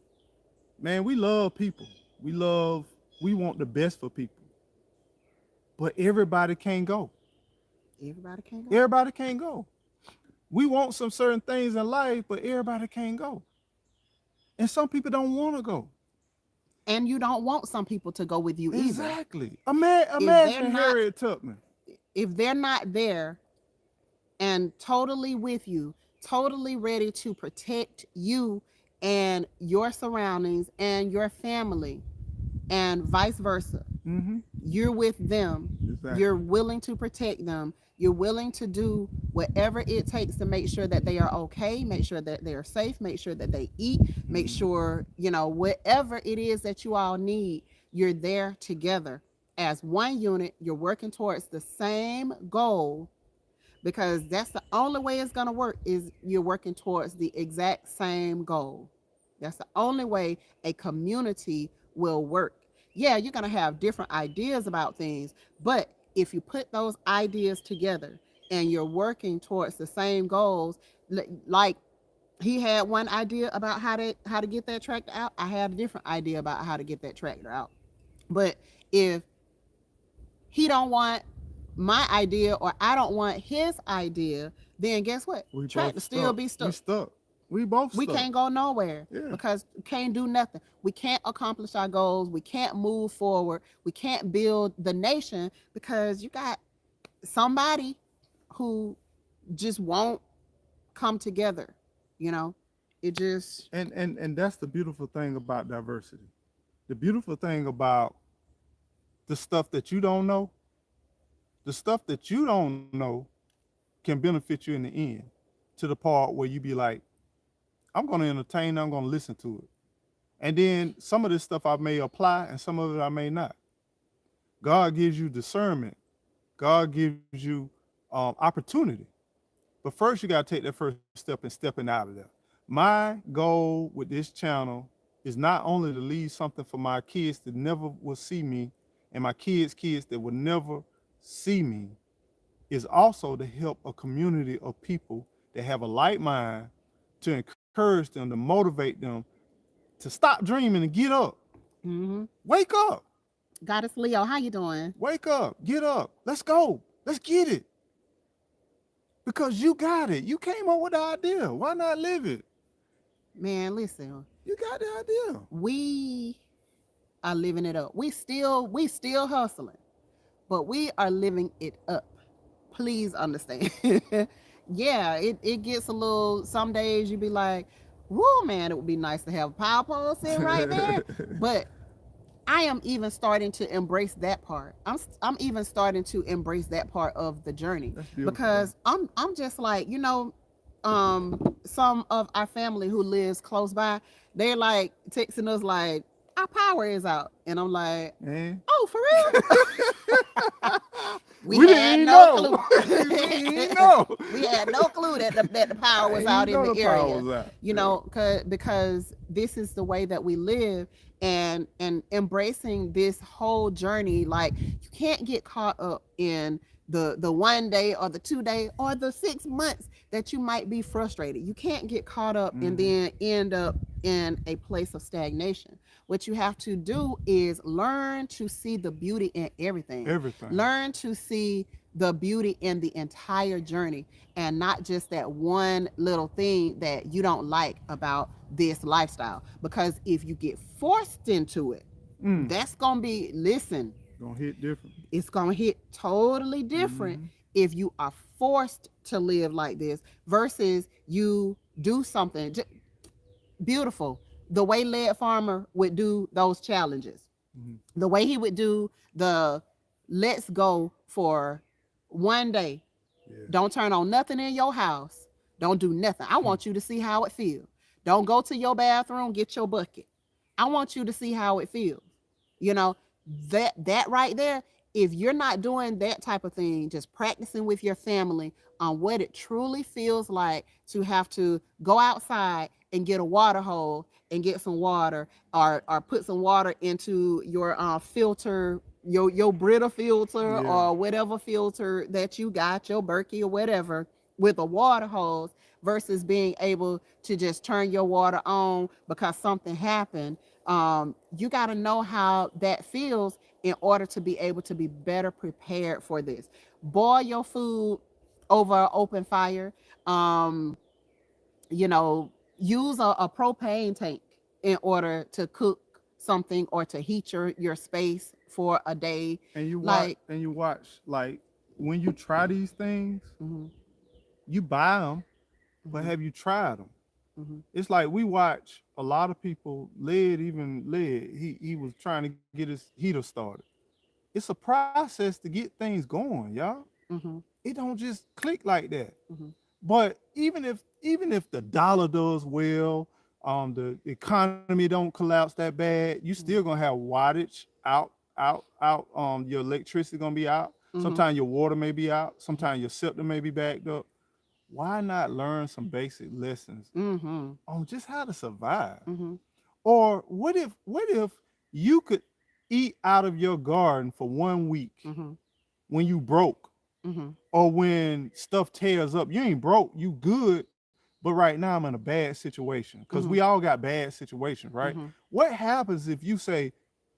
[SPEAKER 1] man, we love people. We want the best for people, but everybody can't go.
[SPEAKER 2] Everybody can't go.
[SPEAKER 1] Everybody can't go. We want some certain things in life, but everybody can't go. And some people don't want to go.
[SPEAKER 2] And you don't want some people to go with you either.
[SPEAKER 1] Exactly.
[SPEAKER 2] If they're
[SPEAKER 1] Imagine
[SPEAKER 2] not
[SPEAKER 1] Harriet Tubman.
[SPEAKER 2] if they're not there and totally with you, totally ready to protect you and your surroundings and your family, and vice versa.
[SPEAKER 1] Mm-hmm.
[SPEAKER 2] You're with them.
[SPEAKER 1] Exactly.
[SPEAKER 2] You're willing to protect them. You're willing to do whatever it takes to make sure that they are okay, make sure that they are safe, make sure that they eat, make sure, whatever it is that you all need, you're there together as one unit. You're working towards the same goal, because that's the only way it's going to work, is you're working towards the exact same goal. That's the only way a community will work. Yeah, you're going to have different ideas about things, but if you put those ideas together and you're working towards the same goals, like he had one idea about how to get that tractor out, I had a different idea about how to get that tractor out. But if he don't want my idea or I don't want his idea, then guess what?
[SPEAKER 1] We
[SPEAKER 2] Tractor
[SPEAKER 1] both
[SPEAKER 2] still
[SPEAKER 1] stuck.
[SPEAKER 2] be stuck.
[SPEAKER 1] We stuck. We both
[SPEAKER 2] We
[SPEAKER 1] stuck.
[SPEAKER 2] can't go nowhere.
[SPEAKER 1] Yeah.
[SPEAKER 2] Because we can't do nothing. We can't accomplish our goals. We can't move forward. We can't build the nation because you got somebody who just won't come together. It just
[SPEAKER 1] And that's the beautiful thing about diversity. The beautiful thing about the stuff that you don't know, the stuff that you don't know can benefit you in the end, to the part where you be like, I'm going to entertain, I'm going to listen to it. And then some of this stuff I may apply and some of it I may not. God gives you discernment. God gives you opportunity. But first, you got to take that first step and stepping out of there. My goal with this channel is not only to leave something for my kids that never will see me and my kids that will never see me, is also to help a community of people that have a light mind, to encourage them, to motivate them to stop dreaming and get up. Wake up.
[SPEAKER 2] Goddess Leo, how you doing?
[SPEAKER 1] Wake up. Get up. Let's go. Let's get it. Because you got it. You came up with the idea. Why not live it?
[SPEAKER 2] Man, listen.
[SPEAKER 1] You got the idea.
[SPEAKER 2] We are living it up. We still hustling, but we are living it up. Please understand. Yeah, it gets a little, some days you be like, whoa, man, it would be nice to have a power pole sitting right there. But I am even starting to embrace that part. I'm even starting to embrace that part of the journey, because I'm just like, some of our family who lives close by, they're like texting us like, our power is out, and I'm like, oh, for real? we had no clue. We had no clue that the power was out in the area. Because this is the way that we live, and embracing this whole journey. Like, you can't get caught up in the 1 day or the 2 day or the 6 months that you might be frustrated. You can't get caught up and then end up in a place of stagnation. What you have to do is learn to see the beauty in everything. Learn to see the beauty in the entire journey, and not just that one little thing that you don't like about this lifestyle. Because if you get forced into it, that's gonna be,
[SPEAKER 1] gonna hit different.
[SPEAKER 2] It's gonna hit totally different if you are forced to live like this versus you do something. beautiful. The way Lead Farmer would do those challenges,
[SPEAKER 1] Mhm.
[SPEAKER 2] the way he would do the let's go for one day.
[SPEAKER 1] Yeah.
[SPEAKER 2] Don't turn on nothing in your house. Don't do nothing. I
[SPEAKER 1] Hmm.
[SPEAKER 2] want you to see how it feels. Don't go to your bathroom, get your bucket. I want you to see how it feels. You know, that right there, if you're not doing that type of thing, just practicing with your family on what it truly feels like to have to go outside and get a water hole and get some water, or put some water into your filter, your Brita filter
[SPEAKER 1] Yeah.
[SPEAKER 2] or whatever filter that you got, your Berkey or whatever, with a water hose, versus being able to just turn your water on because something happened. You got to know how that feels in order to be able to be better prepared for this. Boil your food over an open fire. Um, Use a propane tank in order to cook something or to heat your space for a day. Like,
[SPEAKER 1] And you watch like when you try these things,
[SPEAKER 2] mm-hmm,
[SPEAKER 1] you buy them, but
[SPEAKER 2] mm-hmm,
[SPEAKER 1] have you tried them?
[SPEAKER 2] mm-hmm,
[SPEAKER 1] It's like we watch a lot of people. Led. He was trying to get his heater started. It's a process to get things going, y'all.
[SPEAKER 2] mm-hmm,
[SPEAKER 1] It don't just click like that.
[SPEAKER 2] mm-hmm,
[SPEAKER 1] But even if the dollar does well, the economy don't collapse that bad, you still gonna have wattage out. Your electricity gonna be out.
[SPEAKER 2] mm-hmm,
[SPEAKER 1] Sometimes your water may be out. Sometimes your septum may be backed up. Why not learn some basic lessons
[SPEAKER 2] mm-hmm,
[SPEAKER 1] on just how to survive?
[SPEAKER 2] mm-hmm,
[SPEAKER 1] Or what if you could eat out of your garden for 1 week
[SPEAKER 2] mm-hmm,
[SPEAKER 1] when you broke,
[SPEAKER 2] mm-hmm,
[SPEAKER 1] or when stuff tears up? You ain't broke, you good, but right now I'm in a bad situation because we
[SPEAKER 2] mm-hmm,
[SPEAKER 1] all got bad situations, right?
[SPEAKER 2] mm-hmm,
[SPEAKER 1] What happens if you say,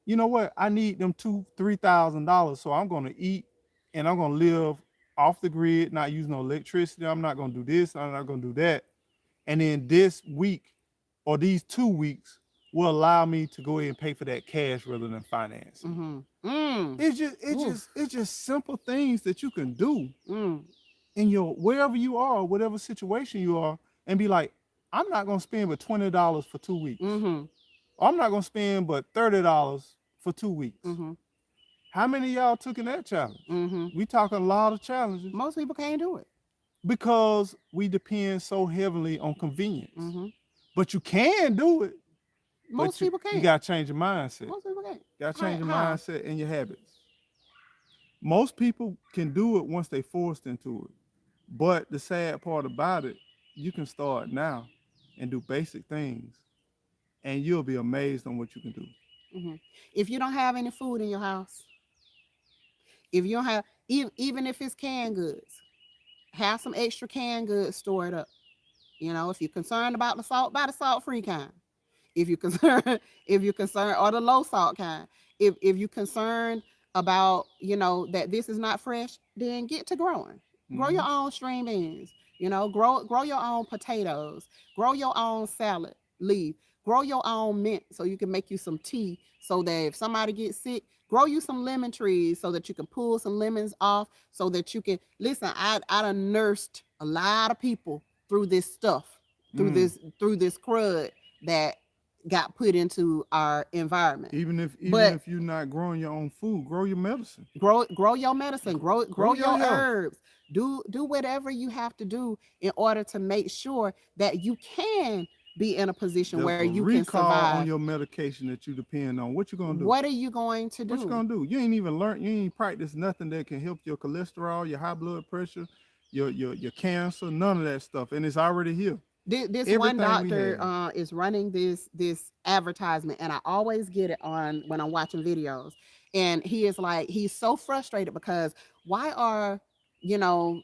[SPEAKER 1] you know what, I need them $2,000-$3,000, so I'm gonna eat and I'm gonna live off the grid, not use no electricity. I'm not gonna do this, I'm not gonna do that. And then this week or these 2 weeks will allow me to go ahead and pay for that cash rather than financing it.
[SPEAKER 2] mm-hmm, mm.
[SPEAKER 1] It's just simple things that you can do
[SPEAKER 2] Mm.
[SPEAKER 1] in your wherever you are, whatever situation you are, and be like, I'm not gonna spend but $20 for 2 weeks.
[SPEAKER 2] Mm-hmm,
[SPEAKER 1] Or I'm not gonna spend but $30 for 2 weeks.
[SPEAKER 2] mm-hmm,
[SPEAKER 1] How many of y'all took in that challenge?
[SPEAKER 2] mm-hmm.
[SPEAKER 1] We talking a lot of challenges
[SPEAKER 2] Most people can't do it.
[SPEAKER 1] because we depend so heavily on convenience.
[SPEAKER 2] Mm-hmm.
[SPEAKER 1] But you can do it,
[SPEAKER 2] Most
[SPEAKER 1] but you
[SPEAKER 2] people
[SPEAKER 1] you
[SPEAKER 2] can't.
[SPEAKER 1] gotta change your mindset.
[SPEAKER 2] Most people can't.
[SPEAKER 1] You gotta change your
[SPEAKER 2] How?
[SPEAKER 1] mindset and your habits. Most people can do it once they forced into it. But the sad part about it, you can start now and do basic things, and you'll be amazed on what you can do.
[SPEAKER 2] Mm-hmm. If you don't have any food in your house, if you don't have, even if it's canned goods, have some extra canned goods stored up. If you're concerned about the salt, buy the salt free kind. If you're concerned, if you're concerned, or the low salt kind. If you're concerned about, that this is not fresh, then get to growing. Grow your
[SPEAKER 1] Hmm.
[SPEAKER 2] own string beans. Grow your own potatoes. Grow your own salad leaf. Grow your own mint so you can make you some tea. So that if somebody gets sick, grow you some lemon trees so that you can pull some lemons off. So that you can listen. I done nursed a lot of people through this stuff, through
[SPEAKER 1] Mm.
[SPEAKER 2] this crud that got put into our environment.
[SPEAKER 1] Even
[SPEAKER 2] But
[SPEAKER 1] if you're not growing your own food, grow your medicine.
[SPEAKER 2] grow your medicine, grow
[SPEAKER 1] Grow your
[SPEAKER 2] your
[SPEAKER 1] health.
[SPEAKER 2] herbs. Do whatever you have to do in order to make sure that you can be in a position
[SPEAKER 1] There's
[SPEAKER 2] where
[SPEAKER 1] a
[SPEAKER 2] you can
[SPEAKER 1] recall on
[SPEAKER 2] survive.
[SPEAKER 1] your medication that you depend on. What you gonna do?
[SPEAKER 2] What are you going to
[SPEAKER 1] What you
[SPEAKER 2] do?
[SPEAKER 1] gonna do? You ain't even learn. You ain't practice nothing that can help your cholesterol, your high blood pressure, your cancer. None of that stuff, and it's already here.
[SPEAKER 2] This one
[SPEAKER 1] Everything we
[SPEAKER 2] doctor
[SPEAKER 1] have.
[SPEAKER 2] is running this advertisement, and I always get it on when I'm watching videos. And he is like, he's so frustrated because why are, you know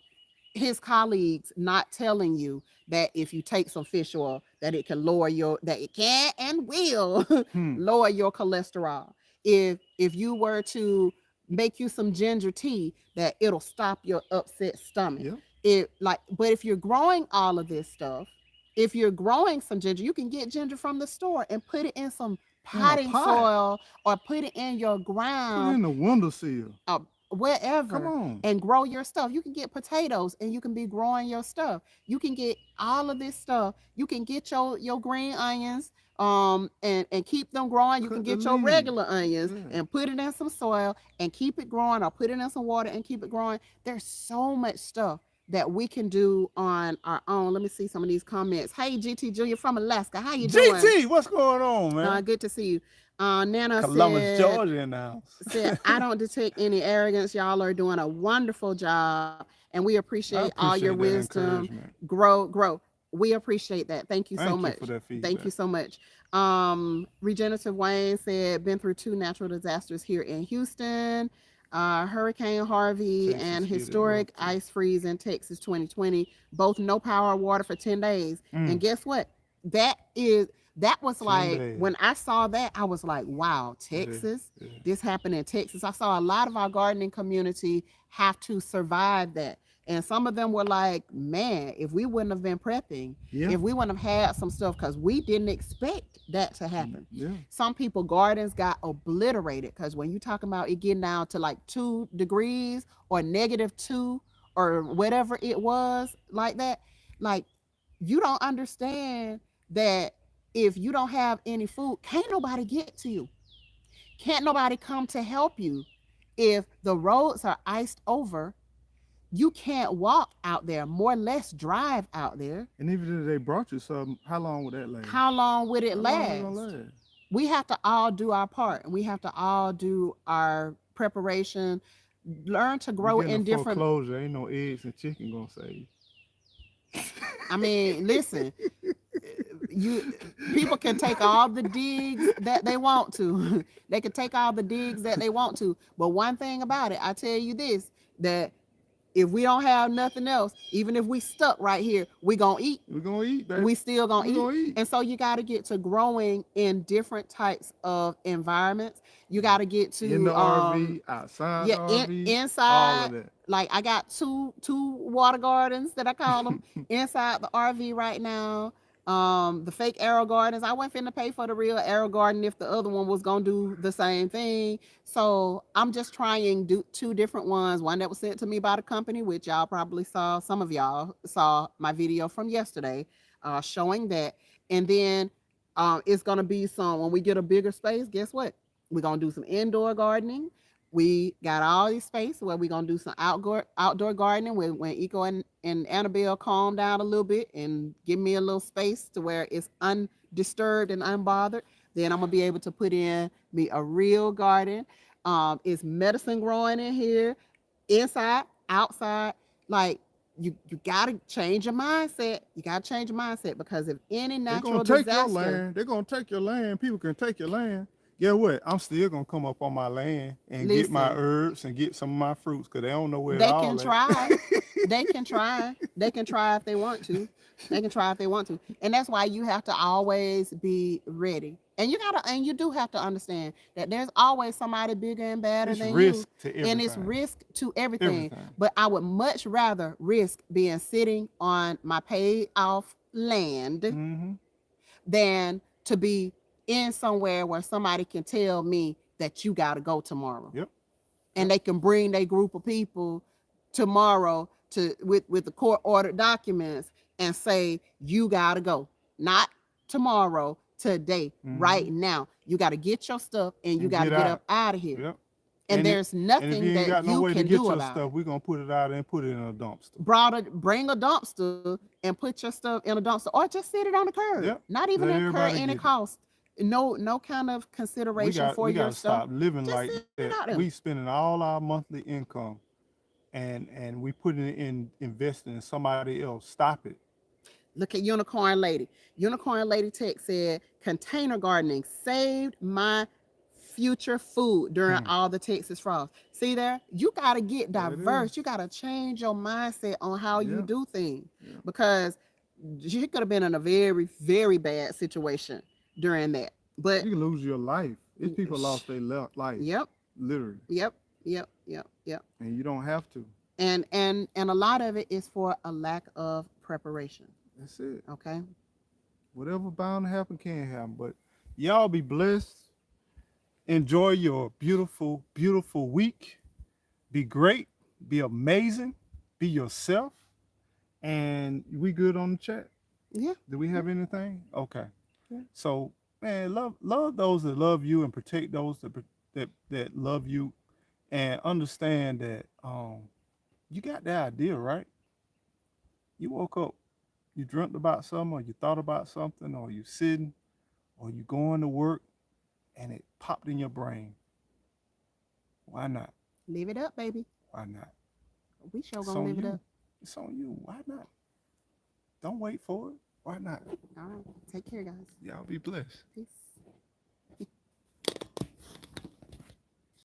[SPEAKER 2] his colleagues not telling you that if you take some fish oil, that it can lower your, that it can and will
[SPEAKER 1] Hmm.
[SPEAKER 2] lower your cholesterol. If you were to make you some ginger tea, that it'll stop your upset stomach.
[SPEAKER 1] Yep.
[SPEAKER 2] But if you're growing all of this stuff, if you're growing some ginger, you can get ginger from the store and put it in some
[SPEAKER 1] In a
[SPEAKER 2] potting
[SPEAKER 1] pot.
[SPEAKER 2] soil, or put it in your
[SPEAKER 1] Put it
[SPEAKER 2] ground.
[SPEAKER 1] in the windowsill.
[SPEAKER 2] uh,
[SPEAKER 1] Come
[SPEAKER 2] wherever
[SPEAKER 1] on.
[SPEAKER 2] and grow your stuff. You can get potatoes and you can be growing your stuff. You can get all of this stuff. You can get your green onions and keep them growing. You can
[SPEAKER 1] Cut the
[SPEAKER 2] get your
[SPEAKER 1] leaves.
[SPEAKER 2] regular onions
[SPEAKER 1] Yeah.
[SPEAKER 2] and put it in some soil and keep it growing, or put it in some water and keep it growing. There's so much stuff that we can do on our own. Let me see some of these comments. Hey, GT Junior from Alaska, how you doing?
[SPEAKER 1] GT, what's going on, man?
[SPEAKER 2] Good to see you. Nana
[SPEAKER 1] Columbus,
[SPEAKER 2] said,
[SPEAKER 1] Georgia in the house.
[SPEAKER 2] I don't detect any arrogance. Y'all are doing a wonderful job, and we appreciate
[SPEAKER 1] I
[SPEAKER 2] all your
[SPEAKER 1] appreciate that
[SPEAKER 2] wisdom.
[SPEAKER 1] encouragement.
[SPEAKER 2] Grow. We appreciate that. Thank you so
[SPEAKER 1] Thank you
[SPEAKER 2] much.
[SPEAKER 1] for that
[SPEAKER 2] Thank you
[SPEAKER 1] feedback.
[SPEAKER 2] so much. Regenerative Wayne said, been through 2 natural disasters here in Houston. Hurricane Harvey and
[SPEAKER 1] Texas get it rough
[SPEAKER 2] historic
[SPEAKER 1] too.
[SPEAKER 2] ice freeze in Texas 2020. Both no power or water for 10 days. And guess what? That is that was
[SPEAKER 1] 10
[SPEAKER 2] like,
[SPEAKER 1] days.
[SPEAKER 2] when I saw that, I was like, wow,
[SPEAKER 1] Yeah,
[SPEAKER 2] Texas.
[SPEAKER 1] yeah.
[SPEAKER 2] This happened in Texas. I saw a lot of our gardening community have to survive that. And some of them were like, man, if we wouldn't have been prepping,
[SPEAKER 1] Yeah.
[SPEAKER 2] if we wouldn't have had some stuff, because we didn't expect that to happen.
[SPEAKER 1] Yeah.
[SPEAKER 2] Some people gardens got obliterated, because when you talking about it getting down to like 2 degrees or -2 or whatever it was, like that, like, you don't understand that if you don't have any food, can't nobody get to you. Can't nobody come to help you. If the roads are iced over, you can't walk out there, more or less drive out there.
[SPEAKER 1] And even if they brought you some, how long would that last?
[SPEAKER 2] How long would it
[SPEAKER 1] How long is it
[SPEAKER 2] last?
[SPEAKER 1] gonna last?
[SPEAKER 2] We have to all do our part, and we have to all do our preparation, learn to
[SPEAKER 1] You
[SPEAKER 2] grow
[SPEAKER 1] getting
[SPEAKER 2] in
[SPEAKER 1] a
[SPEAKER 2] different.
[SPEAKER 1] foreclosure, ain't no eggs and chicken gonna save you.
[SPEAKER 2] I mean, listen, you people can take all the digs that they want to. They can take all the digs that they want to. But one thing about it, I tell you this, that if we don't have nothing else, even if we stuck right here, we gonna eat.
[SPEAKER 1] We're gonna eat, baby.
[SPEAKER 2] We still gonna
[SPEAKER 1] We
[SPEAKER 2] eat.
[SPEAKER 1] gonna eat.
[SPEAKER 2] And so you got to get to growing in different types of environments. You got to get to
[SPEAKER 1] In the RV, outside
[SPEAKER 2] yeah,
[SPEAKER 1] the RV, all of
[SPEAKER 2] inside.
[SPEAKER 1] that.
[SPEAKER 2] Like, I got two water gardens that I call them inside the RV right now. The fake arrow gardens, I wasn't finna pay for the real arrow garden if the other one was gonna do the same thing. So I'm just trying 2 different ones. One that was sent to me by the company, which y'all probably saw. Some of y'all saw my video from yesterday, showing that. And then it's gonna be some, when we get a bigger space, guess what? We're gonna do some indoor gardening. We got all this space where we're gonna do some outdoor gardening when Eco and Annabelle calm down a little bit and give me a little space to where it's undisturbed and unbothered. Then I'm gonna be able to put in me a real garden. It's medicine growing in here, inside, outside. Like, you gotta change your mindset. You gotta change your mindset, because if any
[SPEAKER 1] They're
[SPEAKER 2] natural
[SPEAKER 1] gonna take your
[SPEAKER 2] disaster,
[SPEAKER 1] land. They're gonna take your land. People can take your land. Guess what? I'm still gonna come up on my land and get my
[SPEAKER 2] listen,
[SPEAKER 1] herbs and get some of my fruits, because they don't know where it
[SPEAKER 2] they
[SPEAKER 1] all
[SPEAKER 2] can
[SPEAKER 1] at.
[SPEAKER 2] try. They can try. They can try if they want to. They can try if they want to. And that's why you have to always be ready. And you do have to understand that there's always somebody bigger and badder
[SPEAKER 1] It's
[SPEAKER 2] than you.
[SPEAKER 1] risk to everything.
[SPEAKER 2] And it's risk to everything.
[SPEAKER 1] Everything.
[SPEAKER 2] But I would much rather risk being sitting on my paid off land
[SPEAKER 1] Mm-hmm.
[SPEAKER 2] than to be in somewhere where somebody can tell me that you got to go tomorrow.
[SPEAKER 1] Yep.
[SPEAKER 2] And they can bring their group of people tomorrow to with the court ordered documents and say, you got to go. Not tomorrow, today, right now. You got to get your stuff and you
[SPEAKER 1] And
[SPEAKER 2] got to
[SPEAKER 1] get
[SPEAKER 2] get
[SPEAKER 1] out.
[SPEAKER 2] up out of here.
[SPEAKER 1] Yep.
[SPEAKER 2] And
[SPEAKER 1] if-
[SPEAKER 2] there's
[SPEAKER 1] And if
[SPEAKER 2] nothing
[SPEAKER 1] you ain't
[SPEAKER 2] that
[SPEAKER 1] got no
[SPEAKER 2] you
[SPEAKER 1] way to
[SPEAKER 2] can
[SPEAKER 1] get
[SPEAKER 2] do
[SPEAKER 1] your
[SPEAKER 2] about
[SPEAKER 1] stuff,
[SPEAKER 2] it.
[SPEAKER 1] we're gonna put it out and put it in a dumpster.
[SPEAKER 2] Bring a dumpster and put your stuff in a dumpster, or just sit it on the curb.
[SPEAKER 1] Yep.
[SPEAKER 2] Not even
[SPEAKER 1] Let
[SPEAKER 2] incur
[SPEAKER 1] everybody
[SPEAKER 2] any
[SPEAKER 1] get it.
[SPEAKER 2] cost. No kind of consideration for
[SPEAKER 1] We
[SPEAKER 2] your
[SPEAKER 1] gotta
[SPEAKER 2] stuff.
[SPEAKER 1] stop living
[SPEAKER 2] Just
[SPEAKER 1] like
[SPEAKER 2] sit it out
[SPEAKER 1] that.
[SPEAKER 2] there.
[SPEAKER 1] We spending all our monthly income and we putting it in investing in somebody else. Stop it.
[SPEAKER 2] Look at Unicorn Lady. Unicorn Lady Tech said, container gardening saved my future food during all the Texas frost. See there? You got to get
[SPEAKER 1] There it
[SPEAKER 2] diverse.
[SPEAKER 1] is.
[SPEAKER 2] You got to change your mindset on how you
[SPEAKER 1] Yeah.
[SPEAKER 2] do things,
[SPEAKER 1] Yeah.
[SPEAKER 2] because you could have been in a very, very bad situation during that. But
[SPEAKER 1] You can lose your life. These people lost their life,
[SPEAKER 2] yep,
[SPEAKER 1] literally,
[SPEAKER 2] yep.
[SPEAKER 1] and you don't have to.
[SPEAKER 2] And a lot of it is for a lack of preparation.
[SPEAKER 1] That's it.
[SPEAKER 2] Okay.
[SPEAKER 1] Whatever bound to happen can happen. But y'all be blessed. Enjoy your beautiful, beautiful week. Be great, be amazing, be yourself. And we good on the chat?
[SPEAKER 2] Yeah.
[SPEAKER 1] Do we have anything? Okay.
[SPEAKER 2] Yeah.
[SPEAKER 1] So, man, love those that love you and protect those that love you, and understand that you got the idea, right? You woke up, you dreamt about something, or you thought about something, or you sitting, or you going to work, and it popped in your brain. Why not?
[SPEAKER 2] Live it up, baby.
[SPEAKER 1] Why not?
[SPEAKER 2] We sure
[SPEAKER 1] It's
[SPEAKER 2] gonna
[SPEAKER 1] on
[SPEAKER 2] live it
[SPEAKER 1] you.
[SPEAKER 2] up.
[SPEAKER 1] It's on you. Why not? Don't wait for it. Why not?
[SPEAKER 2] All right. Take care, guys.
[SPEAKER 1] Y'all be blessed.
[SPEAKER 2] Peace.